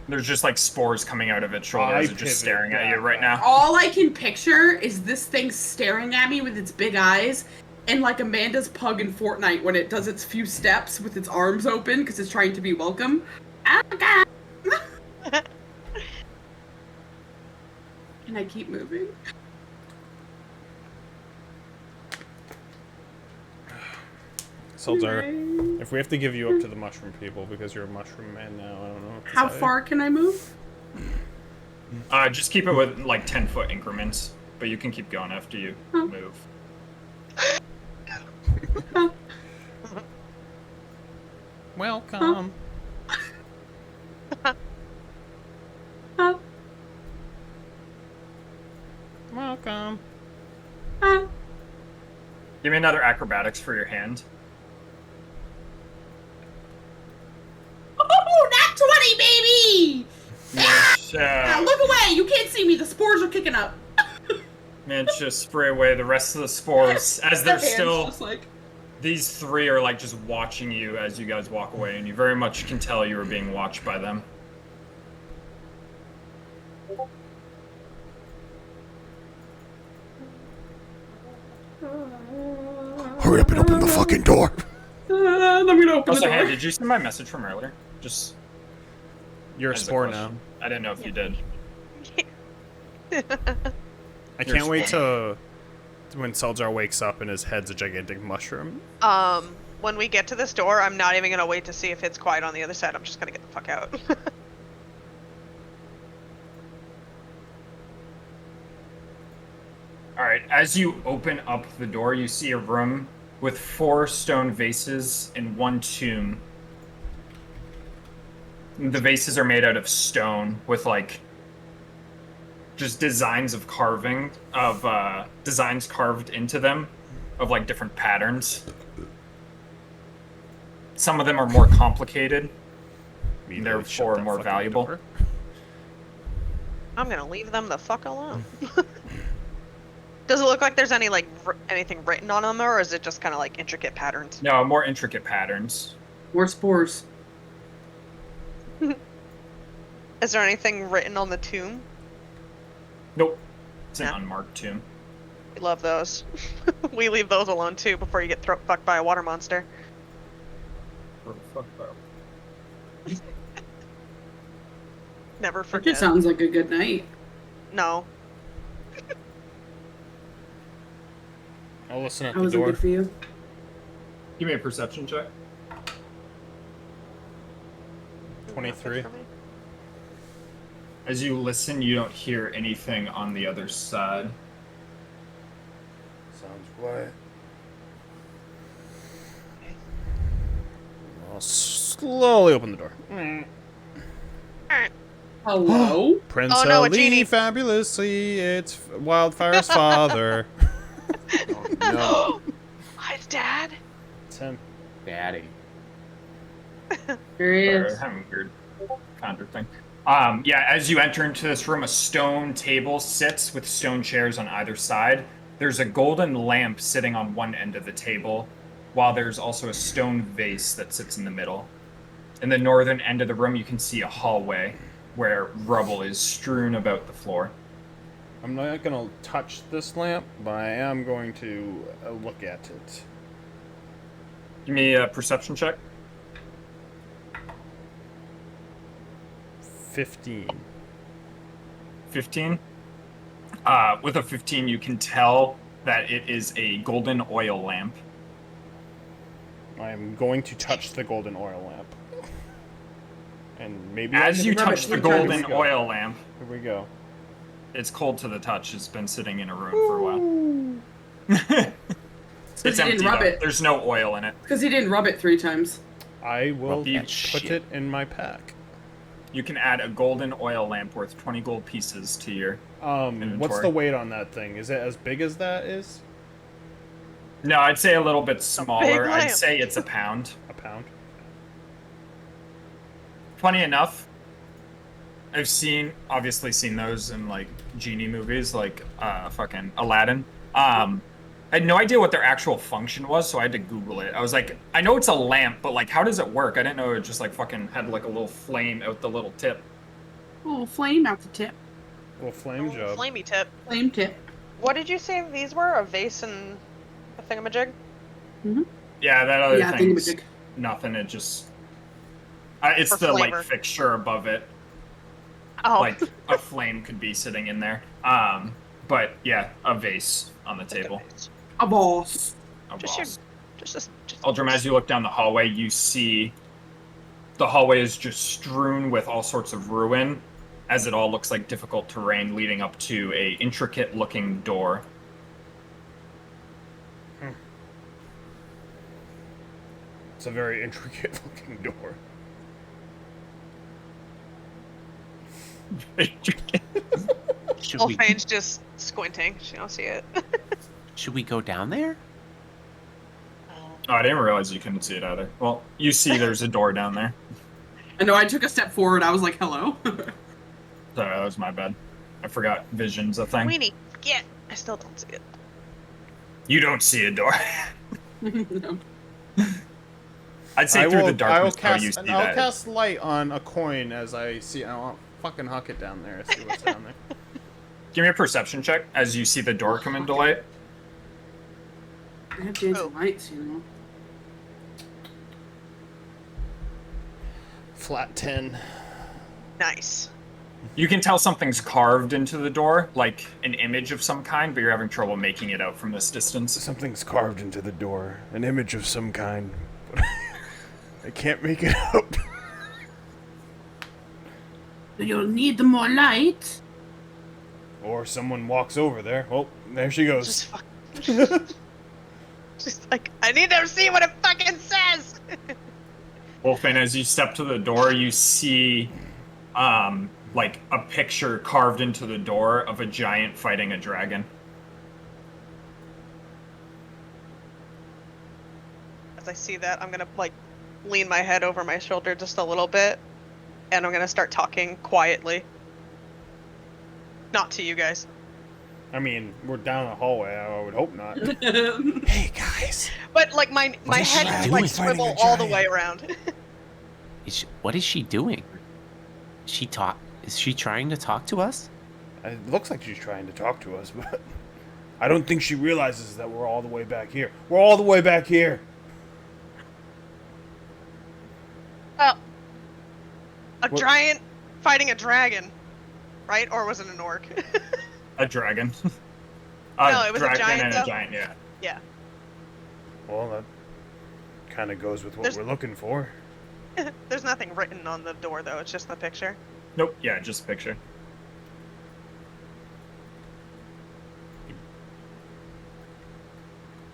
There's just like spores coming out of its shoulder as it's just pivot staring at you back. right now. All I can picture is this thing staring at me with its big eyes, and like Amanda's pug in Fortnite when it does its few steps with its arms open because it's trying to be welcome. Can I keep moving? Salzar, Anyway, if we have to give you up to the mushroom people because you're a mushroom man now, I don't know. What to how say. far can I move? Just keep it with like 10-foot increments, but you can keep going after you move. Welcome. Welcome. Give me another acrobatics for your hand. Oh, not 20, baby! Manage, Look away! You can't see me. The spores are kicking up. manage to spray away the rest of the spores as The they're hand's still. just like, These three are like just watching you as you guys walk away, and you very much can tell you are being watched by them. Hurry up and open the fucking door. I'm gonna open Also, the hey, door. did you see my message from earlier? Just You're a as a spore now. question. I didn't know if you did. I You're can't wait spore. to when Seljar wakes up and his head's a gigantic mushroom. When we get to this door, I'm not even gonna wait to see if it's quiet on the other side. I'm just gonna get the fuck out. All right. As you open up the door, you see a room with 4 stone vases and 1 tomb. The vases are made out of stone with like just designs of carving of designs carved into them of like different patterns. Some of them are more complicated, and therefore more valuable. Door. I'm gonna leave them the fuck alone. Does it look like there's any like anything written on them, or is it just kind of like intricate patterns? No, more intricate patterns. More spores. Is there anything written on the tomb? Nope. It's an Yeah. unmarked tomb. We love those. We leave those alone too before you get fucked by a water monster. Never That forget. just sounds like a good night. No. I'll listen at How the was it door. good for you? Give me a perception check. 23. For me. As you listen, you don't hear anything on the other side. Sounds quiet. I'll slowly open the door. Hello? Prince Oh, no, a Ali, genie. fabulously, it's Wildfire's father. Oh, no. Hi, Dad. It's him. Daddy. There he Or is. having weird conjure thing. Yeah, as you enter into this room, a stone table sits with stone chairs on either side. There's a golden lamp sitting on one end of the table, while there's also a stone vase that sits in the middle. In the northern end of the room, you can see a hallway where rubble is strewn about the floor. I'm not gonna touch this lamp, but I am going to look at it. Give me a perception check. 15. 15. With a 15, you can tell that it is a golden oil lamp. I am going to touch the golden oil lamp. And maybe As I you can touch the rub it. golden Here we go. oil lamp, Here we go. it's cold to the touch. It's been sitting in a room for a while. It's he empty, didn't rub though. it. There's no oil in it. Because he didn't rub it 3 times. I will Rub that put shit. it in my pack. You can add a golden oil lamp worth 20 gold pieces to your... What's Inventory. the weight on that thing? Is it as big as that is? No, I'd say a little bit smaller. I'd lamp. say it's a pound. A pound? Funny enough, I've obviously seen those in, like, genie movies, like, fucking Aladdin. I had no idea what their actual function was, so I had to Google it. I was like, I know it's a lamp, but, like, how does it work? I didn't know it just, like, fucking had, like, a little flame out the little tip. Oh, flame out the tip. Little flame job. Flamey tip. Flame tip. What did you say these were? A vase and a thingamajig? Yeah, that other Yeah, thing's thingamajig. nothing. It just... it's For the, flavor. like, fixture above it. Oh. Like, a flame could be sitting in there. But, yeah, a vase on the table. A boss. A Just boss. Just Eldrum, as you look down the hallway, you see the hallway is just strewn with all sorts of ruin, as it all looks like difficult terrain leading up to a intricate-looking door. It's a very intricate looking door. Should we, Wolfane's just squinting. She don't see it. should we go down there? Oh, I didn't realize you couldn't see it either. Well, you see there's a door down there. I know I took a step forward. I was like, hello. Sorry, that was my bad. I forgot vision's a thing. Weenie, get. I still don't see it. You don't see a door. No. I'd say through the darkness, though, I'll you see I'll that. cast light on a coin as I see. I'll fucking huck it down there. See what's down there. Give me a perception check as you see the door come into light. I have dancing Oh. lights, you know. Flat 10. Nice. You can tell something's carved into the door, like an image of some kind, but you're having trouble making it out from this distance. Something's carved into the door. An image of some kind. But I can't make it out. You'll need more light. Or someone walks over there. Oh, there she goes. Just fuck. Just like, I need to see what it fucking says! Wolfin, as you step to the door, you see, like a picture carved into the door of a giant fighting a dragon. As I see that, I'm gonna, like, lean my head over my shoulder just a little bit, and I'm gonna start talking quietly. Not to you guys. I mean, we're down the hallway. I would hope not. Hey, guys. But, like, my is she head doing? like swivel Fighting a all the giant. way around. What is she doing? Is she trying to talk to us? It looks like she's trying to talk to us, but I don't think she realizes that we're all the way back here. We're all the way back here. A What- giant fighting a dragon, right? Or was it an orc? A dragon. No, it was a dragon giant, and though. a giant, yeah. Yeah. Well, that kind of goes with what There's- we're looking for. There's nothing written on the door, though. It's just the picture. Nope, yeah, just a picture.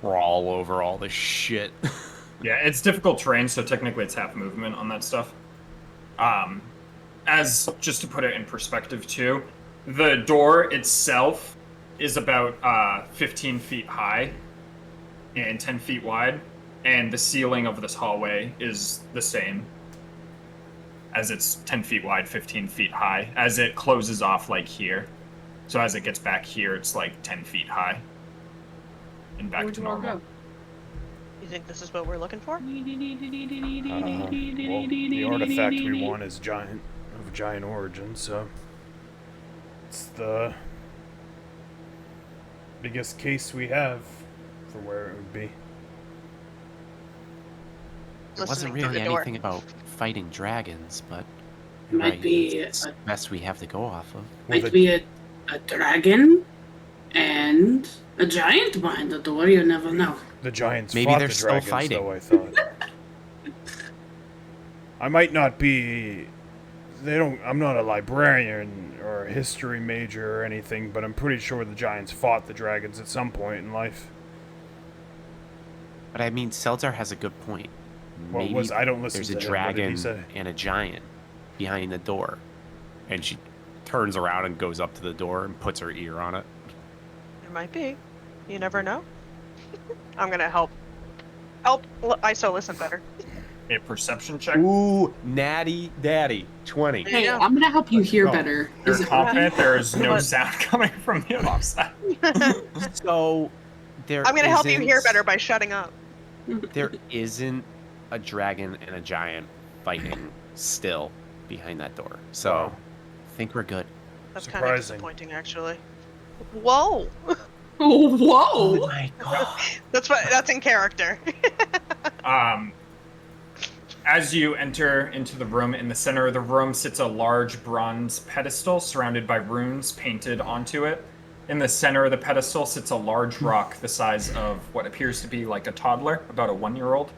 Crawl over all this shit. Yeah, it's difficult terrain, so technically it's half movement on that stuff. As just to put it in perspective too, the door itself is about 15 feet high and 10 feet wide, and the ceiling of this hallway is the same, as it's 10 feet wide, 15 feet high, as it closes off like here. So as it gets back here, it's like 10 feet high and back Where'd to you all normal. go? You think this is what we're looking for? Well, the artifact we want is giant, of giant origin, so it's the biggest case we have for where it would be. There wasn't Listening through really the door. anything about fighting dragons, but Might right, be it's the best we have to go off of. Well, Might be a dragon and a giant behind the door. You never know. The giants Maybe fought they're the still dragons, fighting. though, I thought. I might not be... I'm not a librarian or a history major or anything, but I'm pretty sure the giants fought the dragons at some point in life. But I mean, Seldar has a good point. What Maybe was... I don't listen there's to a him. What did he dragon say? and a giant behind the door. And she turns around and goes up to the door and puts her ear on it. It might be. You never know. I'm gonna help ISO listen better. A perception check. Ooh, natty daddy, 20. There you Hey, go. I'm gonna help you hear Oh, better. You're Is it confident there is no What? sound coming from the offside. So there I'm gonna help you hear isn't- better by shutting up. There isn't a dragon and a giant fighting still behind that door. So Wow. I think we're good. That's kind of Surprising. disappointing, actually. Whoa! Oh, whoa! my god. That's in character. As you enter into the room, in the center of the room sits a large bronze pedestal surrounded by runes painted onto it. In the center of the pedestal sits a large rock the size of what appears to be like a toddler, about a 1-year-old.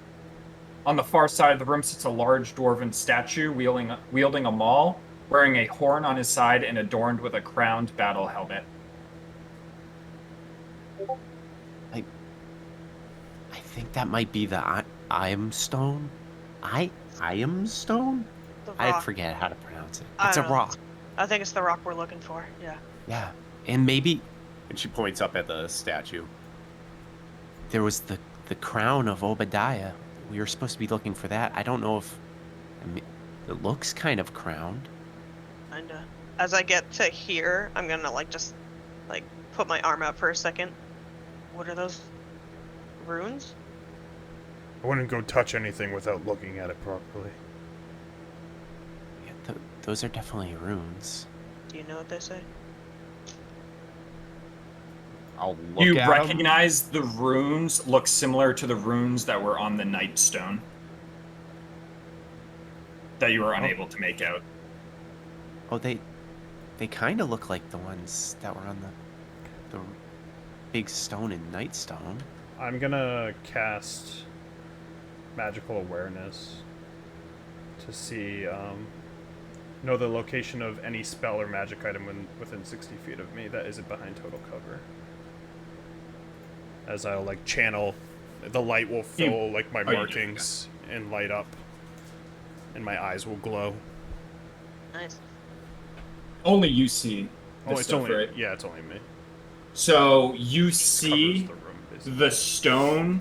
On the far side of the room sits a large dwarven statue wielding a maul, wearing a horn on his side and adorned with a crowned battle helmet. I think that might be the Iam Stone. Iam Stone? The I rock. forget how to pronounce it. I It's a don't know. rock. I think it's the rock we're looking for. Yeah. Yeah. And maybe, and she points up at the statue. There was the crown of Obadiah. We were supposed to be looking for that. I don't know if it looks kind of crowned. Kinda. As I get to here, I'm gonna just put my arm out for a second. What are those runes? I wouldn't go touch anything without looking at it properly. Yeah, those are definitely runes. Do you know what they say? I'll look You at 'em. recognize the runes look similar to the runes that were on the Nightstone that you were unable to make out. Oh, they kind of look like the ones that were on the big stone in Nightstone. I'm gonna cast magical awareness to see, know the location of any spell or magic item within 60 feet of me that isn't behind total cover. As I'll like channel, the light will fill like my you do, markings and light up, and my eyes will glow. Nice. Only you see Oh, this it's stuff, only right? yeah, it's only me. So you Covers see the room, basically. the stone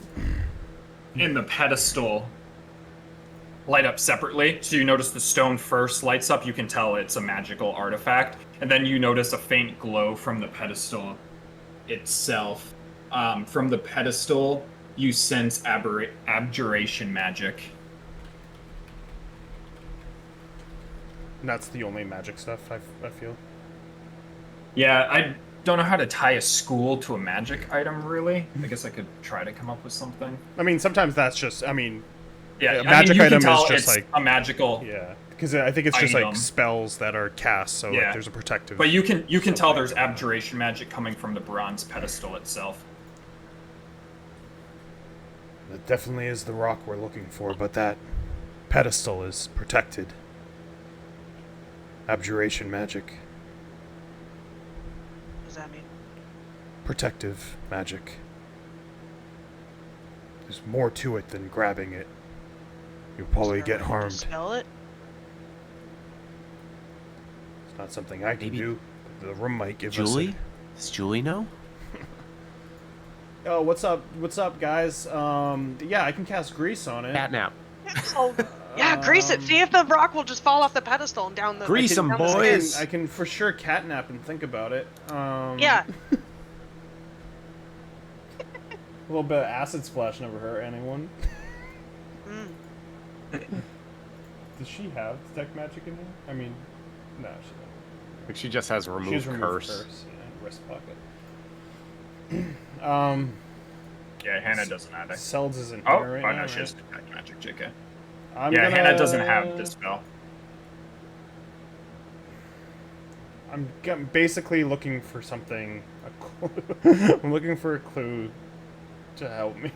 and the pedestal light up separately. So you notice the stone first lights up. You can tell it's a magical artifact. And then you notice a faint glow from the pedestal itself. From the pedestal, you sense abjuration magic. And that's the only magic stuff I feel. Yeah, I don't know how to tie a school to a magic item, really. I guess I could try to come up with something. I mean, sometimes that's just. I mean, Yeah, a magic you can item tell is just it's like a magical. yeah, because I think it's just like item. spells that are cast, so Yeah. like there's a protective. But you can tell there's abjuration magic coming from the bronze pedestal itself. That definitely is the rock we're looking for, but that pedestal is protected. Abjuration magic. What does that mean? Protective magic. There's more to it than grabbing it. You'll probably Is there get a way to harmed. Spell it. It's not something I can Maybe do. The room might give Julie? Does Julie know? Oh, what's up? What's up, guys? Yeah, I can cast grease on it. Catnap. So, yeah, grease it. See if the rock will just fall off the pedestal and down the. Grease 'em, down the boys. stairs. I can for sure catnap and think about it. Yeah. A little bit of acid splash never hurt anyone. Mm. Does she have detect magic in here? I mean, no, she doesn't. I think she just has She remove has removed curse. yeah, wrist pocket. Yeah, Hannah doesn't have it. Selds isn't Oh, here right oh now. no, she right? has detect magic, JK. I'm Yeah, gonna... Hannah doesn't have this spell. I'm basically looking for something. A clue. I'm looking for a clue to help me.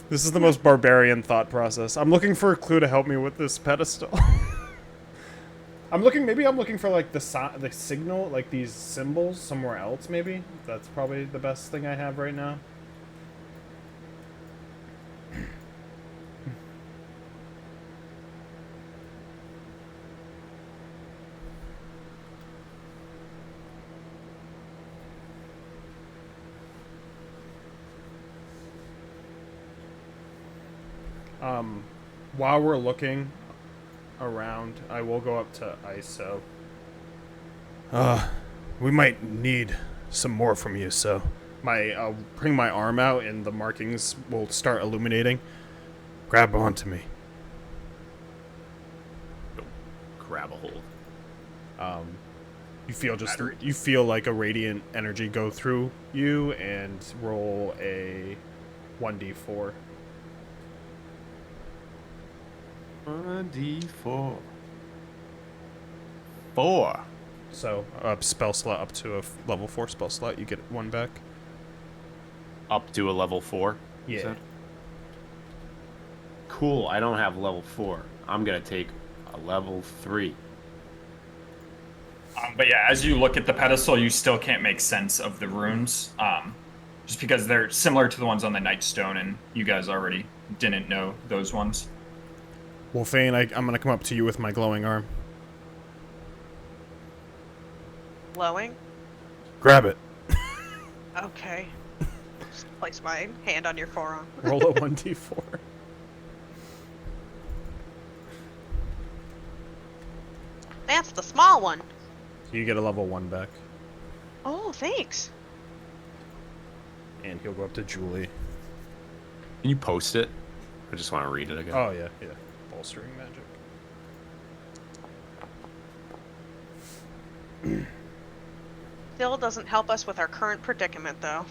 This is the most barbarian thought process. I'm looking for a clue to help me with this pedestal. Maybe I'm looking for like the signal, like these symbols somewhere else. Maybe that's probably the best thing I have right now. While we're looking around, I will go up to ISO. We might need some more from you, so I'll bring my arm out and the markings will start illuminating. Grab onto me. Grab a hold. You feel like a radiant energy go through you and roll a 1d4. 1d4. 4. So, spell slot up to a level 4 spell slot, you get 1 back. Up to a level 4? you Yeah. said? Cool, I don't have level 4. I'm gonna take a level 3. But yeah, as you look at the pedestal, you still can't make sense of the runes, just because they're similar to the ones on the Nightstone, and you guys already didn't know those ones. Well, Fane, I'm gonna come up to you with my glowing arm. Glowing. Grab it. Okay. Just place my hand on your forearm. Roll a 1d4. That's the small one. So you get a level 1 back. Oh, thanks. And he'll go up to Julie. Can you post it? I just want to read it again. Oh, yeah. Bolstering magic. Still doesn't help us with our current predicament, though.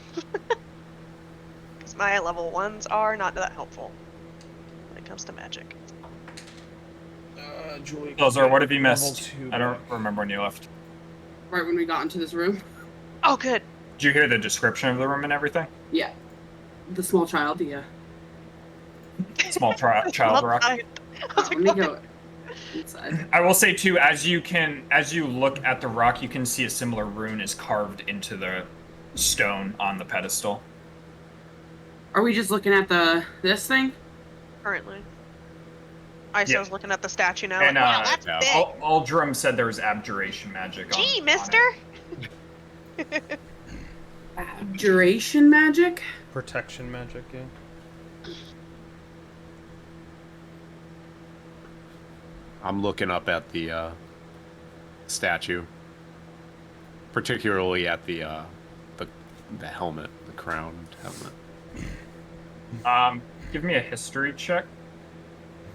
Because my level 1s are not that helpful when it comes to magic. Julie. Elzar, what have you level missed? 2 I don't back. remember when you left. Right when we got into this room. Oh, good. Did you hear the description of the room and everything? Yeah. The small child, yeah. Small child rock. I was Let me like, go inside. I will say too, as you look at the rock, you can see a similar rune is carved into the stone on the pedestal. Are we just looking at this thing? currently. Iso's Yeah. looking at the statue now. And Like, wow, that's yeah. big. Aldrum said there was abjuration magic on Gee, on mister. it. Duration magic? Protection magic, yeah. I'm looking up at the statue, particularly at the helmet, the crowned helmet. Give me a history check.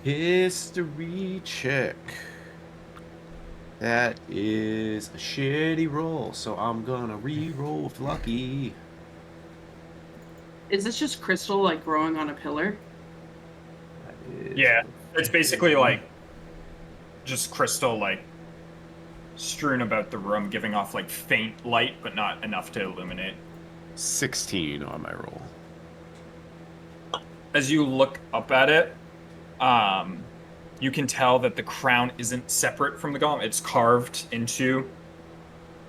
History check. That is a shitty roll, so I'm gonna re-roll with lucky. Is this just crystal like growing on a pillar? That is Yeah, it's basically like just crystal like strewn about the room, giving off like faint light, but not enough to illuminate. 16 on my roll. As you look up at it, you can tell that the crown isn't separate from the golem. It's carved into,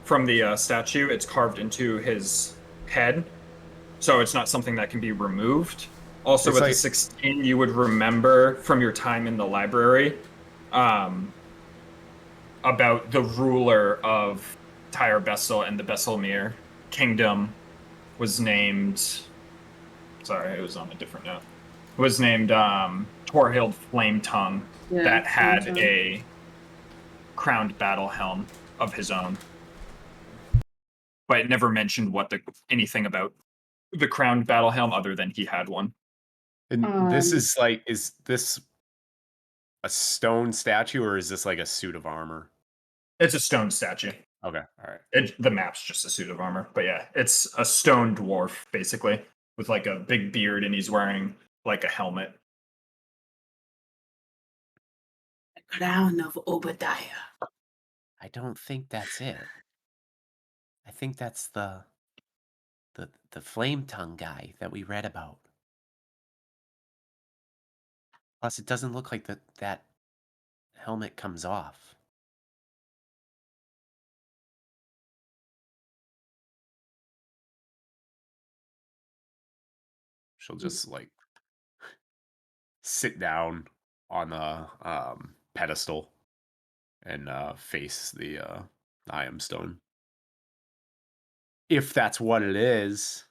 from the statue, it's carved into his head. So it's not something that can be removed. Also, It's with like- the 16, you would remember from your time in the library about the ruler of Tyar-Besil and the Besilmere kingdom was named... Sorry, it was on a different note. Was named Torhild Flametongue, Yeah, that had Flametongue. a crowned battle helm of his own. But it never mentioned anything about the crowned battle helm other than he had one. And this Um, is like, is this a stone statue or is this like a suit of armor? It's a stone statue. Okay, all right. The map's just a suit of armor, but yeah, it's a stone dwarf basically with like a big beard, and he's wearing like a helmet. Crown of Obadiah. I don't think that's it. I think that's the flame tongue guy that we read about. Plus, it doesn't look like that helmet comes off. She'll just like sit down on the pedestal and face the Iam stone. If that's what it is.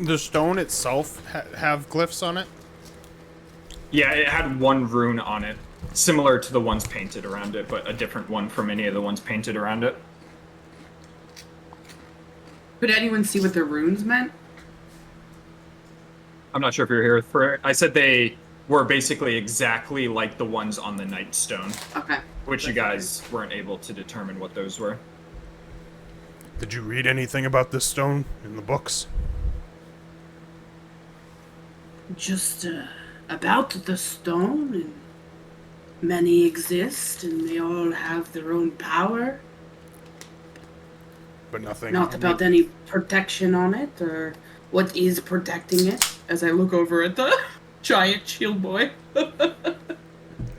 The stone itself have glyphs on it? Yeah, it had one rune on it, similar to the ones painted around it, but a different one from any of the ones painted around it. could anyone see what the runes meant? I'm not sure if you're here for it. I said they were basically exactly like the ones on the Nightstone, Okay. which you guys weren't able to determine what those were. Did you read anything about this stone in the books? Just about the stone, and many exist, and they all have their own power. But nothing. Not about any protection on it, or what is protecting it. As I look over at the giant shield boy.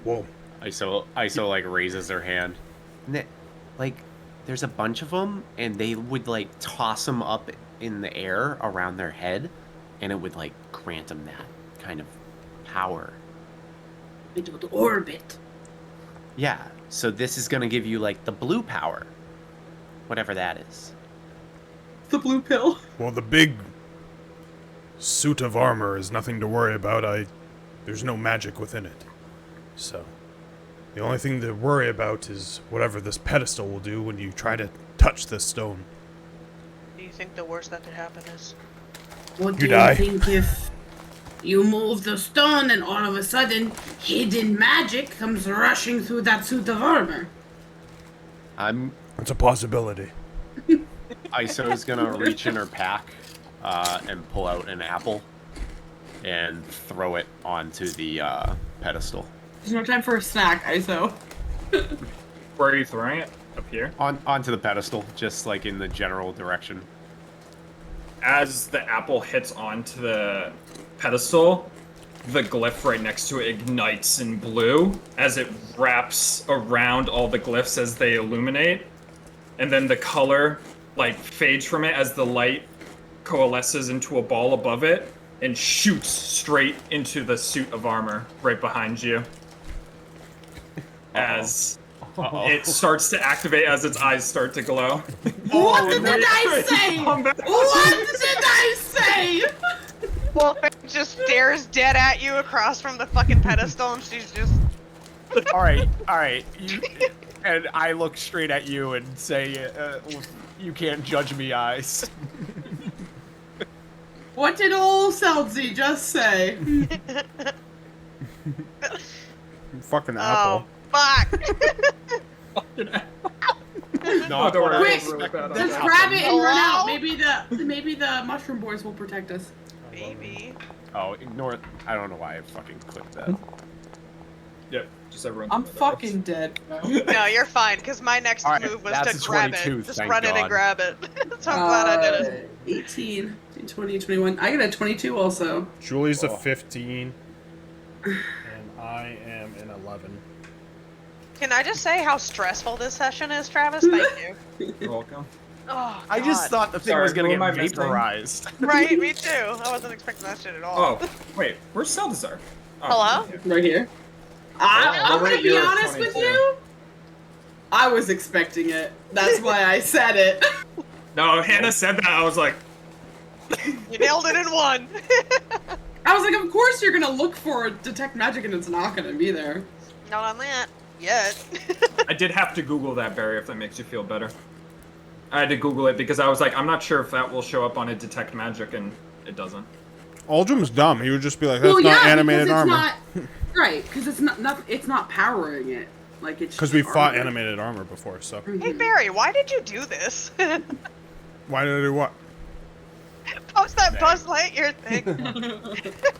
Whoa. ISO like raises her hand. Like, there's a bunch of them, and they would like toss them up in the air around their head, and it would like grant them that kind of power. It would orbit. Yeah, so this is gonna give you like the blue power, whatever that is. The blue pill. Well, the big suit of armor is nothing to worry about. There's no magic within it. So, the only thing to worry about is whatever this pedestal will do when you try to touch this stone. Do you think the worst that could happen is? What You do die. you think if you move the stone and all of a sudden hidden magic comes rushing through that suit of armor? It's a possibility. Iso's gonna reach in her pack and pull out an apple and throw it onto the pedestal. There's no time for a snack, ISO. Where are you throwing it? Up here? Onto the pedestal, just like in the general direction. As the apple hits onto the pedestal, the glyph right next to it ignites in blue as it wraps around all the glyphs as they illuminate. And then the color, like, fades from it as the light coalesces into a ball above it and shoots straight into the suit of armor right behind you. As it starts to activate as its eyes start to glow. What did I say? What did I say? Wolfang just stares dead at you across from the fucking pedestal, and she's just. All right. And I look straight at you and say, "You can't judge me, eyes." What did old Selzy just say? Fucking apple. Fuck! Not don't worry, Quick, I was really bad on just that. grab it and run out. Hello? Maybe the mushroom boys will protect us. Baby. Oh, ignore it. I don't know why I fucking clicked that. Yep, just everyone. I'm throw it. fucking dead. No, you're fine, because my next All right, move was that's to a grab 22, it. Just thank run in God. and grab it. So I'm glad I did it. 18, 20, 21. I got a 22 also. Julie's a 15, and I am an 11. Can I just say how stressful this session is, Travis? Thank you. You're welcome. Oh, I just God. thought the thing Sorry, was gonna who get am I missing? vaporized. Right, me too. I wasn't expecting that shit at all. Oh, wait, where's Salazar? Oh, Hello? okay. Right here. I'm wait, gonna be you're honest with 22. you. I was expecting it. That's why I said it. No, Hannah said that. I was like, You nailed it in one. I was like, of course you're gonna look for detect magic and it's not gonna be there. Not on that yet. I did have to Google that, Barry, if that makes you feel better. I had to Google it because I was like, I'm not sure if that will show up on a detect magic, and it doesn't. Aldrim's dumb. He would just be like, "That's not animated because it's armor." not right because it's not it's not powering it like it's Because we just fought armor. animated armor before, so. Hey Barry, why did you do this? Why did I do what? Post that Buzz Lightyear thing.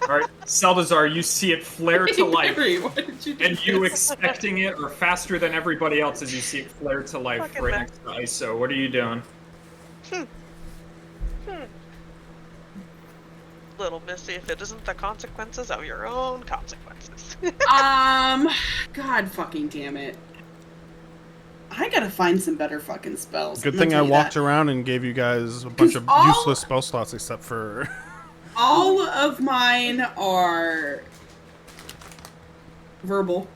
Alright, Salazar, you see it flare to life, Barry, why did you do and you this? expecting it, or faster than everybody else as you see it flare to life Fucking right man. next to ISO. What are you doing? Little Missy, if it isn't the consequences of your own consequences. God fucking damn it. I gotta find some better fucking spells. Good I'm thing gonna I tell you walked that. around and gave you guys a bunch 'Cause of all- useless spell slots except for... All of mine are verbal.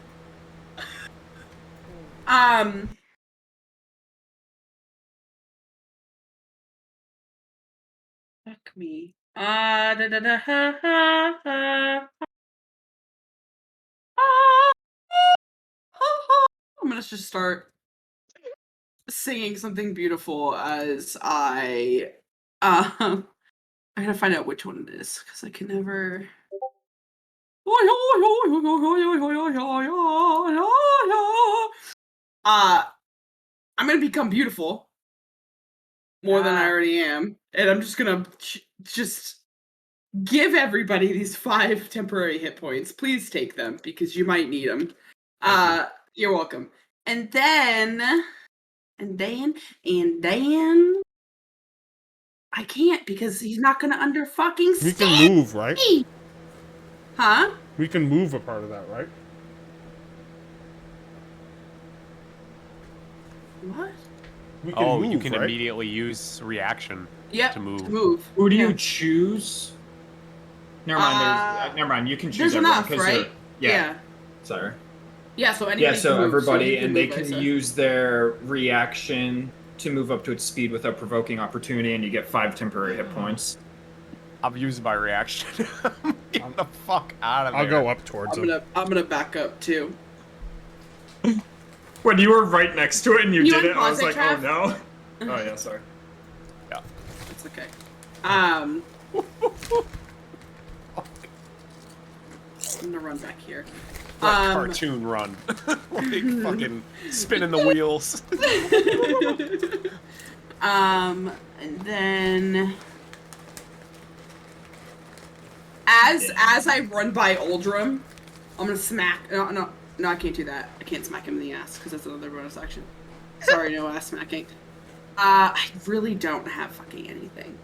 Fuck me. Da, da, da, ha, ha, ha. I'm gonna just start singing something beautiful as I gotta find out which one it is because I can never. I'm gonna become beautiful more than I already am, and I'm just gonna just give everybody these 5 temporary hit points. Please take them because you might need them. You're welcome. And then I can't because he's not gonna under fucking We stand can move, right? me. Huh? We can move a part of that, right? What? We can Oh, move, you can right? immediately use reaction Yep. to move. Who do Yeah. you choose? Never mind. Never mind. You can choose. There's everyone, enough, 'cause right? Yeah. Sorry. Yeah, so anybody Yeah. So can move, everybody, you and they move, can Isa. use their reaction to move up to its speed without provoking opportunity, and you get 5 temporary hit points. I'm using my reaction. Get the fuck out of there. I'll go up towards him. I'm gonna back up too. When you were right next to it and you You did it, I unpause was it, like, Trav? oh no. Oh yeah, sorry. Yeah. It's okay. I'm gonna run back here. Like cartoon run. Like fucking spinning the wheels. And then as I run by Uldrum, I'm gonna smack. No, I can't do that. I can't smack him in the ass because that's another bonus action. Sorry, no ass smacking. I really don't have fucking anything.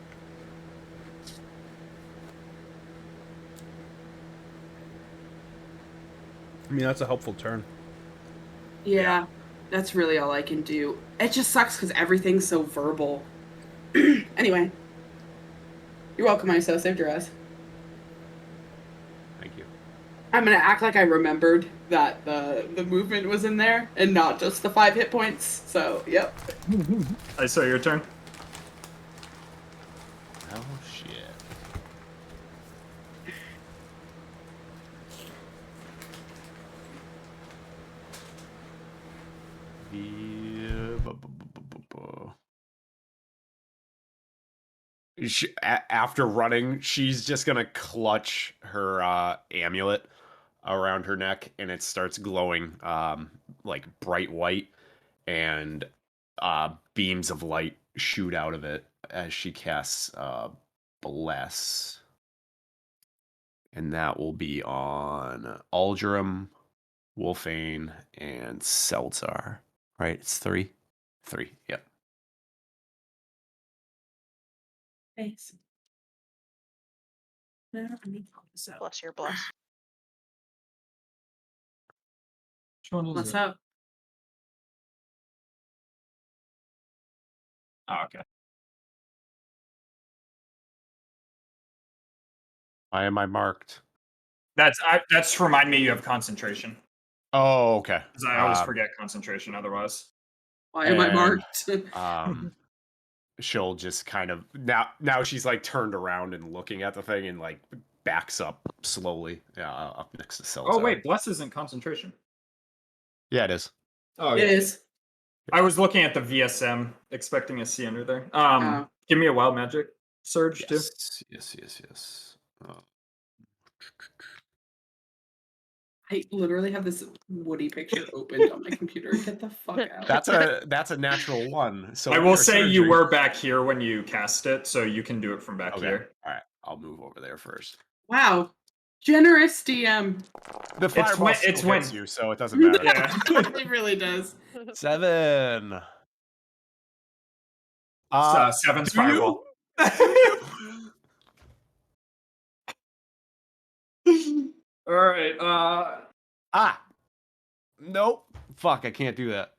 I mean, that's a helpful turn. Yeah, that's really all I can do. It just sucks because everything's so verbal. Anyway, you're welcome, ISO. Saved your ass. Thank you. I'm gonna act like I remembered that the movement was in there and not just the 5 hit points. So, yep. I saw your turn. Oh shit. After running, she's just gonna clutch her amulet around her neck, and it starts glowing like bright white, and beams of light shoot out of it as she casts Bless. And that will be on Aldrum, Wolfane, and Seltzar. Right? It's 3? 3, yep. Thanks. No, I need to call this out. Bless your bless. Which one is What's it? up? Oh, okay. Why am I marked? That's to remind me you have concentration. Oh, okay. Because I always forget concentration otherwise. Why am I And, marked? She'll just kind of now she's like turned around and looking at the thing and like backs up slowly up next to Seltzar. Oh wait, bless isn't concentration. Yeah, it is. Oh It yeah. is. I was looking at the VSM, expecting a C under there. Oh. Give me a wild magic surge too. Yes. I literally have this Woody picture opened on my computer. Get the fuck out. That's a natural one. So I will your say you surgery- were back here when you cast it, so you can do it from back Okay. here. All right. I'll move over there first. Wow. Generous DM. The fireball when- still it's hits when- you, so it doesn't matter. Yeah. It really does. 7. 7's do you? fireball. All right. Nope. Fuck, I can't do that.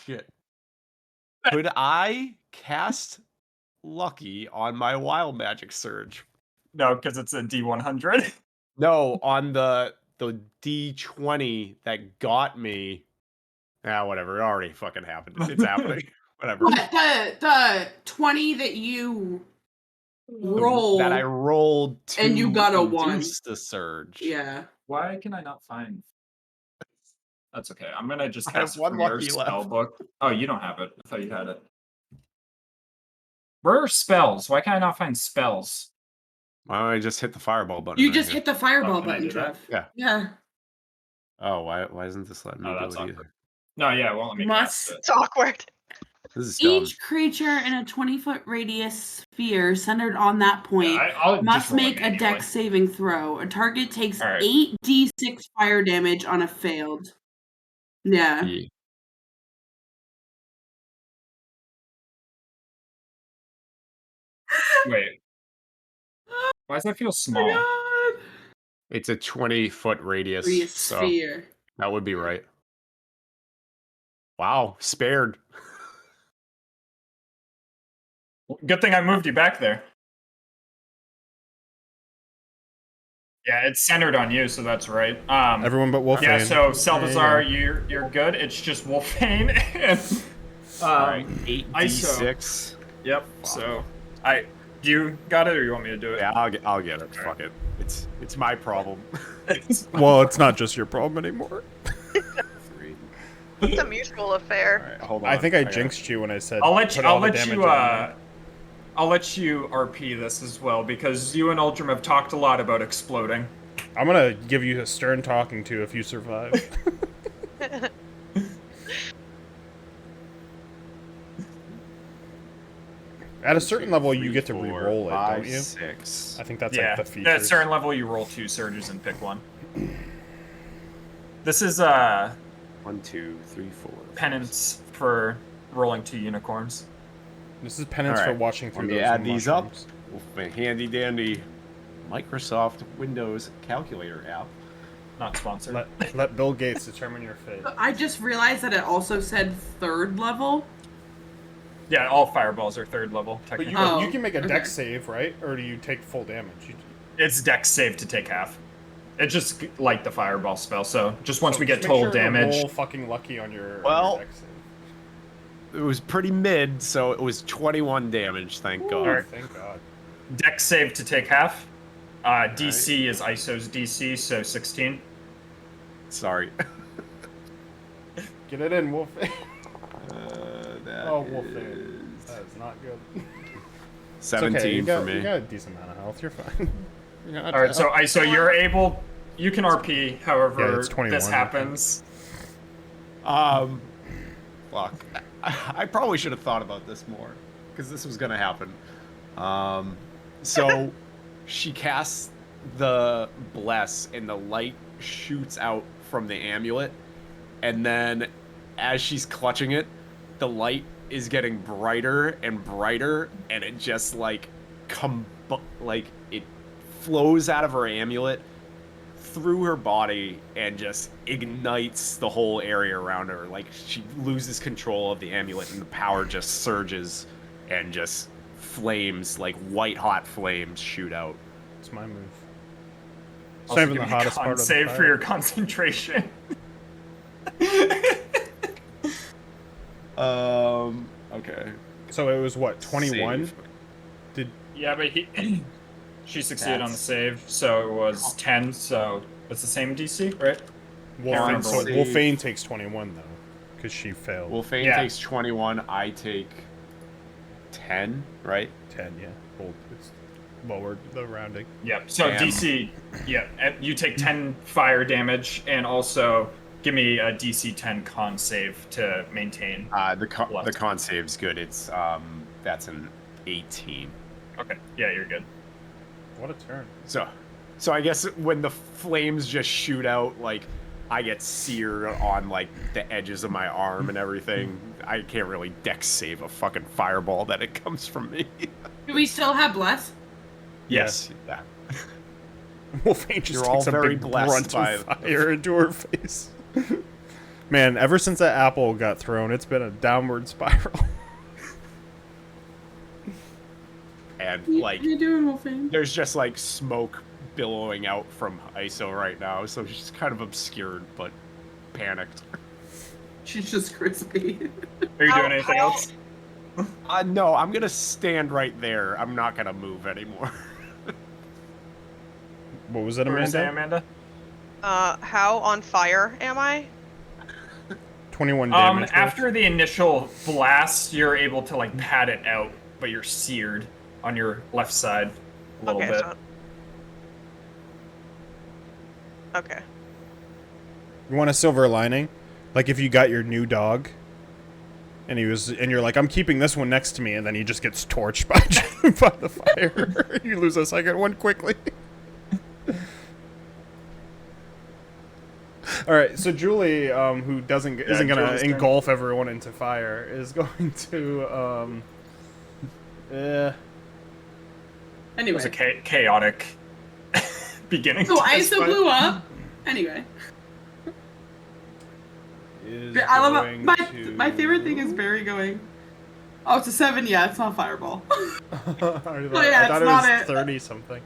Shit. Could I cast Lucky on my Wild Magic Surge? No, because it's a D100. No, on the D20 that got me. Whatever. It already fucking happened. It's happening. Whatever. What, the 20 that you rolled That I rolled to and you got a 1. induce the surge. Yeah. Why can I not find? That's okay. I'm gonna just I have cast it one from your lucky spell left. book. Oh, you don't have it. I thought you had it. Where are spells? Why can I not find spells? Why don't I just hit the fireball button? You right just here? hit the fireball Oh, can I button, do that? Trev. Yeah. Yeah. Oh, why isn't this letting me Oh, do that's it awkward. either? No, yeah, it won't let me Must- cast it. It's awkward. This is dumb. Each creature in a 20-foot radius sphere centered on that point Yeah, I'll must just roll it make a manually. dex saving throw. A target takes All right. 8d6 fire damage on a failed. Yeah. Yeah. Wait. Why does that feel small? Oh my god. It's a 20-foot radius, Radius so sphere. that would be right. Wow, spared. Good thing I moved you back there. Yeah, it's centered on you, so that's right. Everyone but Wolfane. Yeah, so There Salvazar, you you're good. It's just Wolfane and All right, ISO. 8d6. Yep. So you got it, or you want me to do it? Yeah, I'll get it. Fuck it. It's my problem. Well, it's not just your problem anymore. 3. It's a mutual affair. All right, hold on. I think I gotta- jinxed you when I said I'll let you. put all I'll the let damage you. on me. I'll let you RP this as well because you and Ultram have talked a lot about exploding. I'm gonna give you a stern talking to if you survive. At a certain level, you get to re-roll it, don't you? 6. I think that's Yeah, like the at feature. a certain level, you roll 2 surges and pick one. This is 1, 2, 3, 4. penance for rolling 2 unicorns. This is penance for watching through Let me those add these up. mushrooms. With a handy dandy Microsoft Windows calculator app. Not sponsored. Let Bill Gates determine your fate. I just realized that it also said 3rd level. Yeah, all fireballs are 3rd level, But technically. you can make a okay. dex save, right? Or do you take full damage? It's dex save to take half. It's just like the fireball spell, so just once we get make total sure to damage. roll fucking lucky on your Well, dex save. It was pretty mid, so it was 21 damage, thank God. Alright. Thank God. Dex save to take half. DC is ISO's DC, so 16. Sorry. Get it in, Wolf. That Oh, Wolf. is That is not good. 17 it's okay. You got, for me. You got a decent amount of health. You're fine. Alright, so ISO, you're able. You can RP however Yeah, it's 21, this I think. happens. Fuck. I probably should have thought about this more, because this was gonna happen. So she casts the bless, and the light shoots out from the amulet, and then as she's clutching it, the light is getting brighter and brighter, and it just like it flows out of her amulet through her body and just ignites the whole area around her. Like, she loses control of the amulet, and the power just surges, and just flames, like white hot flames, shoot out. It's my move. It's Also not even give the me a hottest con part of the save for fire. your concentration. Okay. So it was what, 21? Save. Did Yeah, but she succeeded on the That's- save, so it was 10. So it's the same DC, right? Wolfane? remember So what Wolfane takes 21 though, because she failed. Wolfane Yeah. takes 21, I take 10, right? 10, yeah. Well, it's lowered the rounding. Yep. So Damn. DC, yeah, you take 10 fire damage, and also give me a DC 10 con save to maintain. The Left. con save's good. It's that's an 18. Okay. Yeah, you're good. What a turn. So I guess when the flames just shoot out, like, I get seared on like the edges of my arm and everything. I can't really dex save a fucking fireball that it comes from me. Do we still have bless? Yes. Yeah. Wolfane just You're takes all a very big blessed brunt by of fire into her face. Man, ever since that apple got thrown, it's been a downward spiral. And like, How you doing, Wolfine? there's just like smoke billowing out from ISO right now, so she's kind of obscured but panicked. She's just crispy. Are you doing anything else? No, I'm gonna stand right there. I'm not gonna move anymore. What was it, What were you saying, Amanda? Amanda? How on fire am I? 21 damage. After the initial blast, you're able to like pat it out, but you're seared on your left side a little Okay, bit. so. Okay. You want a silver lining? Like if you got your new dog, and you're like, I'm keeping this one next to me, and then he just gets torched by the fire. You lose a second one quickly. All right, so Julie, who isn't gonna Julie's turn. engulf everyone into fire, is going to It Anyway. was a chaotic beginning. So to this ISO fight. blew up. Anyway. is I love going my favorite thing is Barry going, oh, it's a 7, yeah, it's not fireball. I thought it's it not was it. 30 something.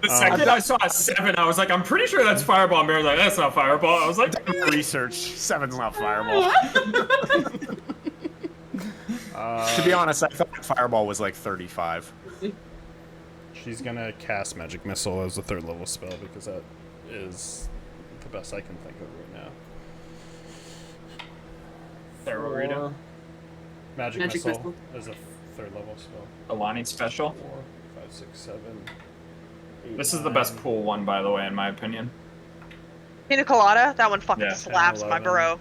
The second I saw a 7, I was like, I'm pretty sure that's fireball. And Barry's like, that's not fireball. I was like, Research. 7's not fireball. To be honest, I thought fireball was like 35. She's gonna cast Magic Missile as a 3rd level spell because that is the best I can think of right now. there, what were you doing? Magic Magic Missile Missile. is a 3rd level spell. Alani special. 4, 5, 6, 7, This is the best pool one, by the way, in my opinion. Pina colada, that one fucking Yeah. slaps, my 11. bro.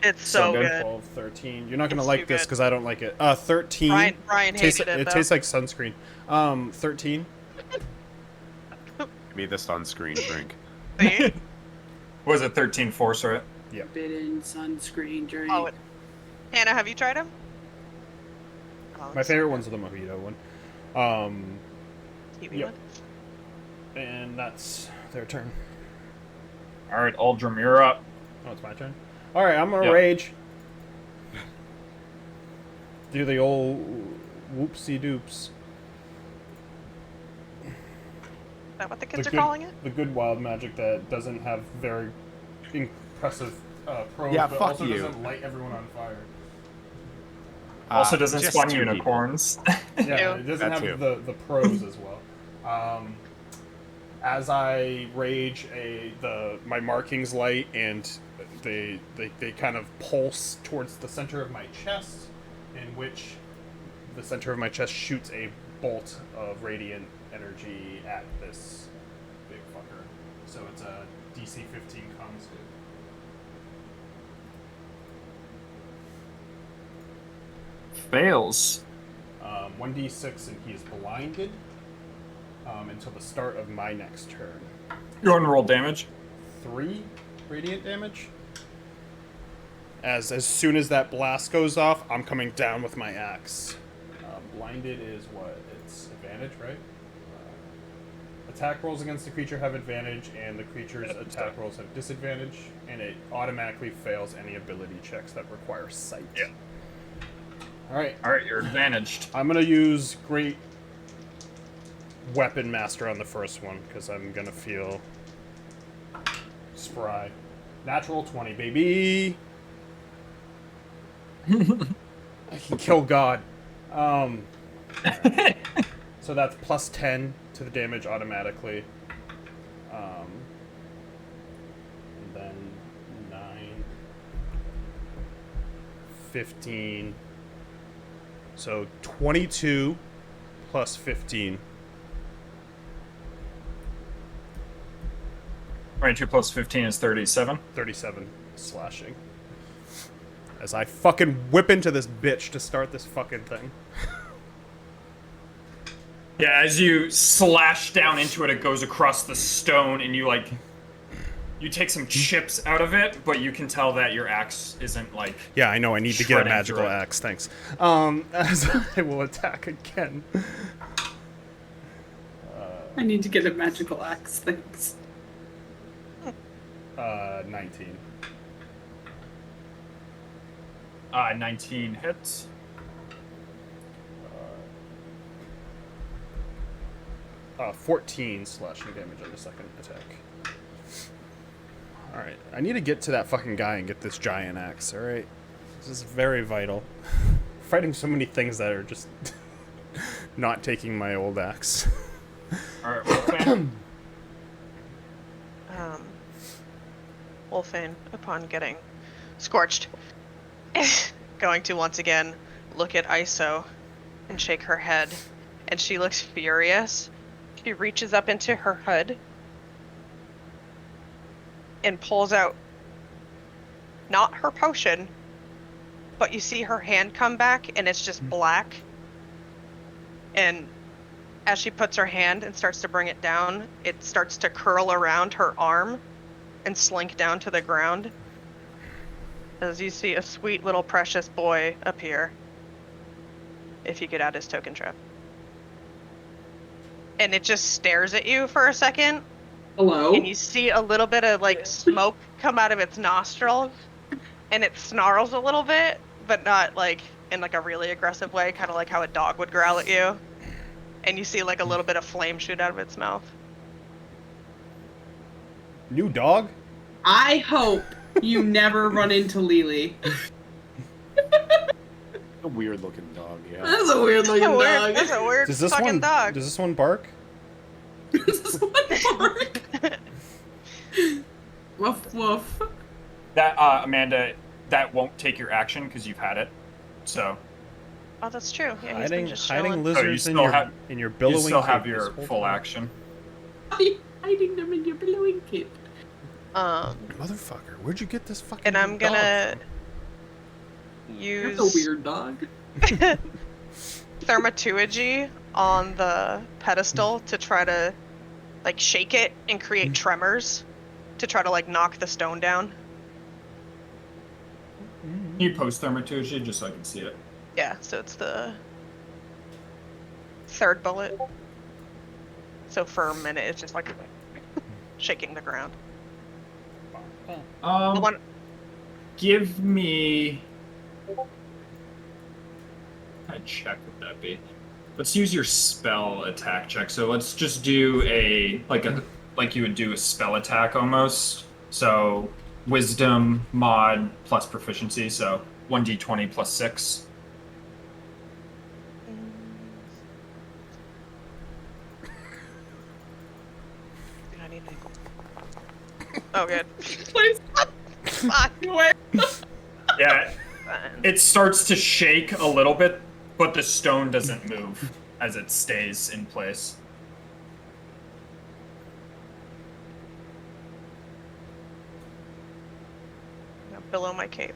It's So so good. good. 12, 13. You're not gonna It's like too this good. because I don't like it. 13. Brian tastes, hated it, though. tastes like sunscreen. 13. Give me the sunscreen drink. See? Was it 13 Force, right? Forbidden sunscreen drink. Oh, Hannah, have you tried them? Oh, My it's so favorite good. one's the mojito one. Kiwi Yep. one. And that's their turn. All right, Aldrum, you're up. Oh, it's my turn. All right, I'm gonna Yep. rage. Do the old whoopsie doops. Is that what the kids the are good, calling it? The good wild magic that doesn't have very impressive pros, Yeah, but fuck also you. doesn't light everyone on fire. Also doesn't just spawn 2 people. unicorns. Yeah, Ew. it doesn't That have too. the pros as well. As I rage, my markings light, and they kind of pulse towards the center of my chest, in which the center of my chest shoots a bolt of radiant energy at this big fucker. So it's a DC 15 con save. Fails. 1d6, and he is blinded until the start of my next turn. Go ahead and roll damage. 3 radiant damage. As soon as that blast goes off, I'm coming down with my axe. Blinded is what? It's advantage, right? Attack rolls against the creature have advantage, and the creature's attack rolls have disadvantage, and it automatically fails any ability checks that require sight. Yeah. Alright, All right, you're advantaged. I'm gonna use Great Weapon Master on the first one, because I'm gonna feel spry. Natural 20, baby! I can kill God. So that's plus 10 to the damage automatically. And then 9, 15. So 22 plus 15. 22 plus 15 is 37. 37 slashing. As I fucking whip into this bitch to start this fucking thing. Yeah, as you slash down into it, it goes across the stone, and you take some chips out of it, but you can tell that your axe isn't like. Yeah, I know. I need to get a Shredding magical through it. axe. Thanks. As I will attack again. I need to get a magical axe. Thanks. 19. 19 hits. 14 slashing damage on the second attack. Alright, I need to get to that fucking guy and get this giant axe, alright? This is very vital. Fighting so many things that are just not taking my old axe. All right, Wolfman. Wolfane, upon getting scorched, going to once again look at Iso and shake her head, and she looks furious. She reaches up into her hood and pulls out not her potion, but you see her hand come back and it's just black. And as she puts her hand and starts to bring it down, it starts to curl around her arm and slink down to the ground. As you see a sweet little precious boy appear. If you could add his token trap. And it just stares at you for a second. Hello? And you see a little bit of like smoke come out of its nostrils. And it snarls a little bit, but not like in like a really aggressive way, kind of like how a dog would growl at you. And you see like a little bit of flame shoot out of its mouth. New dog? I hope you never run into Lily. A weird looking dog, yeah. That's a weird looking dog. That's a weird Does this fucking one dog. Does this one bark? This one bark. Woof woof. That Amanda, that won't take your action because you've had it. So Oh, that's true. Yeah, he's been Hiding just hiding chilling. lizards in still your have- in your billowing you still have cape your this whole full time. action. Hiding them in your billowing cape. Motherfucker, where'd you get this fucking And I'm dog gonna from? use That's a weird dog. thaumaturgy on the pedestal to try to like shake it and create tremors to try to like knock the stone down. Can you post thaumaturgy just so I can see it? Yeah, so it's the third bullet. So for a minute, it's just like shaking the ground. The one, Give me. What check would that be? Let's use your spell attack check. So let's just do like you would do a spell attack almost. So wisdom mod plus proficiency. So 1d20 plus 6. I need to go. Oh, good. Please. Fuck. Wait. Yeah, it starts to shake a little bit, but the stone doesn't move as it stays in place. Now below my cape.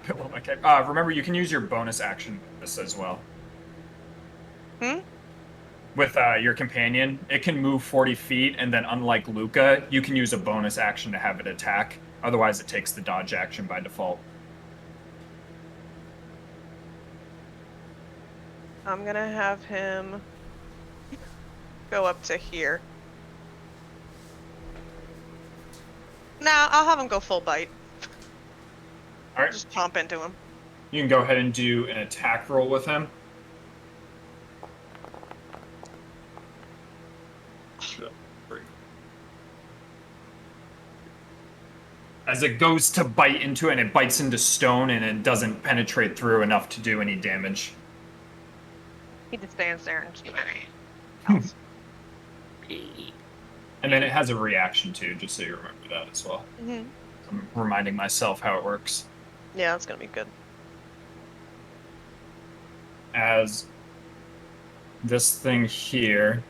Below my cape. Remember, you can use your bonus action with this as well. With your companion, it can move 40 feet, and then unlike Luca, you can use a bonus action to have it attack. Otherwise, it takes the dodge action by default. I'm gonna have him go up to here. Nah, I'll have him go full bite. All right, Just chomp into him. you can go ahead and do an attack roll with him. As it goes to bite into it, and it bites into stone, and it doesn't penetrate through enough to do any damage. He just stands there and just And then it has a reaction too, just so you remember that as well. Mhm. I'm reminding myself how it works. Yeah, that's gonna be good. As this thing here.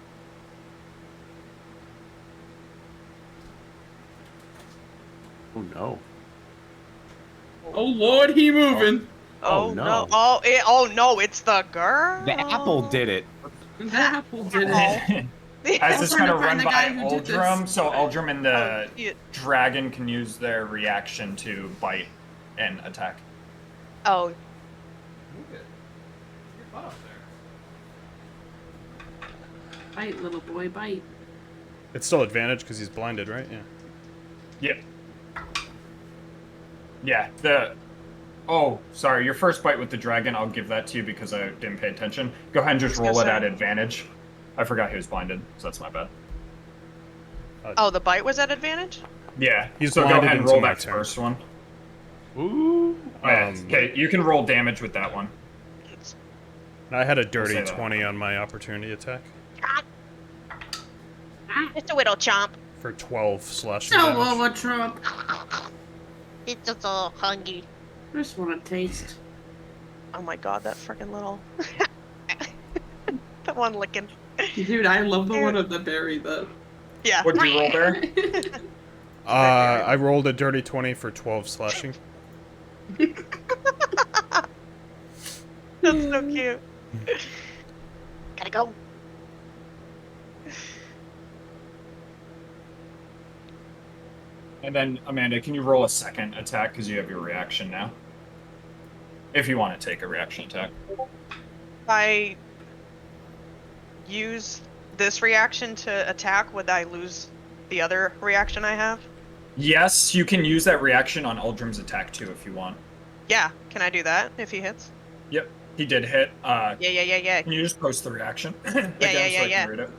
Oh no. Oh Lord, he moving. Oh, no. no! Oh no! It's the girl. The apple did it. The apple did it. As this trying kind to of find run the by guy who did this. Uldrum, so Uldrum and the Yeah. dragon can use their reaction to bite and attack. Oh, Bite, little boy, bite. It's still advantage because he's blinded, right? Yeah. Yeah, oh, sorry, your first bite with the dragon, I'll give that to you because I didn't pay attention. Go ahead and just roll it at advantage. I forgot he was blinded, so that's my bad. oh, the bite was at advantage. Yeah, he's so go blinded ahead and into roll my that turn. first one. Ooh. Oh, yeah. Okay, you can roll damage with that one. I had a dirty say that. 20 on my opportunity attack It's a little chomp. for 12 slashing So, damage. what Trump? It's just so hungry. I just want to taste. Oh my god, that freaking little. The one licking. Dude, I love the one of the berry, though. Yeah. What'd you roll there? I rolled a dirty 20 for 12 slashing. That's so cute. Gotta go. And then, Amanda, can you roll a second attack because you have your reaction now? If you want to take a reaction attack. If I use this reaction to attack, would I lose the other reaction I have? Yes, you can use that reaction on Uldrum's attack too if you want. Yeah, can I do that if he hits? Yep, he did hit. Yeah. Can you just post the reaction? Again, Yeah, so I yeah. can read it?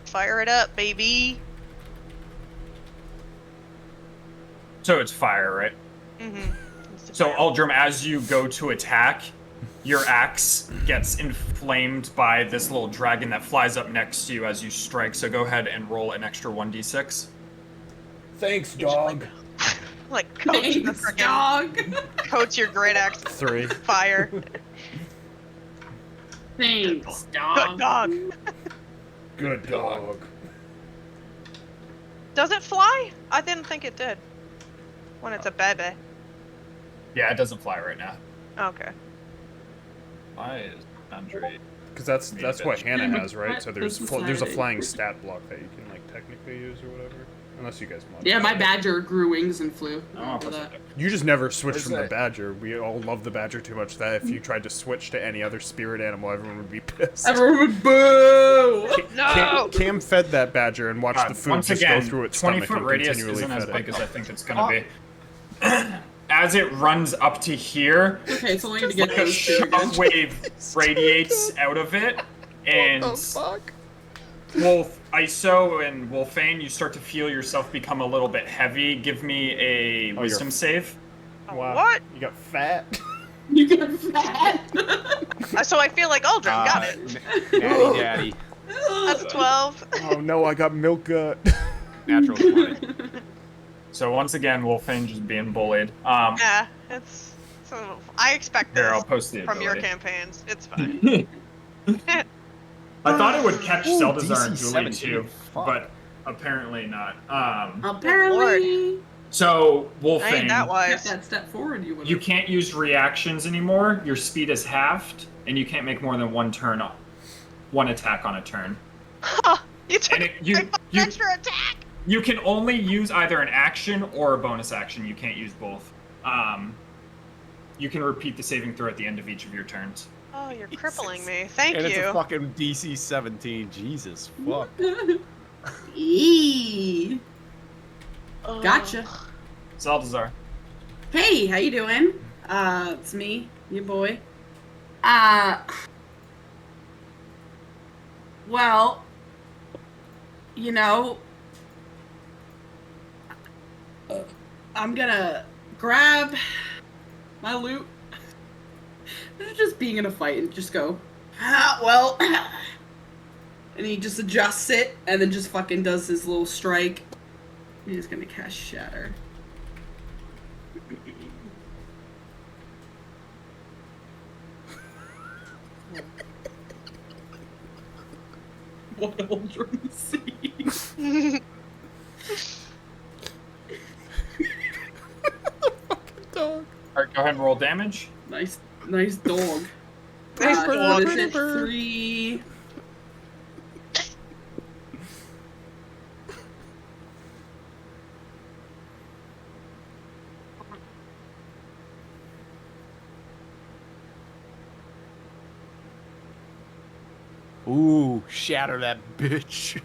Fire it up, baby. So it's fire, right? Mm-hmm. So Uldrum, as you go to attack, your axe gets inflamed by this little dragon that flies up next to you as you strike. So go ahead and roll an extra 1d6. Thanks, dog. Like coach the Thanks, freaking dog. coach your great axe 3. fire. Thanks, Good dog. dog. Good dog. Does it fly? I didn't think it did. When it's a baby. Yeah, it doesn't fly right now. Okay. Why is Andre? Because that's what Hannah has, right? What So there's doesn't there's a fly? flying stat block that you can like technically use or whatever. Unless you guys mod. Yeah, my badger grew wings and flew. Oh, Remember that? You just never switched What is from the that? badger. We all love the badger too much that if you tried to switch to any other spirit animal, everyone would be pissed. Everyone would boo! No! Cam fed that badger and watched the food Once just again, go through its 20 stomach foot and radius continually isn't as fed big it. as I think it's gonna be. As it runs up to here, Okay, it's only to get like a those two. You're good. shockwave radiates out of it, and fuck? ISO and Wolfane, you start to feel yourself become a little bit heavy. Give me a you're- wisdom save. Wow. What? You got fat? You got fat. So I feel like Aldrin got it. Natty daddy. That's 12. Oh no, I got milk gut. Natural 20. So once again, Wolfane just being bullied. Yeah, it's. So I expect Here, I'll this post the from your ability. campaigns. It's fine. I thought it would catch Ooh, Celdazar and DC Julie 17, too, fuck. but apparently not. Apparently. So I Wolfane, ain't that Kept wise. that step forward, you would. you can't use reactions anymore. Your speed is halved, and you can't make more than one attack on a turn. You took And my extra attack. you can only use either an action or a bonus action. You can't use both. You can repeat the saving throw at the end of each of your turns. Oh, you're crippling me. Thank And it's a you. fucking DC 17. Jesus fuck. Eee. Gotcha. Celdazar. Hey, how you doing? It's me, your boy. Well, you know, I'm gonna grab my loot. Just being in a fight and just go, well, and he just adjusts it and then just fucking does his little strike. He's gonna cast Shatter. What Aldrin see? Dog. Alright, go ahead and roll damage. Nice dog. Nice So dog. what is it? 3. Ooh, shatter that bitch.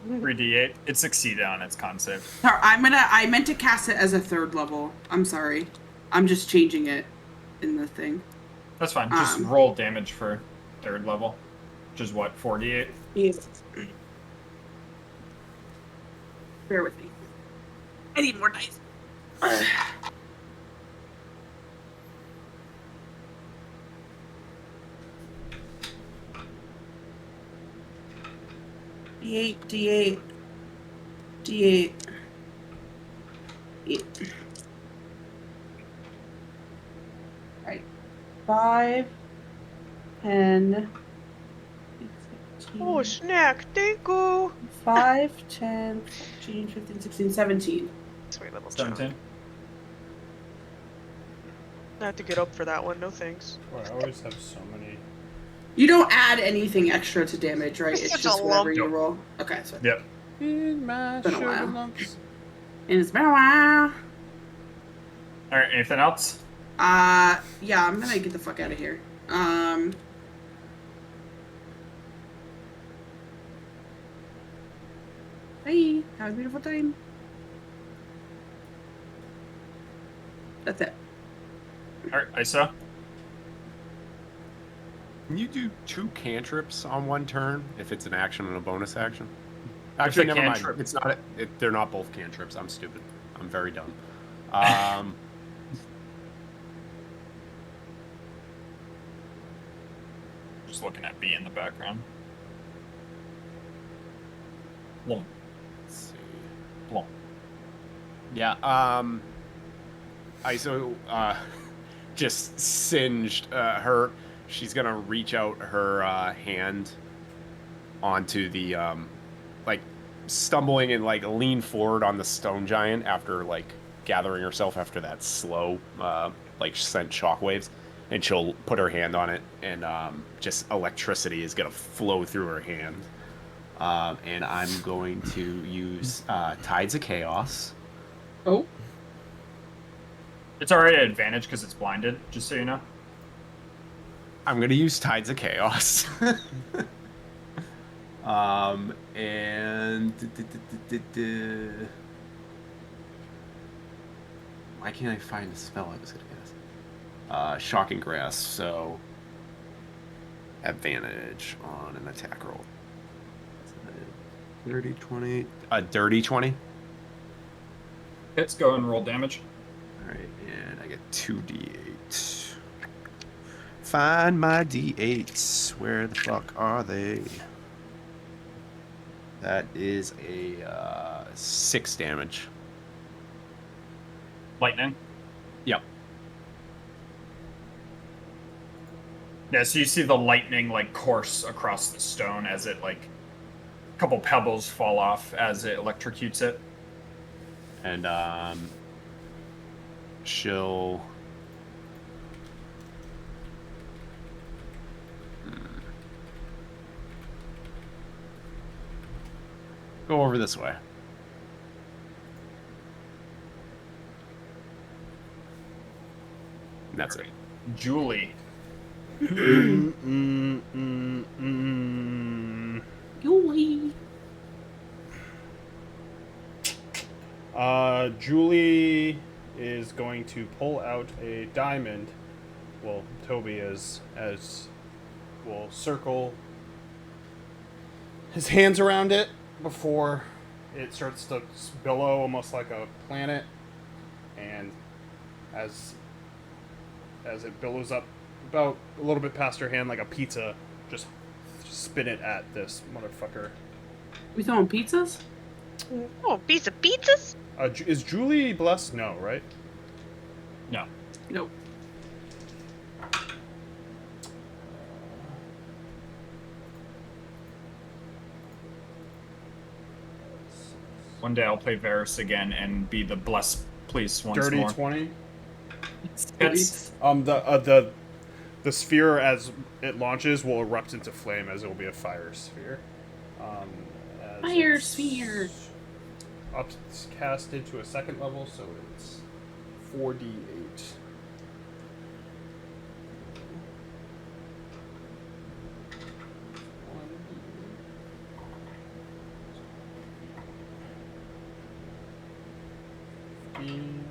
3d8. It succeeded on its con save. Sorry, I meant to cast it as a 3rd level. I'm sorry. I'm just changing it in the thing. That's fine. Just roll damage for 3rd level. Which is what, 4d8? Yes. Bear with me. I need more dice. D8, D8, D8, 8. Right. 5, 10, 15, Oh, snack. Thank you. 5, 10, 14, 15, 16, 17. Sweet little jump. 17. I have to get up for that one. No thanks. Boy, I always have so many. You don't add anything extra to damage, right? It's It's such just a whatever lump. you roll. Okay, so Yep. In my Been a sugar while. lumps. and it's been a while. Alright, anything else? Yeah, I'm gonna get the fuck out of here. Bye. Have a beautiful time. That's it. Alright, ISO. Can you do 2 cantrips on one turn if it's an action and a bonus action? It's a Actually, never cantrip. mind. It's not. They're not both cantrips. I'm stupid. I'm very dumb. Just looking at B in the background. Blum. Let's see. Blum. Yeah. ISO just singed her she's gonna reach out her hand onto the like stumbling and like lean forward on the stone giant after like gathering herself after that slow like sent shockwaves, and she'll put her hand on it, and just electricity is gonna flow through her hand. And I'm going to use Tides of Chaos. Oh, It's already an advantage because it's blinded, just so you know. I'm gonna use Tides of Chaos. And why can't I find a spell I was gonna guess? Shocking Grasp, so advantage on an attack roll. 30, 20. A dirty 20. Let's go and roll damage. Alright, and I get 2d8. Find my d8s. Where the fuck are they? That is a 6 damage. Lightning. Yep. Yeah, so you see the lightning like course across the stone as it like a couple pebbles fall off as it electrocutes it. And she'll go over this way. And that's it. Julie. Yui. Julie is going to pull out a diamond. Well, Toby is, as will circle his hands around it before it starts to billow almost like a planet, and as it billows up about a little bit past her hand like a pizza, just spin it at this motherfucker. We throwing pizzas? Oh, piece of pizzas? Is Julie blessed? No, right? No. Nope. One day I'll play Varus again and be the blessed police once Dirty more. 20. Hits. The sphere as it launches will erupt into flame, as it will be a fire sphere. As Fire it's sphere. It's cast into a second level, so it's 4d8. One,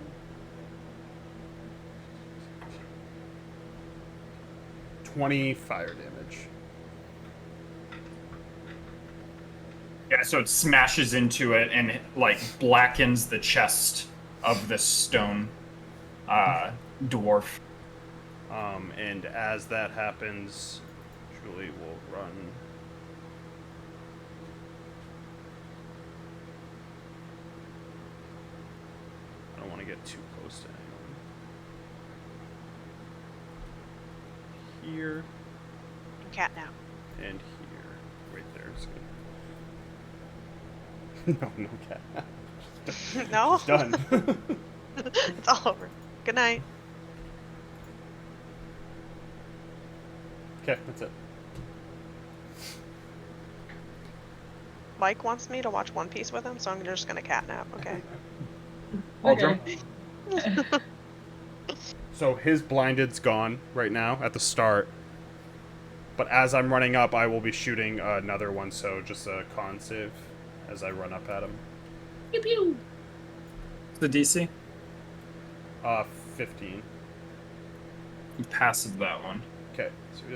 20 fire damage. Yeah, so it smashes into it and like blackens the chest of this stone dwarf. And as that happens, Julie will run. I don't want to get too close to anyone. Here Cat now. and here. Right there is good. No cat. No? Done. It's all over. Good night. Okay, that's it. Mike wants me to watch One Piece with him, so I'm just gonna catnap, okay? Aldrum. So his blinded's gone right now at the start. But as I'm running up, I will be shooting another one, so just a con save as I run up at him. Pew pew. The DC. 15. He passes that one. Okay, so he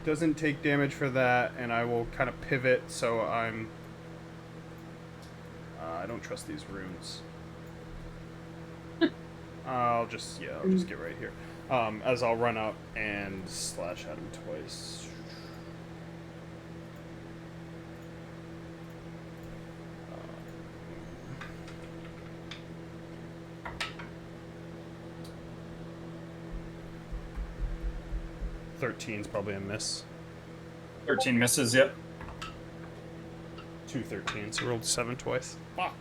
doesn't take damage for that, and I will kind of pivot so I'm. I don't trust these runes. I'll just get right here. As I'll run up and slash at him twice. 13's probably a miss. 13 misses, yep. 2 13s. I rolled 7 twice. Fuck.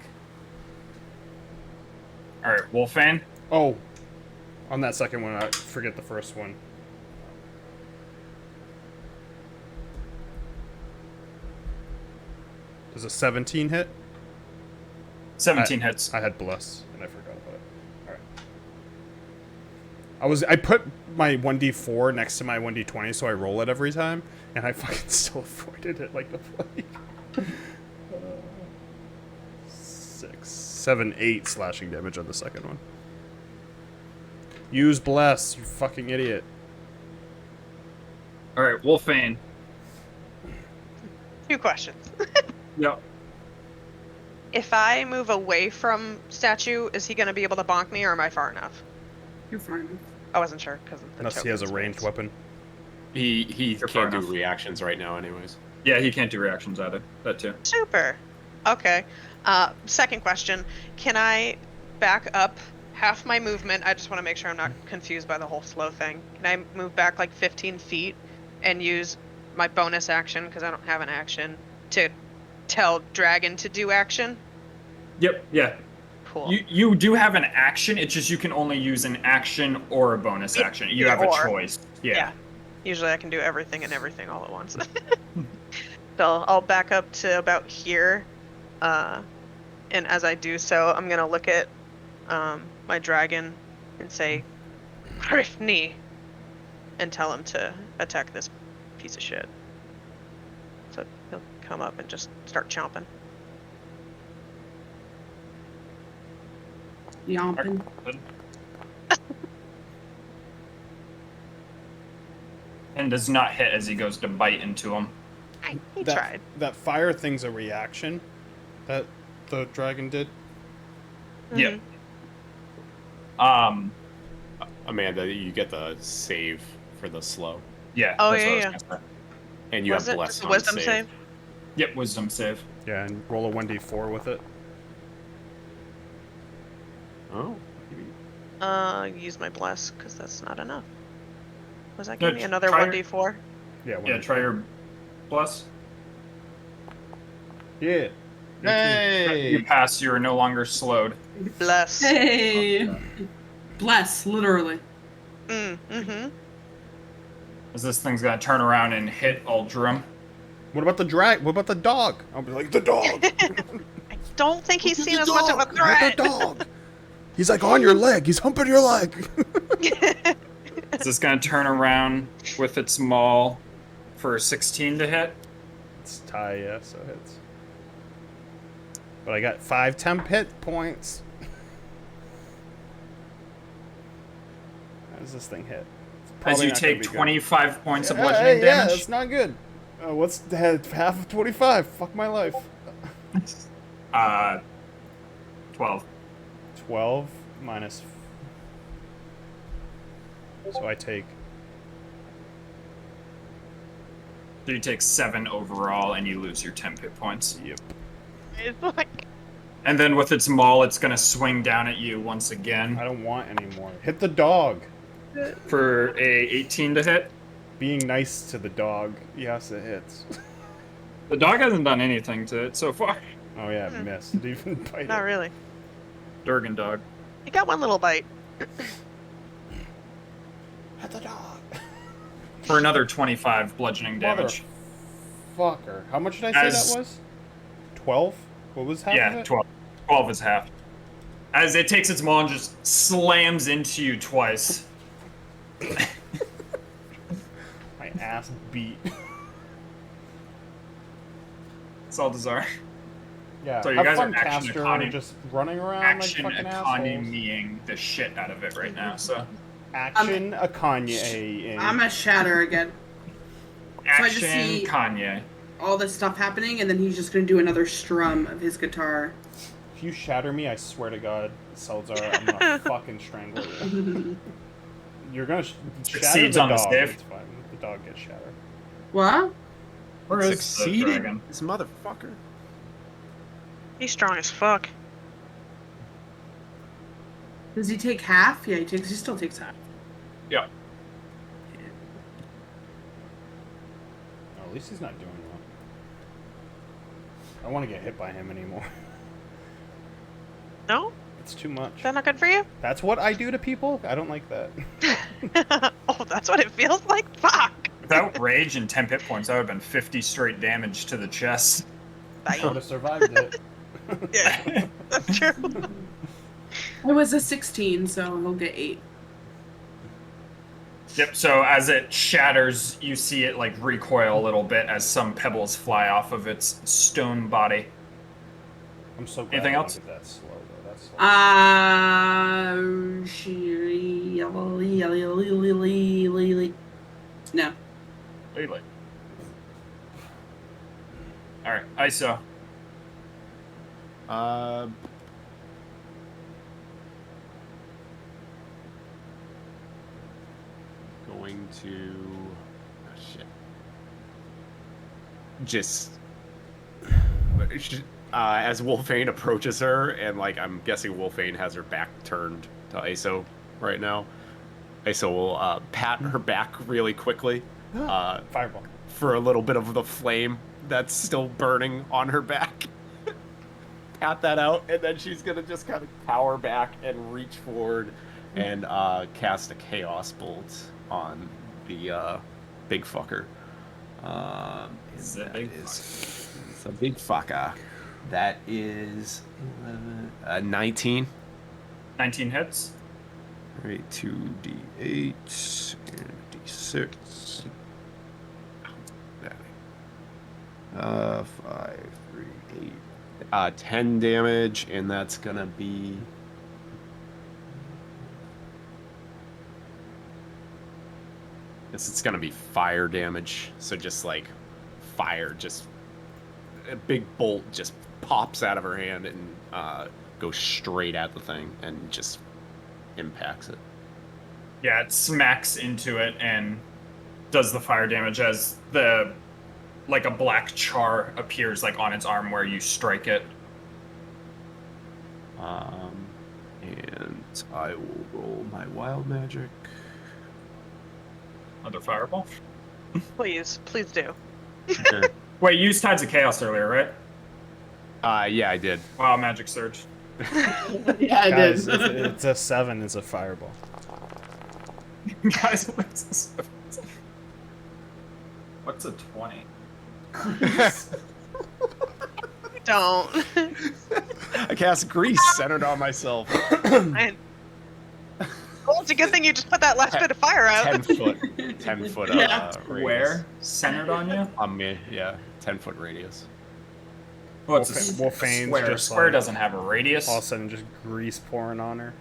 Alright, Wolfane. Oh, on that second one, I forget the first one. Does a 17 hit? 17 hits. I had bless, and I forgot about it. All right. I put my 1d4 next to my 1d20, so I roll it every time, and I fucking still avoided it like the plague. 6, 7, 8 slashing damage on the second one. Use bless, you fucking idiot. Alright, Wolfane. 2 questions. Yep. If I move away from statue, is he going to be able to bonk me, or am I far enough? You're fine. I wasn't sure because of the Unless he has a tokens. ranged weapon. He You're far can't do enough. reactions right now, anyways. Yeah, he can't do reactions either. That too. Super. Okay. Second question. Can I back up half my movement? I just want to make sure I'm not confused by the whole slow thing. Can I move back like 15 feet and use my bonus action, because I don't have an action, to tell Dragon to do action? Yep, yeah. Cool. You do have an action, it's just you can only use an action or a bonus action. You have a Or. choice. Yeah. Usually I can do everything and everything all at once. So I'll back up to about here. And as I do so, I'm going to look at my dragon and say, Hrifni, and tell him to attack this piece of shit. So he'll come up and just start chomping. Yomping. And does not hit as he goes to bite into him. He tried. That fire thing's a reaction that the dragon did. Yep. Amanda, you get the save for the slow, Yeah. Oh, that's what I yeah, was gonna say. and you Was have it bless just a on wisdom save. save? Yep, wisdom save. Yeah, and roll a 1d4 with it. Oh, Use my bless, because that's not enough. Was that No, give me another try- 1d4? Yeah, Yeah, try your plus. Yeah. You pass, you are no longer slowed. Bless. Hey! Bless, literally. Mm-hmm. As this thing's gonna turn around and hit Aldrum. What about the What about the dog? I'll be like, the dog! I don't think he's seen as much of a The threat. dog! He's like on your leg. He's humping your leg. Is this gonna turn around with its maul for 16 to hit? It's tie, yeah, so it hits. But I got 5 temp hit points. How does this thing hit? It's As probably you not gonna take be good. 25 points of Yeah, bludgeoning yeah, damage. that's not good. What's the half of 25? Fuck my life. 12. 12 minus. So I take. So you take 7 overall and you lose your 10 hit points. Yep. It's like, And then with its maul, it's gonna swing down at you once again I don't want any more. Hit the dog. for a 18 to hit. Being nice to the dog. Yes, it hits. The dog hasn't done anything to it so far. Oh yeah, it missed. It even bite not it. really. Durgan dog. He got one little bite. Hit the dog. For another 25 bludgeoning damage. Fucker. How much did I say As- that was? 12? What was half of Yeah, it? 12. 12 is half. As it takes its maul and just slams into you twice. My ass beat. Saltazar. Yeah. So you have guys fun, are action caster, economy- just running around Action like fucking assholes. economying the shit out of it right now, so. Action a Kanye. I'm a shatter again. I just Action see- Kanye. All this stuff happening, and then he's just gonna do another strum of his guitar. If you shatter me, I swear to God, Salzar, I'm gonna fucking strangle you. You're gonna shatter Succeeds the on the dog. save. It's fine. The dog gets shattered. What? Where is the succeeded, dragon? this motherfucker. He's strong as fuck. Does he take half? Yeah, he still takes half. Yeah. least he's not doing well. I don't want to get hit by him anymore. No? It's too much. Is that not good for you? That's what I do to people? I don't like that. Oh, that's what it feels like? Fuck! Without rage and 10 hit points, that would have been 50 straight damage to the chest. I would have survived it. Yeah, that's true. I was a 16, so he'll get 8. Yep, so as it shatters, you see it like recoil a little bit as some pebbles fly off of its stone body. I'm so glad Anything I else? don't get that slow, though. That's slow. No. Really? Alright, ISO. Going to. Oh, shit. Just. As Wolfane approaches her, and like I'm guessing Wolfane has her back turned to ISO right now. ISO will pat her back really quickly. Fireball. For a little bit of the flame that's still burning on her back. Pat that out, and then she's gonna just kind of cower back and reach forward and cast a Chaos Bolt on the big fucker. It's a big It's a big fucker. That is 19. 19 hits. Alright, 2d8 and d6. 5, 3, 8. 10 damage, and that's gonna be. Guess it's gonna be fire damage. So just like fire, just a big bolt just pops out of her hand and goes straight at the thing and just impacts it. Yeah, it smacks into it and does the fire damage as the like a black char appears like on its arm where you strike it. And I will roll my wild magic. Another fireball. Please do. Okay. Wait, you used Tides of Chaos earlier, right? Yeah, I did. Wow, Magic Surge. Yeah, I Guys, did. it's a 7 is a fireball. Guys, what's a 20? Don't. I cast grease centered on myself. Well, it's a good thing you just put that last bit of fire out. 10 foot. 10 foot Yeah. radius. Where? Centered on you? On me, yeah. 10-foot radius. Well, it's a Wolfane's square. just Square like- doesn't have a radius. All of a sudden, just grease pouring on her.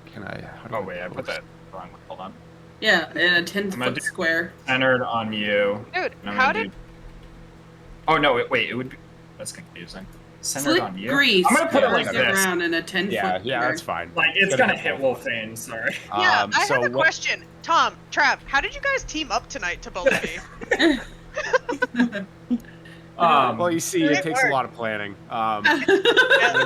Can I? How do Oh wait, I put that wrong. Hold on. Yeah, in a I'm gonna 10-foot do- square. Centered on you. Dude, And I'm how gonna did... do- Oh no! Wait, it would be. That's confusing. Centered Slick on you. grease I'm gonna put it covers like the this. ground in a 10-foot Yeah, square. that's fine. Like it's Gotta gonna get hit both. Wolfane. Sorry. Yeah, I so have a what- question. Tom, Trav, how did you guys team up tonight to bully me? Well, you see, Great it takes a work. lot of planning. When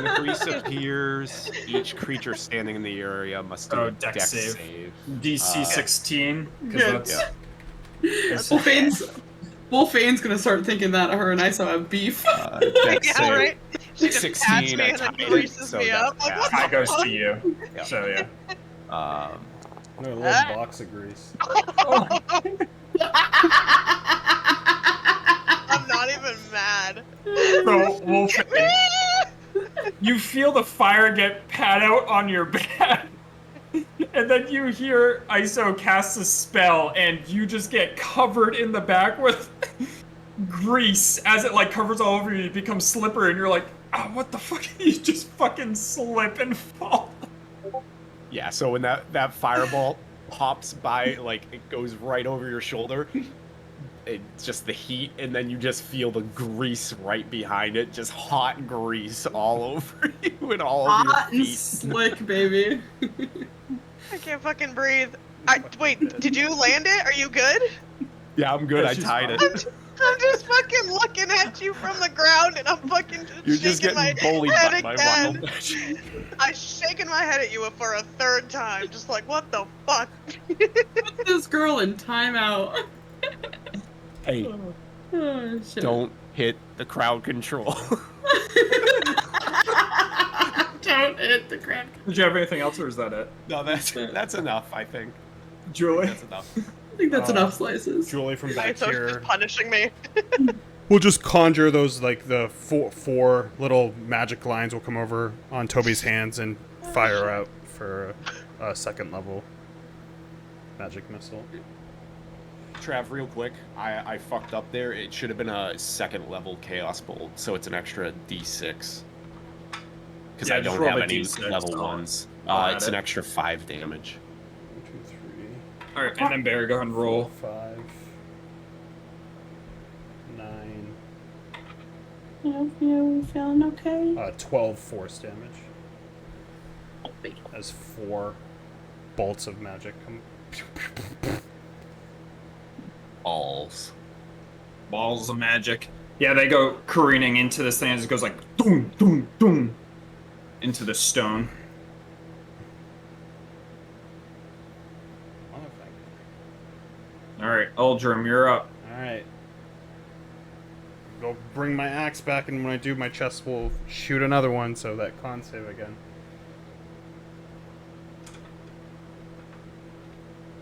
the grease appears, each creature standing in the area must do Oh, a dex dex save. save. DC 16. Good. That's Wolfane's gonna start thinking that her and Iso have beef. Dex Yeah, save. right? She just 16, pats me I and then tied it, greases so me that's up. Like, bad. what Tie the goes fuck? to you. Yeah. So yeah. No, a little Ah. box of grease. I'm not even mad. So Wolfane, you feel the fire get pat out on your back, and then you hear ISO cast a spell, and you just get covered in the back with grease as it like covers all over you. You become slippery, and you're like, oh, what the fuck? You just fucking slip and fall. Yeah, so when that fireball pops by, like, it goes right over your shoulder, it's just the heat, and then you just feel the grease right behind it, just hot grease all over you and all over Hot your and feet. slick, baby. I can't fucking breathe. Wait, did you land it? Are you good? Yeah, I'm good. Yeah, I she's tied fine. it. I'm just fucking looking at you from the ground and I'm fucking You're just shaking my getting bullied head by my again. wild magic. I'm shaking my head at you for a third time, just like, what the fuck? Put this girl in timeout. Hey, Oh, shit. don't hit the crowd control. Don't hit the crowd. Did you have anything else, or is that it? No, that's enough, I think. Julie? That's enough. I think that's enough slices. Julie from back ISO's here. just punishing me. We'll just conjure those, like, the four little magic lines will come over on Toby's hands and fire out for a second level magic missile. Trav, real quick, I fucked up there. It should have been a second level Chaos Bolt, so it's an extra D6. Because Yeah, I just don't roll have the any D6, level I'll- 1s. I'll add It's it. an extra 5 damage. 1, 2, 3, All right, and then Barry, go ahead and roll. 5, 9, You feeling okay? 12 force damage. As 4 bolts of magic come. Balls. Balls of magic. Yeah, they go careening into this thing as it goes like doom, doom, doom into the stone. All right, Uldrum, you're up. Alright. Go bring my axe back, and when I do, my chest will shoot another one, so that con save again.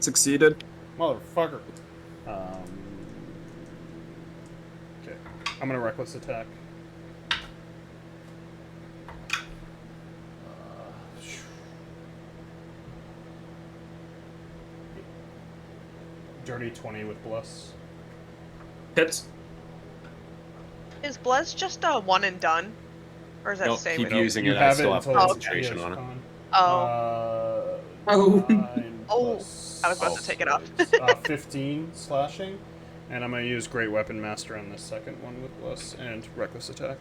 Succeeded. Motherfucker. Okay. I'm gonna reckless attack. Dirty 20 with bless. Hits. Is Bless just a one and done? Or is that Nope, save keep it? using You it. I have it still have until it's concentration PS on it. con. Oh. Oh. 9 Oh, plus I was about to take it off. 15 slashing, and I'm gonna use Great Weapon Master on this second one with bless and reckless attack.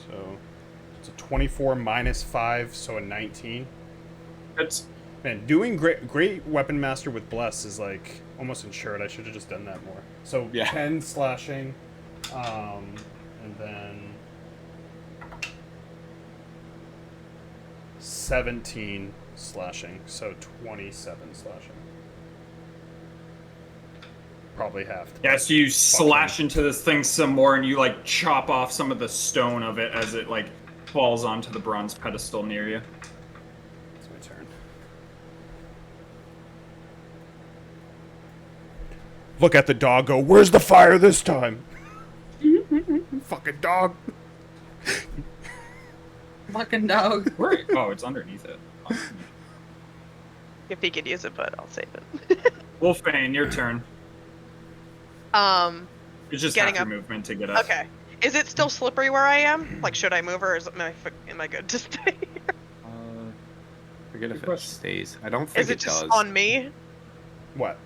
So it's a 24 minus 5, so a 19. Hits. Man, doing great weapon master with bless is like almost insured. I should have just done that more. So Yeah. 10 slashing, and then 17 slashing. So 27 slashing. Probably half. Yeah, so you slash into this thing some more, and you like chop off some of the stone of it as it like falls onto the bronze pedestal near you. It's my turn. Look at the dog go, where's the fire this time? Fucking dog. Fucking dog. Where? Oh, it's underneath it. If he could use it, but I'll save it. Wolfbane, your turn. It's just Getting half your up. movement to get up. Okay. Is it still slippery where I am? Like, should I move or am I good to stay here? Forget if Good it question. stays. I don't think Is it just does. on me? What?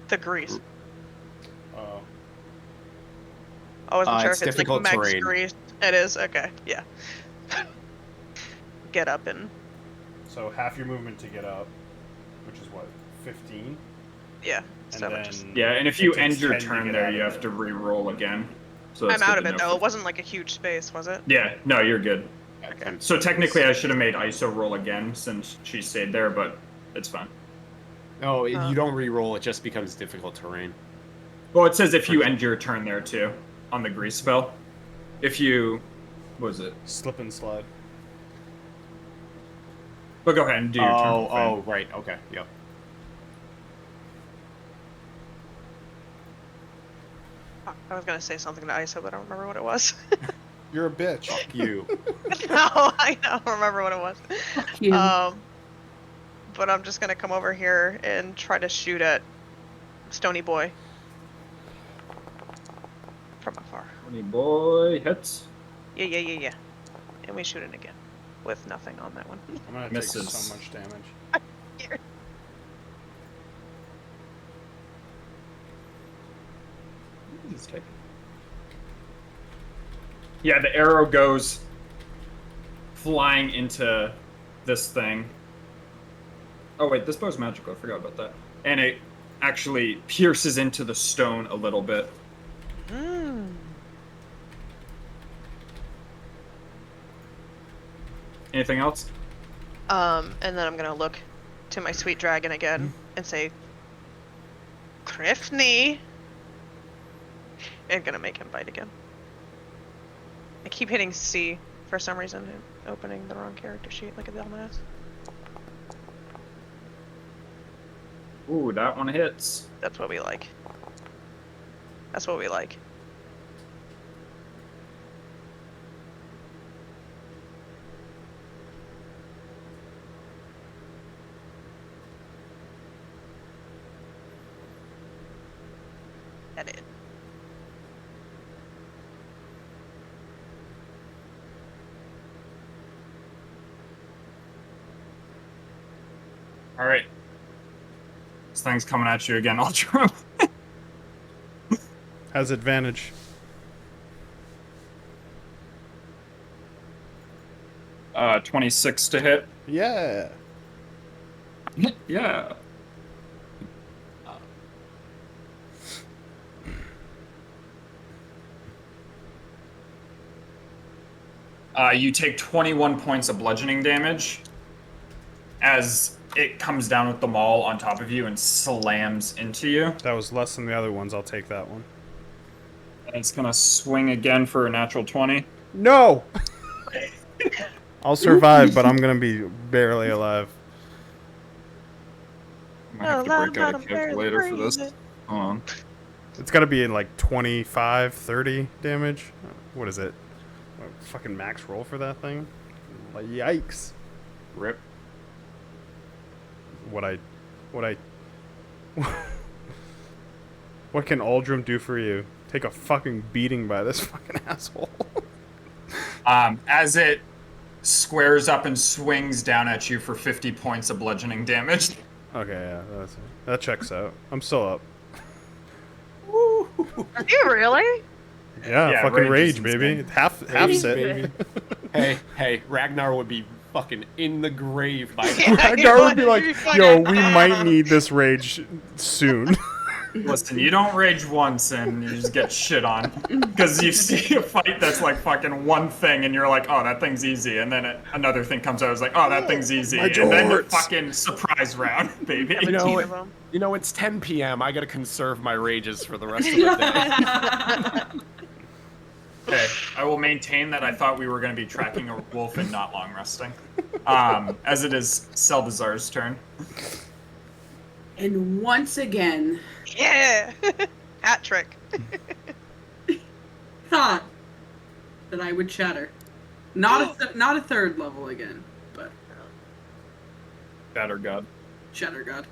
The grease. Oh. I wasn't sure it's if it's like difficult max terrain. grease. It is? Okay, yeah. Get up and... So half your movement to get up, which is what, 15? Yeah. And So then just... Yeah, and if it you takes end your 10 to turn get there, out you of have it. to re-roll again. So I'm that's out good of to it know though. for- It wasn't like a huge space, was it? Yeah, no, you're good. Okay. So technically, I should have made ISO roll again since she stayed there, but it's fine. No, Huh. you don't re-roll. It just becomes difficult terrain. Well, it says if you end your turn there too, on the grease spell. If you, what was it? Slip and slide. But go ahead and do your turn. Oh, Wolfbane. oh, right. Okay. Yep. Fuck, I was gonna say something to ISO, but I don't remember what it was. You're a bitch. Fuck you. No, I don't remember what it was. Fuck you. But I'm just gonna come over here and try to shoot at Stony Boy from afar. Tony boy hits. Yeah. And we shoot it again with nothing on that one. I'm gonna Misses. take so much damage. Yeah, the arrow goes flying into this thing. Oh wait, this bow's magical. I forgot about that. And it actually pierces into the stone a little bit. Anything else? And then I'm gonna look to my sweet dragon again and say, Criffney. And gonna make him bite again. I keep hitting C for some reason and opening the wrong character sheet like a dumbass. Ooh, that one hits. That's what we like. That's what we like. Edit. All right. This thing's coming at you again, Ultra. Has advantage. Uh, 26 to hit. Yeah. Yeah. You take 21 points of bludgeoning damage as it comes down with the maul on top of you and slams into you. That was less than the other ones. I'll take that one. And it's gonna swing again for a natural 20. No! I'll survive, but I'm gonna be barely alive. I might have to break out a calculator for this. Hold on. It's gotta be in like 25, 30 damage. What is it? What, fucking max roll for that thing? Like, yikes. Rip. What can Aldrum do for you? Take a fucking beating by this fucking asshole. As it squares up and swings down at you for 50 points of bludgeoning damage. Okay, yeah, that checks out. I'm still up. Are you really? Yeah, fucking rage is rage, baby. insane. Half Rage, set. baby. Hey, Ragnar would be fucking in the grave by Yeah. Ragnar would be like, Fucking- yo, we might need this rage soon. Listen, you don't rage once and you just get shit on. Because you see a fight that's like fucking one thing and you're like, oh, that thing's easy. And then another thing comes out, it's like, oh, that thing's easy. My And then jorts. fucking surprise round, baby. You know, 17 it, of 'em. you know, it's 10 p.m. I gotta conserve my rages for the rest of the day. Okay, I will maintain that I thought we were going to be tracking a wolf and not long resting. As it is Selbazar's turn. And once again, Yeah! Hat trick. thought that I would shatter. Not a third level again, but Shatter God. shatter god.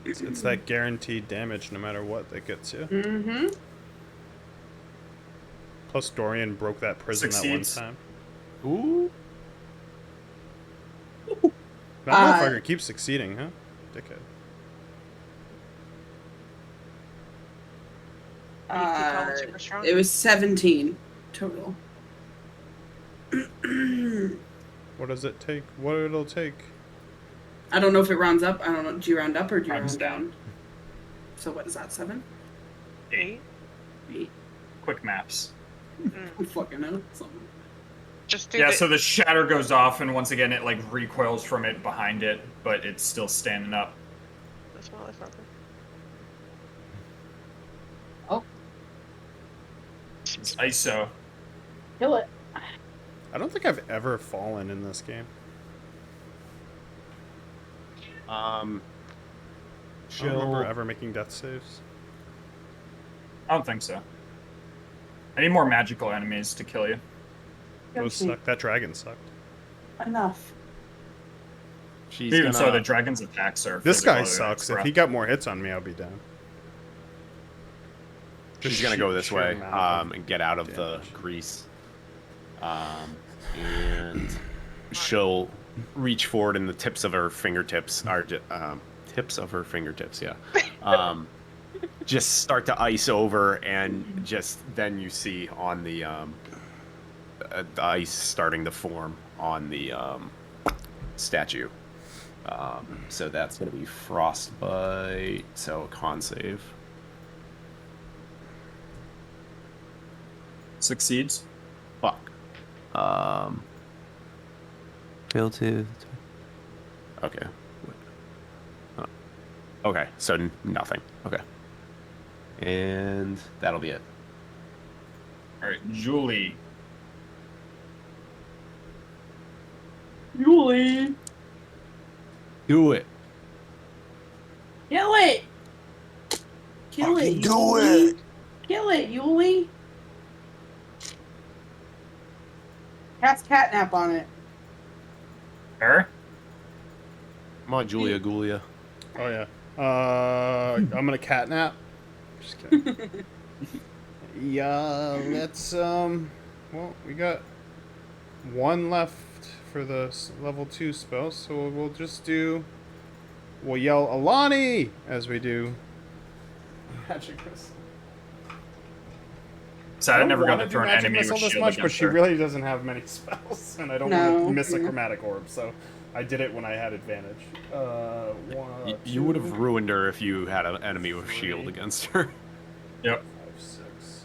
It's that guaranteed damage no matter what that gets you. Mm-hmm. Plus Dorian broke that prison Succeeds. that one time. Ooh. That motherfucker keeps succeeding, huh? Dickhead. Super strong. It was 17 total. What does it take? What it'll take? I don't know if it rounds up. I don't know. Do you round up or do you Rounds round down? So what is that? 7? 8. 8? Quick maps. I fucking know. Something. Just do Yeah, the- so the shatter goes off, and once again, it like recoils from it behind it, but it's still standing up. That's not something. It's ISO. Kill it. I don't think I've ever fallen in this game. I don't remember ever making death saves. I don't think so. I need more magical enemies to kill you. Those suck. That dragon sucked. Enough. She's Even so, the gonna. dragon's attacks are. This guy physical sucks. If extra. he got more hits on me, I'll be down. She's gonna go this sheer way amount of and get out of the damage. grease. And she'll reach forward, and the tips of her fingertips are tips of her fingertips. Yeah. Just start to ice over, and just then you see on the ice starting to form on the statue. So that's gonna be frostbite. So con save. Succeeds. Fuck. Fail to. Okay. Okay, so nothing. Okay. And that'll be it. All right, Julie. Yuli. Do it. Kill it! Kill it, Do Yuli! it! Kill it, Yuli! Cast catnap on it. Her? Come on, Julia Gulia. Oh yeah. I'm gonna catnap. Just kidding. Yeah, let's well, we got one left for the level 2 spell, so we'll just do. We'll yell Alani as we do. Magic missile. So I never got wanna to do throw an magic enemy missile with this shield much, but against she her. really doesn't have many spells, and I don't No, want to miss a yeah. chromatic orb, so I did it when I had advantage. You would have ruined her if you had an enemy with shield against her. Yep. 5, 6,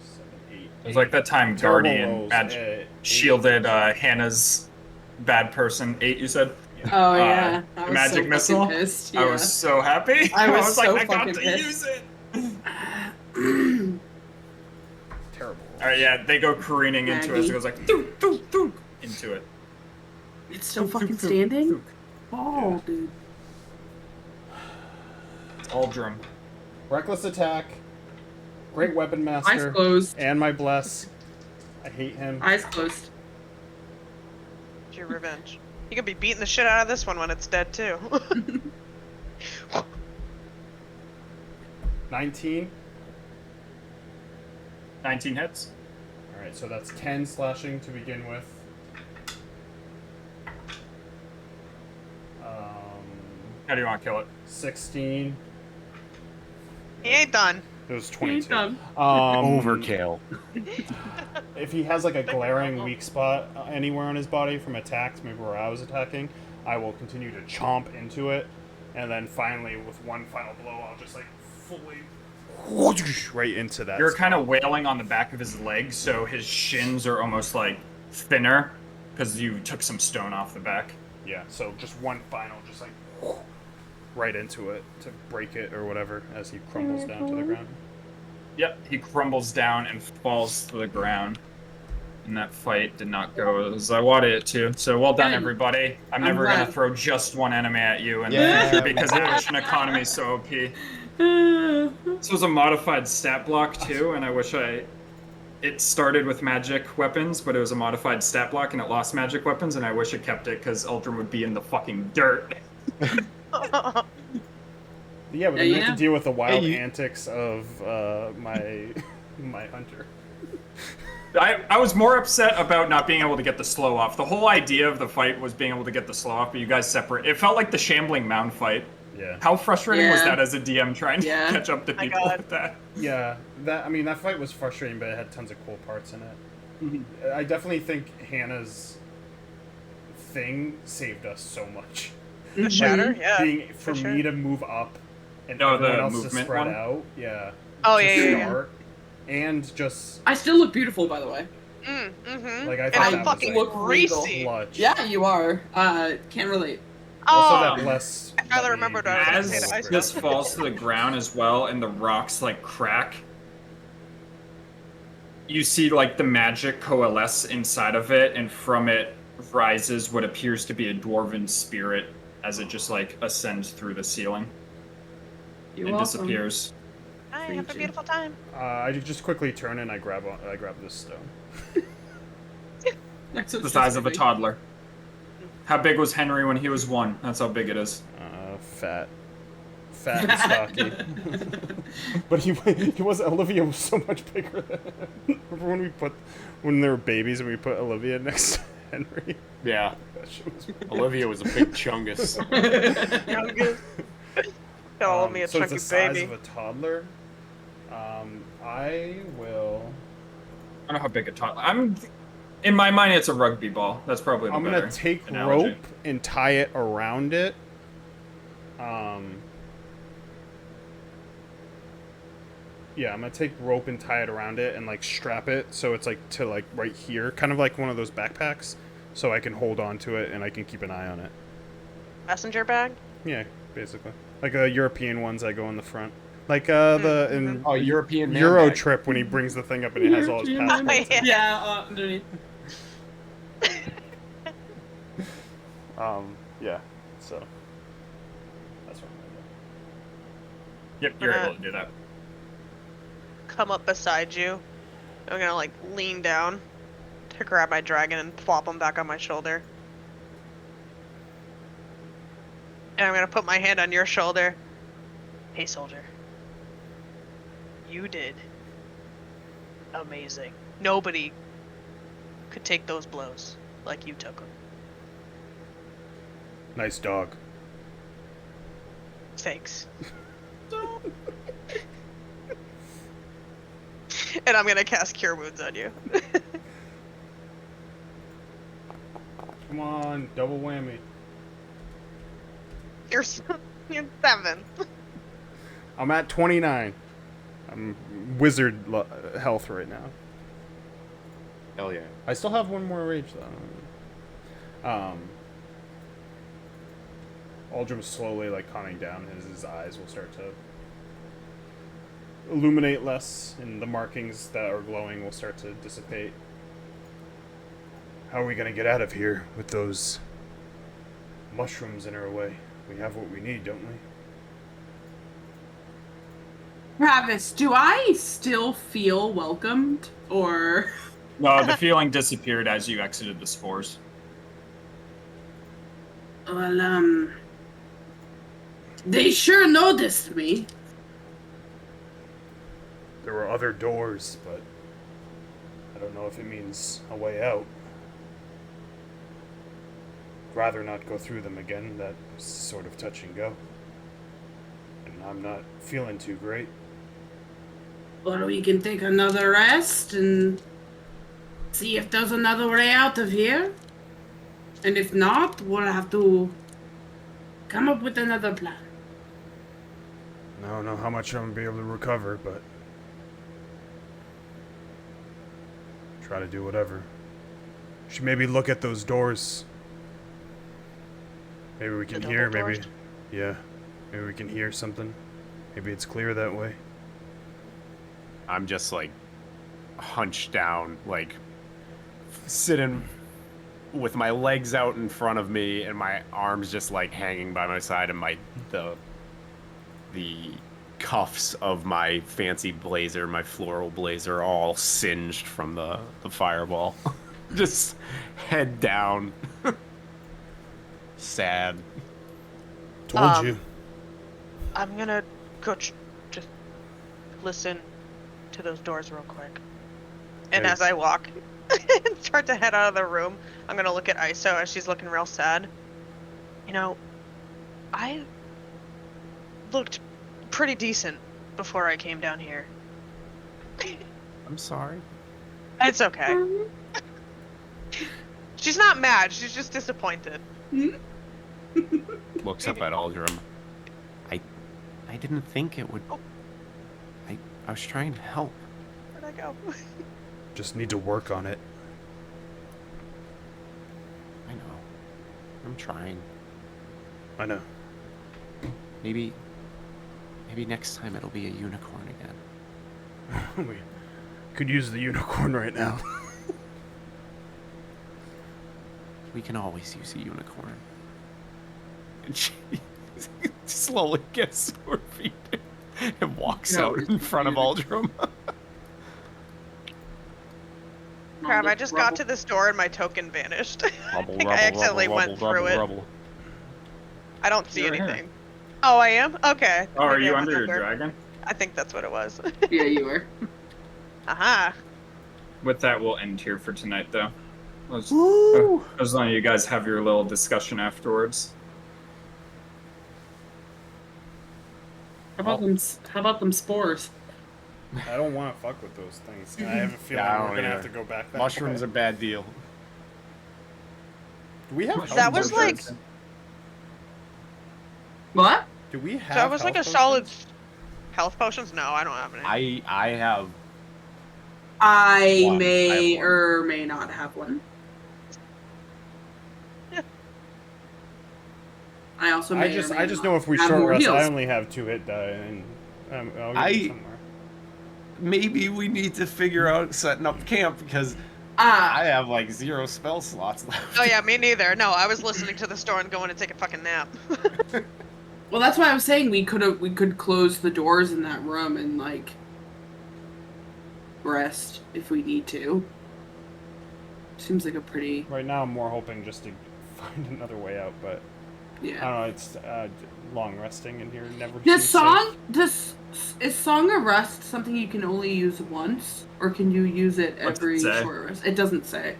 7, 8. It was like that time Terrible Guardian rolls. 8. shielded Hannah's bad person. 8, you said? Oh yeah. I was magic so missile. fucking pissed. I Yeah. was so happy. I was like, so I got fucking to pissed. use it. Terrible. All right, yeah, they go careening into us. It goes like thunk, thunk, thunk, into it. It's still fucking standing? Oh, dude. Aldrum. Reckless attack. Great weapon Eyes master. closed. And my bless. I hate him. Eyes closed. It's your revenge. You could be beating the shit out of this one when it's dead too. 19. 19 hits. Alright, so that's 10 slashing to begin with. How do you want to kill it? 16. He ain't done. It was He 22. ain't done. Overkill. If he has like a glaring weak spot anywhere on his body from attacks, maybe where I was attacking, I will continue to chomp into it, and then finally, with one final blow, I'll just like fully right into that. You're spot. kind of wailing on the back of his legs, so his shins are almost like thinner because you took some stone off the back. Yeah, so just one final, just like right into it to break it or whatever as he crumbles down to the ground. Yep, he crumbles down and falls to the ground. And that fight did not go as I wanted it to. So well done, Good. everybody. I'm I'm never glad. gonna throw just one enemy at you in Yeah, the future because we did. action economy is so OP. This was a modified stat block too, and I wish it started with magic weapons, but it was a modified stat block and it lost magic weapons, and I wish it kept it because Eldrin would be in the fucking dirt. Yeah, but then you have Yeah. to deal with the wild you- antics of my my hunter. I was more upset about not being able to get the slow off. The whole idea of the fight was being able to get the slow off, but you guys separate. It felt like the shambling mound fight. Yeah. How frustrating was Yeah. that as a DM trying to Yeah. catch up to My people God. with that? Yeah, that fight was frustrating, but it had tons of cool parts in it. I definitely think Hannah's thing saved us so much. The shatter, yeah. Being for sure. me to move up and No, everyone the else to movement spread one? out, yeah. Oh to yeah, yeah, yeah. start, and just I still look beautiful, by the way. Mm-hmm. Like, I and thought I'm that was, fucking like, greasy. clutch. Yeah, you are. Can't relate. Also, Oh, that bless. I finally remembered what I was gonna As say to Ice this Dust. falls to the ground as well, and the rocks like crack, you see like the magic coalesce inside of it, and from it rises what appears to be a dwarven spirit as it just like ascends through the ceiling You're and welcome. disappears. I have a beautiful time. I just quickly turn and I grab this stone. That's so The size of a specific. toddler. How big was Henry when he was 1? That's how big it is. Fat and stocky. But he was Olivia was so much bigger than him. Remember when they were babies and we put Olivia next to Henry? Yeah. That shit was Olivia was a big chungus. Call me a so chunky it's the size baby. of a toddler. I will. I don't know how big a toddler. In my mind, it's a rugby ball. That's probably the I'm better gonna take analogy. rope and tie it around it. Yeah, I'm gonna take rope and tie it around it and like strap it so it's like to like right here, kind of like one of those backpacks, so I can hold on to it and I can keep an eye on it. Messenger bag? Yeah, basically like European ones that go in the front, like the in Oh, European man Euro bag. Trip when he brings the thing up and he has all his European passports. man. Yeah, underneath. Yeah, so that's what I'm gonna Yep, you're able to do that. Come up beside you. I'm gonna like lean down to grab my dragon and plop him back on my shoulder. And I'm gonna put my hand on your shoulder. Hey, soldier. You did amazing. Nobody could take those blows like you took them. do. Nice dog. Thanks. And I'm gonna cast Cure Wounds on you. Come on, double whammy. You're 7. I'm at 29. I'm wizard health right now. Hell yeah. I still have one more rage though. Aldrim's slowly like calming down. His eyes will start to illuminate less, and the markings that are glowing will start to dissipate. How are we gonna get out of here with those mushrooms in our way? We have what we need, don't we? Travis, do I still feel welcomed, or? No, the feeling disappeared as you exited the spores. Well, they sure noticed me. There were other doors, but I don't know if it means a way out. Rather not go through them again. That was sort of touch and go. And I'm not feeling too great. Or we can take another rest and see if there's another way out of here. And if not, we'll have to come up with another plan. I don't know how much I'm gonna be able to recover, but try to do whatever. Should maybe look at those doors. Maybe we can The hear, double maybe. doors? Yeah. Maybe we can hear something. Maybe it's clear that way. I'm just like hunched down, like sitting with my legs out in front of me and my arms just like hanging by my side, and the cuffs of my fancy blazer, my floral blazer, all singed from the fireball. Just head down. Sad. Told you. I'm gonna go just listen to those doors real quick. And Okay. as I walk and start to head out of the room, I'm gonna look at Iso as she's looking real sad. You know, I looked pretty decent before I came down here. I'm sorry. It's okay. She's not mad, she's just disappointed. Looks up at Aldrum. I didn't think it would. Oh. I was trying to help. Where'd I go? Just need to work on it. I know. I'm trying. I know. Maybe next time it'll be a unicorn again. We could use the unicorn right now. We can always use a unicorn. And she slowly gets to her feet and walks No, out in front of Aldrum. Crap, I just got to this door and my token vanished. Rubble, I think I accidentally went through it. rubble. I don't see You're here. anything. Oh, I am? Okay. Oh, are Maybe you I under went your under. dragon? I think that's what it was. Yeah, you were. Aha. With that, we'll end here for tonight, though. Woo! As long as you guys have your little discussion afterwards. How about them spores? I don't want to fuck with those things. I have a feeling Yeah, I we're don't gonna either. have to go back that Mushrooms way. are bad deal. Do we have That was health like- potions? What? Do we have So that was like a health solid. potions? Health potions? No, I don't have any. I have. I One. may I have one. or may not have one. I also may I just or may know not if we have short more rest, heals. I only have 2 hit die, and I'll get you somewhere. Maybe we need to figure out setting up camp because Ah, I have like 0 spell slots left. Oh yeah, me neither. No, I was listening to the store and going to take a fucking nap. well, that's why I was saying we could close the doors in that room and like rest if we need to. Seems like a pretty Right now, I'm more hoping just to find another way out, but I yeah. don't know. It's long resting in here never. Does seems safe. is Song of Rest something you can only use once, or can you use it What's it every say? short rest? It doesn't say.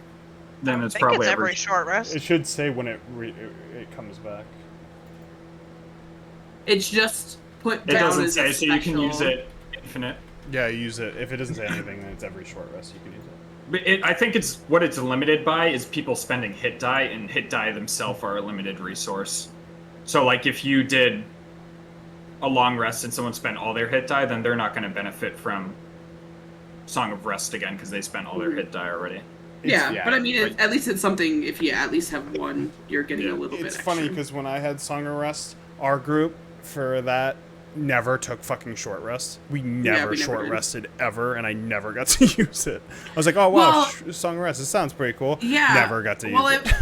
Then I it's think probably it's every short rest. It should say when it comes back. It's just put It down doesn't as say, a so you can use special- it infinite. Yeah, use it. If it doesn't say anything, then it's every short rest you can use it. But I think it's what it's limited by is people spending hit die, and hit die themselves are a limited resource. So, like, if you did a long rest and someone spent all their hit die, then they're not going to benefit from Song of Rest again because they spent all their hit die already. Yeah, but I mean, like- at least it's something. If you at least have one, you're getting a little bit. It's funny extra. because when I had Song of Rest, our group for that never took fucking short rest. We never we never short did. rested ever, and I never got to use it. I was like, oh wow, Well, Song of Rest. This sounds pretty cool. Yeah. Never got to well, use it.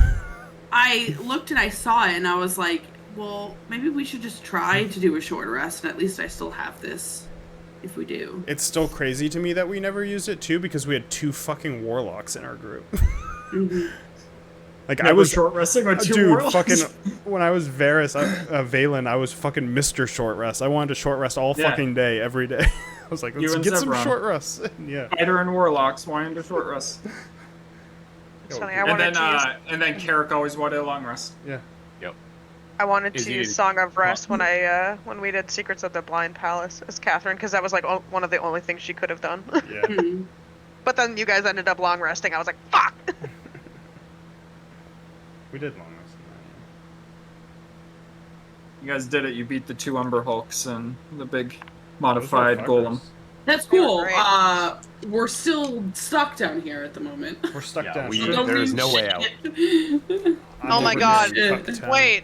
I looked and I saw it, and I was like, well, maybe we should just try to do a short rest, and at least I still have this. If we do, It's still crazy to me that we never used it too because we had 2 fucking warlocks in our group. Like I Never was short resting with 2 dude, warlocks? fucking when I was Valen, I was fucking Mr. Short Rest. I wanted to short rest all Yeah. fucking day, every day. I was like, let's You and get some Zebron. short rests. Yeah. Fighter and warlocks wanting to short rest. It's funny. I And wanted then, to use, and then Carrick always wanted a long rest. Yeah. I wanted Is to he- use Song of Rest when when we did Secrets of the Blind Palace as Catherine, because that was like one of the only things she could have done. Yeah. Mhm. But then you guys ended up long resting. I was like, fuck. We did long rest. You guys did it. You beat the 2 Umber Hulks and the big Those were modified fuckers. golem. That's They were cool. great. We're still stuck down here at the moment. We're stuck Yeah, down. we- here. Don't there is mean no way out. shit. I'm Oh my over God. here in fuck town. Wait,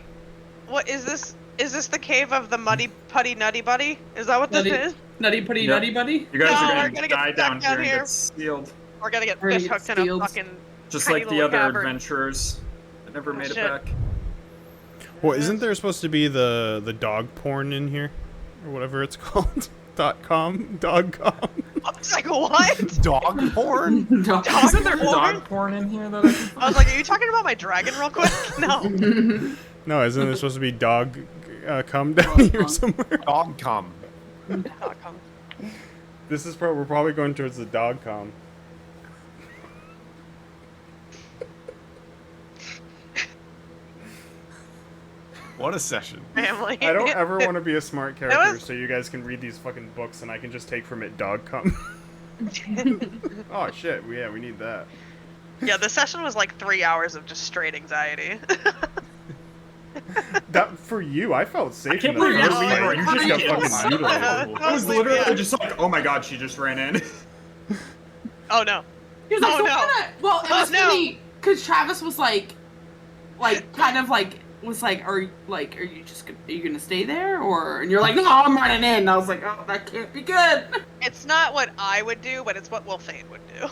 what is this? Is this the cave of the Muddy Putty Nutty Buddy? Is that what this Nutty- is? Nutty putty Yep. nutty buddy. You guys No, are we're gonna, gonna get die stuck down here down and here. get sealed. We're gonna get We're gonna fish get hooked in a sealed. fucking Just tiny like the little other cavern. adventurers that never made shit. it back. Well, isn't there supposed to be the dog porn in here? Or whatever it's called? .com? Dog.com? I was like, what? Dog porn? Dog. Isn't there porn? dog porn in here that I can I was like, are you talking about my dragon real quick? No. No, isn't there supposed to be dog cum down here cum. somewhere? Dog cum. This is we're probably going towards the dog com. What a session. Family. I don't ever want to be a smart character, was- so you guys can read these fucking books and I can just take from it dog cum. Oh shit, yeah, we need that. Yeah, the session was like 3 hours of just straight anxiety. That for you, I felt safe in can't the believe first you're fight. being You just got ridiculous. fucking mutilated. I was literally just like, oh my god, she just ran in. Oh no. He was like, Oh, so no. kinda, well, it Oh, was no. funny because Travis was like, kind of like, are you just are you gonna stay there or? And you're like, no, I'm running in. And I was like, oh, that can't be good. It's not what I would do, but it's what Will Fane would do.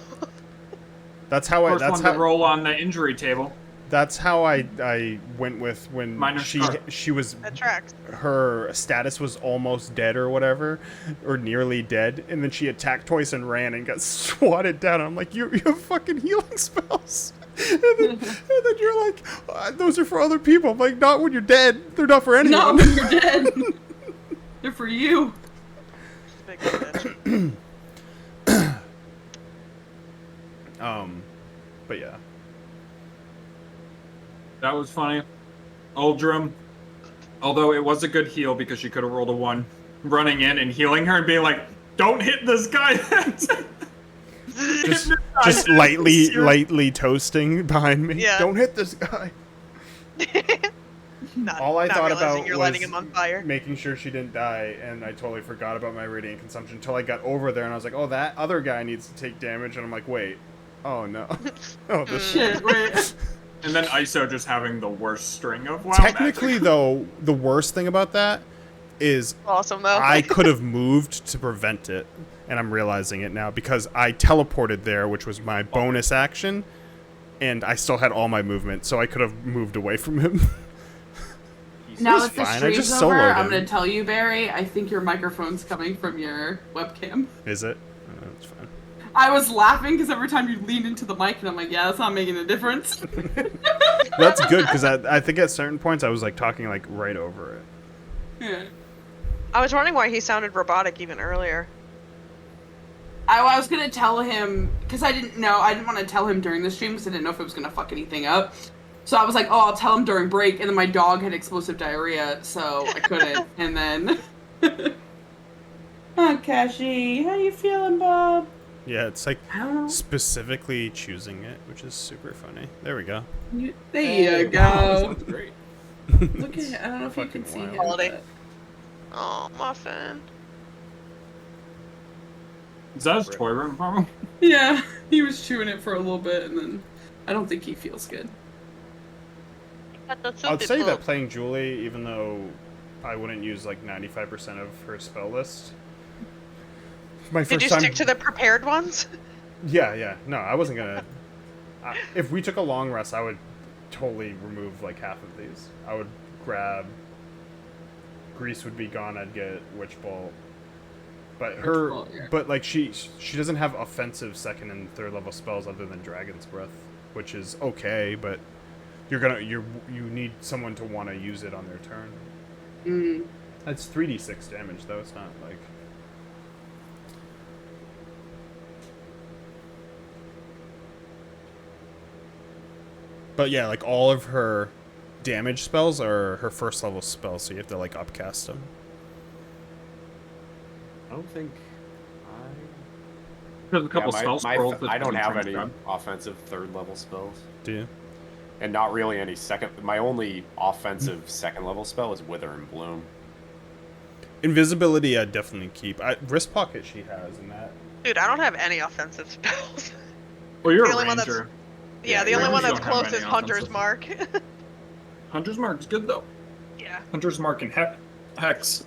That's how I. First That's one to how. roll on the injury table. That's how I went with when Minor scar. she was That tracks. her status was almost dead or whatever, or nearly dead, and then she attacked twice and ran and got swatted down. I'm like, you have fucking healing spells. And then you're like, those are for other people. I'm like, not when you're dead. They're not for anyone. No, you're dead. They're for you. Big bitch. But yeah. That was funny. Uldrum, although it was a good heal because she could have rolled a 1, running in and healing her and being like, don't hit this guy. Just lightly toasting behind me. Yeah. Don't hit this guy. Not, All I not thought realizing about you're was lighting him on fire. making sure she didn't die, and I totally forgot about my radiant consumption until I got over there, and I was like, oh, that other guy needs to take damage, and I'm like, wait, oh no, oh this Shit, wait. And then ISO just having the worst string of wild Technically, magic. though, the worst thing about that is Awesome though. I could have moved to prevent it, and I'm realizing it now because I teleported there, which was my bonus action, and I still had all my movement, so I could have moved away from him. Now It's that the fine, I stream's just over, soloed I'm him. gonna tell you, Barry, I think your microphone's coming from your webcam. Is it? That's fine. I was laughing because every time you lean into the mic, and I'm like, yeah, that's not making a difference. That's good because I think at certain points I was like talking like right over it. Yeah. I was wondering why he sounded robotic even earlier. I was gonna tell him because I didn't want to tell him during the stream because I didn't know if it was gonna fuck anything up. So I was like, oh, I'll tell him during break, and then my dog had explosive diarrhea, so I couldn't. And then, oh, Kashi, how you feeling, Bob? Yeah, it's like I don't know. specifically choosing it, which is super funny. There we go. There you Wow, go. that's great. Look at, I don't know if you Fucking can see wild. him. Quality. but- Oh, muffin. Is that his toy room from? Yeah, he was chewing it for a little bit, and then I don't think he feels good. I'd say that playing Julie, even though I wouldn't use like 95% of her spell list. My Did first you time. stick to the prepared ones? Yeah. No, I wasn't gonna. If we took a long rest, I would totally remove like half of these. I would grab. Grease would be gone. I'd get Witch Bolt. But her, Bolt, yeah. but like she doesn't have offensive second and third level spells other than Dragon's Breath, which is okay. But you need someone to want to use it on their turn. Mm. That's 3d6 damage though. It's not like. But yeah, like all of her damage spells are her first level spells, so you have to like upcast them. I don't think There's a couple spell scrolls. I don't have any Grab. offensive third level spells. Do you? And not really any second. My only offensive second level spell is Wither and Bloom. Invisibility, I'd definitely keep. Wrist Pocket she has, and that. Dude, I don't have any offensive spells. Well, you're The a only one ranger. Yeah, the only rangers one that's don't have close any is Hunter's offensive. Mark. Hunter's Mark's good though. Yeah. Hunter's Mark and Hex.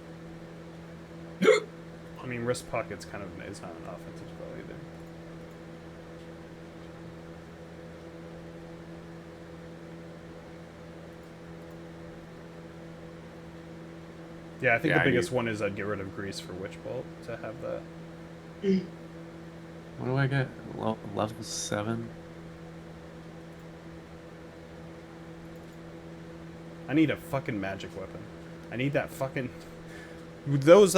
I mean, Wrist Pocket's kind of is not an offensive spell either. Yeah, I think Yeah, the I biggest need- one is I'd get rid of Grease for Witch Bolt to have that. What do I get? Level 7? I need a fucking magic weapon. I need that fucking. Those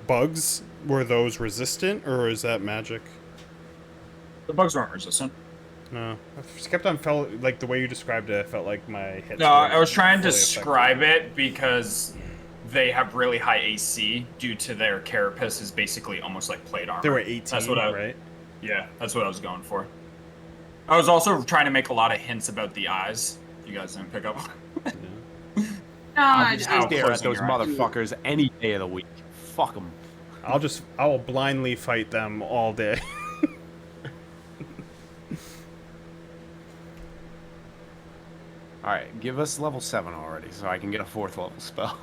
bugs, were those resistant or is that magic? The bugs weren't resistant. No, I just kept on felt like the way you described it. I felt like my hits. No, were I was trying to fully describe it because they have really high AC due to their carapace is basically almost like plate armor. They were 18, That's what I, right? Yeah, that's what I was going for. I was also trying to make a lot of hints about the eyes. You guys didn't pick up. Yeah. No, I just I Ow, stare at closing those your eyes. motherfuckers any day of the week. Fuck them. I will blindly fight them all day. Alright, give us level 7 already so I can get a 4th level spell.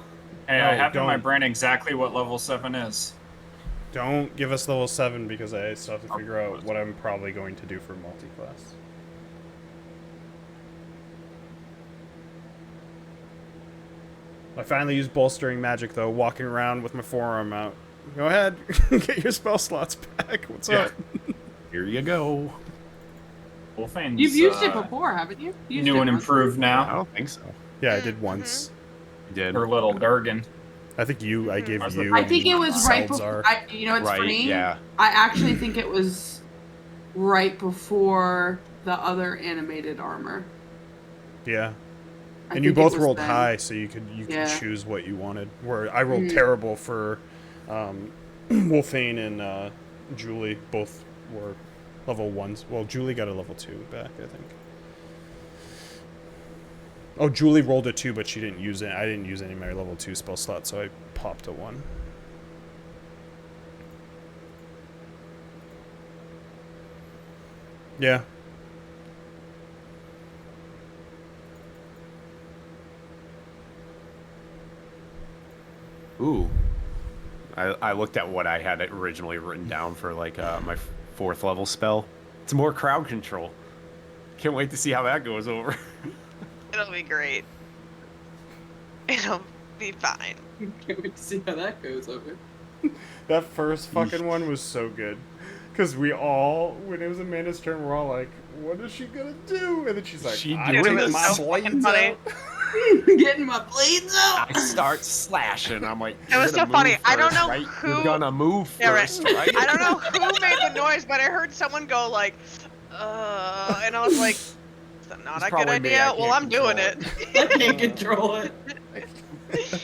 Hey, No, I have in my don't. brain exactly what level 7 is. Don't give us level 7 because I still have to figure out what I'm probably going to do for multi-class. I finally used bolstering magic though, walking around with my forearm out. Go ahead, get your spell slots back. What's Yeah. up? Here you go. Wolfane's You've used it before, haven't you? You used new it and once. improved I now. don't think so. Yeah, I did once. You did. Her little Durgan. I think I gave Mhm. you. I think it was right Salzar. before. You know, it's Right, funny. yeah. I actually think it was right before the other animated armor. Yeah. I And you think it both was rolled then. high, so you could Yeah. choose what you wanted. Where I rolled Mhm. terrible for Wolfane and Julie. Both were level 1s. Well, Julie got a level 2 back, I think. Oh, Julie rolled a 2, but she didn't use it. I didn't use any of my level 2 spell slots, so I popped a 1. Yeah. Ooh. I looked at what I had originally written down for like my 4th level spell. It's more crowd control. Can't wait to see how that goes over. It'll be great. It'll be fine. Can't wait to see how that goes over. That first fucking one was so good. Because we all, when it was Amanda's turn, we're all like, what is she gonna do? And then she's like, She I'm doing getting this my so fucking blades funny. out. Getting my blades out. I start slashing. I'm like, It was so funny. I don't know right? who- You're gonna move Yeah, right. first, right? I don't know who made the noise, but I heard someone go like, and I was like, is that not It's a good probably me. idea? I Well, can't I'm doing control it. I can't control it.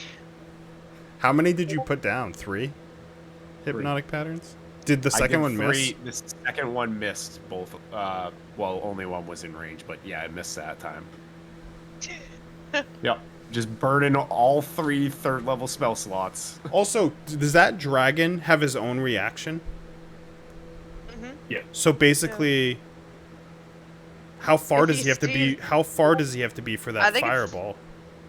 How many did you put down? 3 hypnotic patterns? Did the I second did one miss? 3. The second one missed both. Well, only one was in range, but yeah, I missed that time. Yep. Just burning all 3 3rd level spell slots. Also, does that dragon have his own reaction? Yeah. So basically, how far If does he he have to be? stays- How far does he have to be for I that think it's- fireball?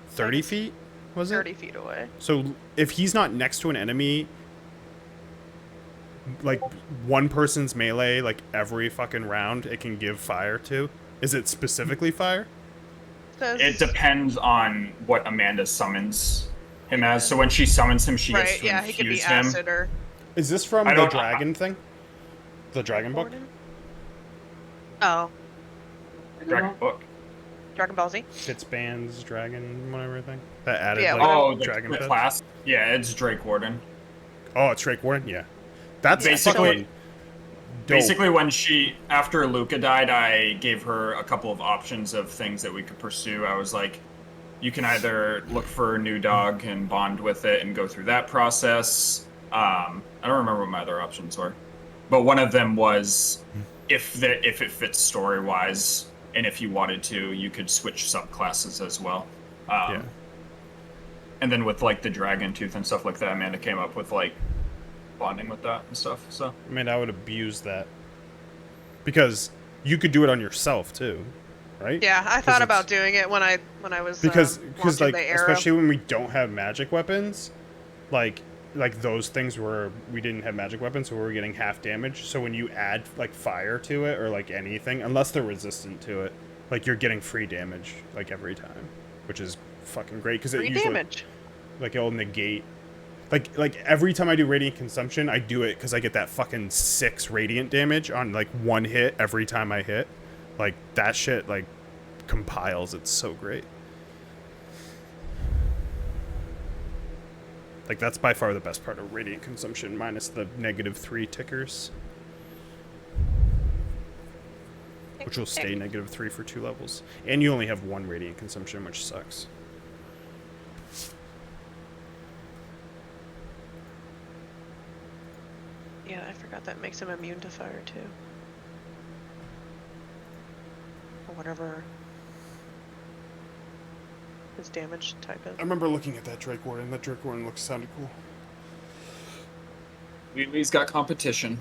30 it's feet? Was it? 30 feet away. So if he's not next to an enemy, like one person's melee, like every fucking round, it can give fire to. Is it specifically fire? Says, It depends on what Amanda summons him as. So when she summons him, she gets right, to yeah, he could be infuse him. acid or Is this from I the don't- dragon thing? The dragon book? Oh, Dragon book. Dragon Ball Z. Fitzbands dragon, whatever thing. That added Yeah, like Oh, dragon the fits? class. Yeah, it's Drake Warden. Oh, it's Drake Warden? Yeah. That's Basically- fucking dope. Basically, when after Luca died, I gave her a couple of options of things that we could pursue. I was like, you can either look for a new dog and bond with it and go through that process. I don't remember what my other options were, but one of them was if it fits story wise, and if you wanted to, you could switch subclasses as well. Yeah. And then with like the dragon tooth and stuff like that, Amanda came up with like bonding with that and stuff. So I mean, I would abuse that. Because you could do it on yourself too, right? Yeah, I 'Cause thought it's- about doing it when I was because launching like the arrow. especially when we don't have magic weapons, like those things where we didn't have magic weapons, so we were getting half damage. So when you add like fire to it or like anything, unless they're resistant to it, like you're getting free damage like every time, which is fucking great because it Free usually damage. like it'll negate. Like every time I do radiant consumption, I do it because I get that fucking 6 radiant damage on like one hit every time I hit. Like that shit like compiles. It's so great. Like that's by far the best part of radiant consumption, minus the -3 tickers, which will stay -3 for 2 levels, and you only have 1 radiant consumption, which sucks. Yeah, I forgot that makes him immune to fire too. Or whatever his damage type is. I remember looking at that Drake Warden. That Drake Warden sounded cool. Lily's got competition.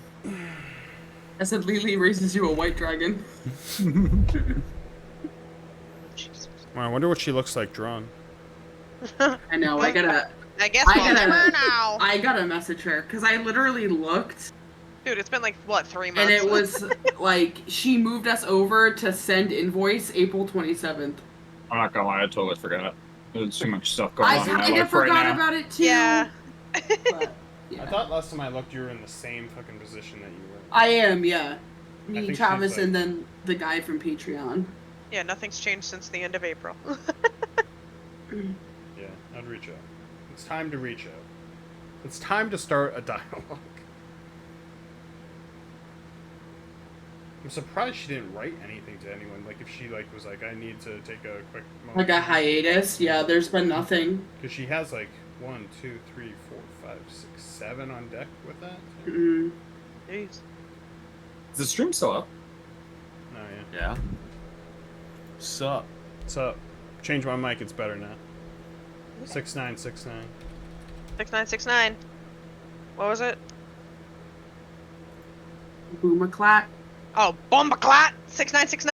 I said Lily raises you a white dragon. Jesus. Well, I wonder what she looks like drawn. I know. I gotta I guess we'll never know. message her because I literally looked Dude, it's been like what, 3 months? and it was like she moved us over to send invoice April 27th. I'm not gonna lie, I totally forgot. There's too much stuff going I on in my kind of life right forgot now. about it too. Yeah. But, yeah. I thought last time I looked, you were in the same fucking position that you were. I am, yeah. I Me, think Travis, she's, like- and then the guy from Patreon. Yeah, nothing's changed since the end of April. Yeah, I'd reach out. It's time to reach out. It's time to start a dialogue. I'm surprised she didn't write anything to anyone. Like if she like was like, I need to take a quick moment. Like a hiatus. Yeah, there's been nothing. Because she has like 1, 2, 3, 4, 5, 6, 7 on deck with that. Mm. Jeez. Is the stream still up? Oh yeah. Yeah. Sup? What's up? change my mic. It's better now. 6969. 6969. What was it? Boomaclat. Oh, Bombaclat 6969.